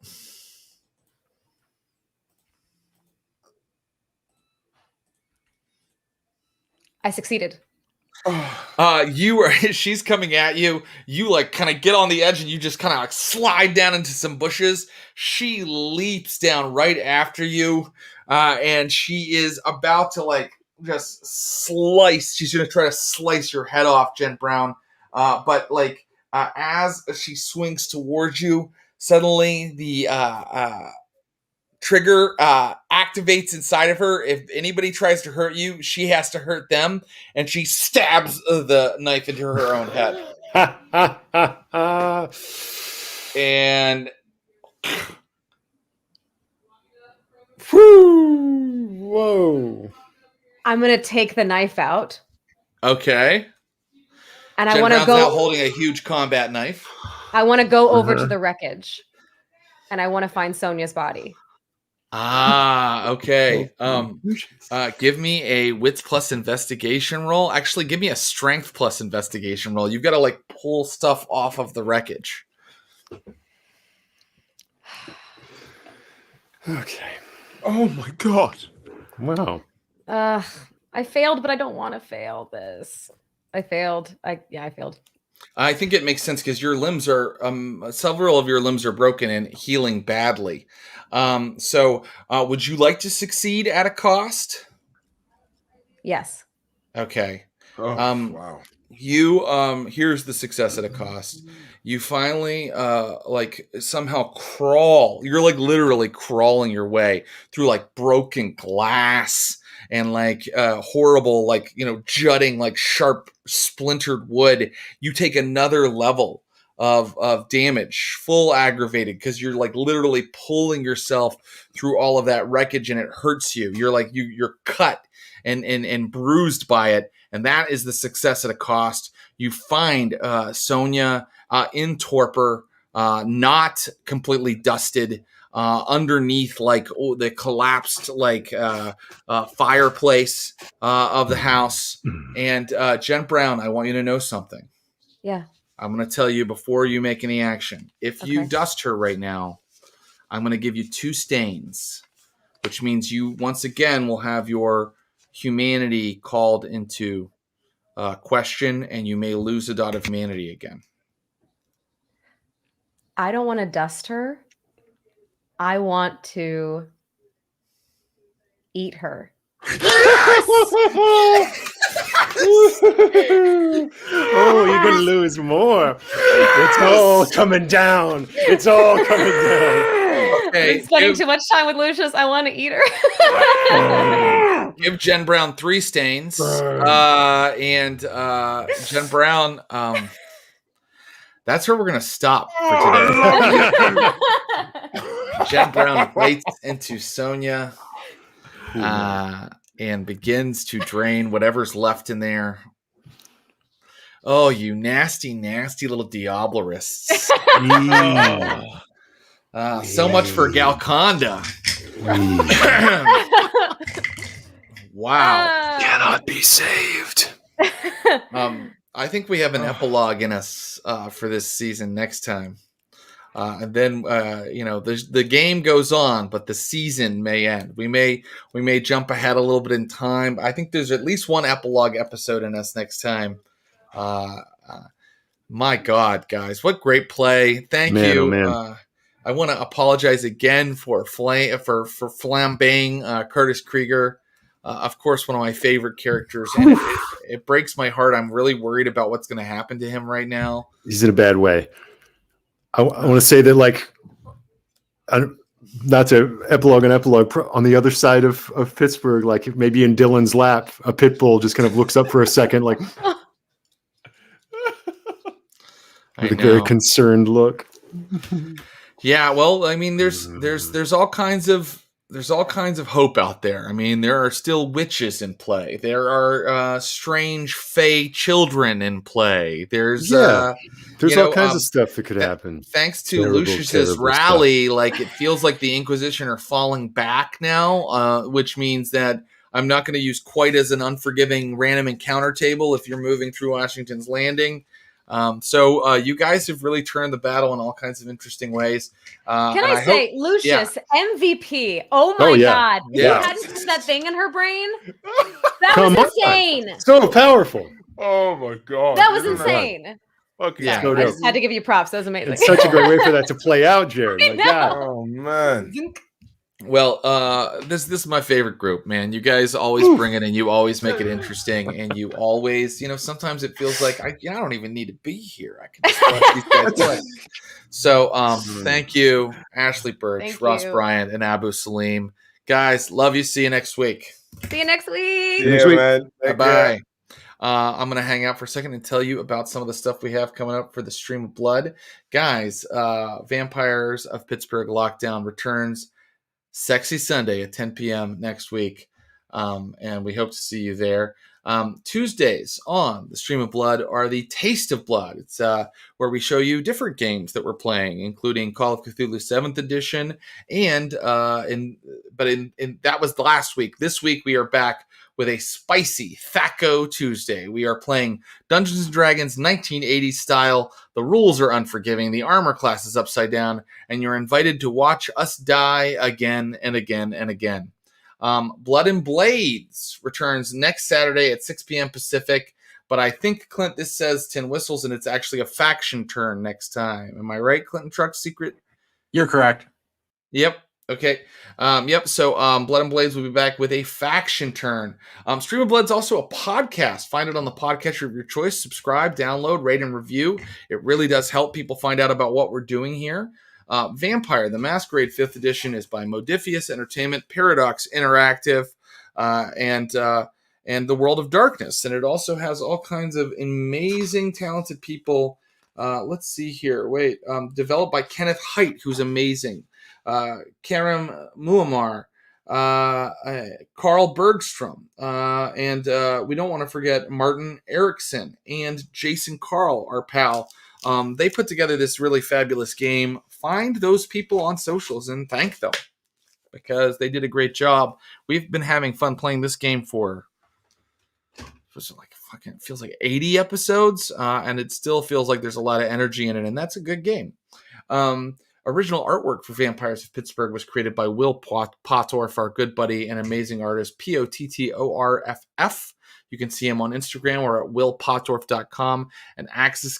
Speaker 3: I succeeded.
Speaker 1: She's coming at you. You like kind of get on the edge and you just kind of like slide down into some bushes. She leaps down right after you, and she is about to like just slice. She's gonna try to slice your head off, Jen Brown. But like as she swings towards you, suddenly the trigger activates inside of her. If anybody tries to hurt you, she has to hurt them, and she stabs the knife into her own head. And
Speaker 2: whoa!
Speaker 3: I'm gonna take the knife out.
Speaker 1: Okay.
Speaker 3: And I want to go
Speaker 1: out holding a huge combat knife.
Speaker 3: I want to go over to the wreckage, and I want to find Sonia's body.
Speaker 1: Okay. Give me a wits plus investigation roll. Actually, give me a strength plus investigation roll. You've got to like pull stuff off of the wreckage.
Speaker 2: Okay.
Speaker 4: Oh my god.
Speaker 2: Wow.
Speaker 3: I failed, but I don't want to fail this. I failed. I failed.
Speaker 1: I think it makes sense because your limbs are several of your limbs are broken and healing badly. So would you like to succeed at a cost?
Speaker 3: Yes.
Speaker 1: Okay.
Speaker 4: Oh, wow.
Speaker 1: You here's the success at a cost. You finally like somehow crawl. You're like literally crawling your way through like broken glass and like horrible, like, you know, jutting, like sharp splintered wood, you take another level of damage, full aggravated, because you're like literally pulling yourself through all of that wreckage, and it hurts you. You're like you're cut and bruised by it, and that is the success at a cost. You find Sonia in torpor, not completely dusted, underneath like the collapsed like fireplace of the house. And Jen Brown, I want you to know something.
Speaker 3: Yeah.
Speaker 1: I'm going to tell you before you make any action. If you dust her right now, I'm going to give you 2 stains, which means you once again will have your humanity called into question, and you may lose a dot of humanity again.
Speaker 3: I don't want to dust her. I want to eat her.
Speaker 2: Oh, you're gonna lose more. It's all coming down. It's all coming down.
Speaker 1: Okay,
Speaker 3: I'm spending too much time with Lucius. I want to eat her.
Speaker 1: Give Jen Brown 3 stains. And Jen Brown, that's where we're gonna stop for today. Jen Brown bites into Sonia and begins to drain whatever's left in there. Oh, you nasty, nasty little Diablerists. So much for Galconda. Wow.
Speaker 2: Cannot be saved.
Speaker 1: I think we have an epilogue in us for this season next time. And then the game goes on, but the season may end. We may jump ahead a little bit in time. I think there's at least one epilogue episode in us next time. My God, guys, what great play! Thank you.
Speaker 2: Oh, man.
Speaker 1: I want to apologize again for flambeing Curtis Krieger. Of course, one of my favorite characters, and it breaks my heart. I'm really worried about what's going to happen to him right now.
Speaker 2: He's in a bad way. I want to say that, like, not to epilogue on the other side of Pittsburgh, like maybe in Dylan's lap, a pit bull just kind of looks up for a second, like with a very concerned look.
Speaker 1: Yeah, well, I mean, there's all kinds of hope out there. I mean, there are still witches in play. There are strange fey children in play. There's all
Speaker 2: kinds of stuff that could happen.
Speaker 1: Thanks to Lucius's rally, like it feels like the Inquisition are falling back now, which means that I'm not going to use quite as an unforgiving random encounter table if you're moving through Washington's Landing. So you guys have really turned the battle in all kinds of interesting ways.
Speaker 3: Can I say, Lucius, MVP? Oh my God. If you hadn't put that thing in her brain, that was insane.
Speaker 2: So powerful.
Speaker 4: Oh my God.
Speaker 3: That was insane.
Speaker 4: Okay.
Speaker 1: Yeah.
Speaker 3: I just had to give you props. That was amazing.
Speaker 2: It's such a great way for that to play out, Jared. My God.
Speaker 4: Oh man.
Speaker 1: Well, this is my favorite group, man. You guys always bring it, and you always make it interesting, and you always, sometimes it feels like I don't even need to be here. I can just watch these guys play. So, thank you, Ashley Burch, Ross Bryant, and Abu Salim. Guys, love you. See you next week.
Speaker 3: See you next week.
Speaker 4: Yeah, man.
Speaker 1: Bye-bye. I'm going to hang out for a second and tell you about some of the stuff we have coming up for the Stream of Blood. Guys, Vampires of Pittsburgh Lockdown returns Sexy Sunday at 10 p.m. next week, and we hope to see you there. Tuesdays on the Stream of Blood are the Taste of Blood. It's where we show you different games that we're playing, including Call of Cthulhu 7th Edition, and that was the last week. This week we are back with a spicy Thaco Tuesday. We are playing Dungeons & Dragons 1980s style. The rules are unforgiving. The armor class is upside down, and you're invited to watch us die again and again and again. Blood and Blades returns next Saturday at 6 p.m. Pacific, but I think, Clint, this says 10 Whistles, and it's actually a faction turn next time. Am I right, Clinton Truck Secret?
Speaker 5: You're correct.
Speaker 1: Yep. Okay. So Blood and Blades will be back with a faction turn. Stream of Blood's also a podcast. Find it on the podcatcher of your choice. Subscribe, download, rate, and review. It really does help people find out about what we're doing here. Vampire, the Masquerade 5th edition is by Modiphius Entertainment, Paradox Interactive. and the World of Darkness. And it also has all kinds of amazing, talented people. Let's see here. Wait, developed by Kenneth Haidt, who's amazing. Karim Muammar, Carl Bergstrom, and we don't want to forget Martin Erickson and Jason Carl, our pal. They put together this really fabulous game. Find those people on socials and thank them, because they did a great job. We've been having fun playing this game for feels like 80 episodes, and it still feels like there's a lot of energy in it, and that's a good game. Original artwork for Vampires of Pittsburgh was created by Will Pottorff, our good buddy and amazing artist, Pottorff. You can see him on Instagram or at willpottorff.com. And Axel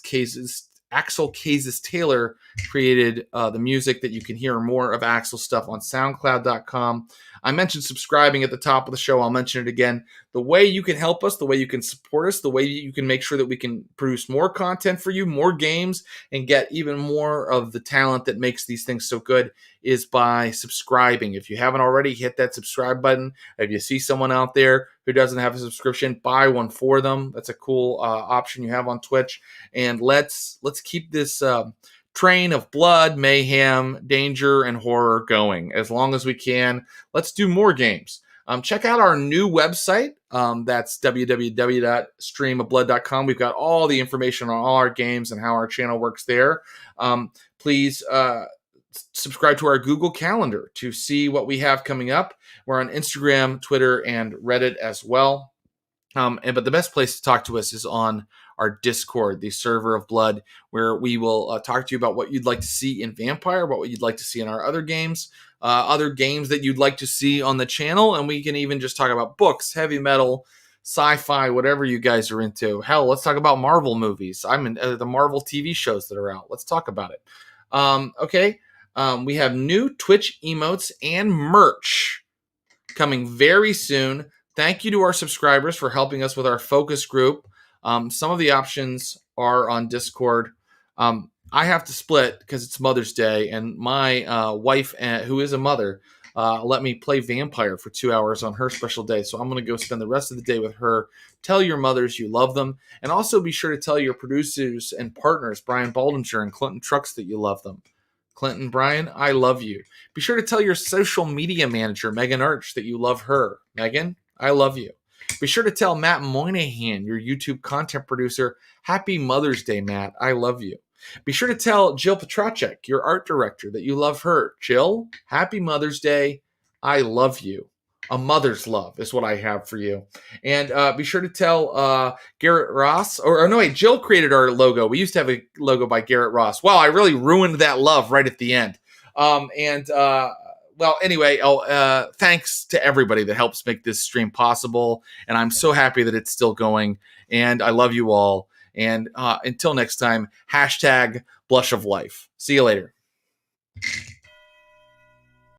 Speaker 1: Kazis Taylor created the music that you can hear more of Axel's stuff on SoundCloud.com. I mentioned subscribing at the top of the show. I'll mention it again. The way you can help us, the way you can support us, the way you can make sure that we can produce more content for you, more games, and get even more of the talent that makes these things so good is by subscribing. If you haven't already, hit that subscribe button. If you see someone out there who doesn't have a subscription, buy one for them. That's a cool option you have on Twitch. And let's keep this train of blood, mayhem, danger, and horror going as long as we can. Let's do more games. Check out our new website. That's www.streamofblood.com. We've got all the information on all our games and how our channel works there. Please subscribe to our Google Calendar to see what we have coming up. We're on Instagram, Twitter, and Reddit as well. But the best place to talk to us is on our Discord, the Server of Blood, where we will talk to you about what you'd like to see in Vampire, what you'd like to see in our other games that you'd like to see on the channel, and we can even just talk about books, heavy metal, sci-fi, whatever you guys are into. Hell, let's talk about Marvel movies. I'm in the Marvel TV shows that are out. Let's talk about it. Okay. We have new Twitch emotes and merch coming very soon. Thank you to our subscribers for helping us with our focus group. Some of the options are on Discord. I have to split because it's Mother's Day, and my wife, who is a mother, let me play Vampire for 2 hours on her special day. So I'm going to go spend the rest of the day with her. Tell your mothers you love them. And also be sure to tell your producers and partners, Brian Baldinger and Clinton Trucks, that you love them. Clinton, Brian, I love you. Be sure to tell your social media manager, Megan Arch, that you love her. Megan, I love you. Be sure to tell Matt Moynihan, your YouTube content producer, Happy Mother's Day, Matt. I love you. Be sure to tell Jill Petracek, your art director, that you love her. Jill, Happy Mother's Day. I love you. A mother's love is what I have for you. And be sure to tell Garrett Ross. Jill created our logo. We used to have a logo by Garrett Ross. Wow, I really ruined that love right at the end. Thanks to everybody that helps make this stream possible. And I'm so happy that it's still going. And I love you all. And until next time, #Blush of Life. See you later.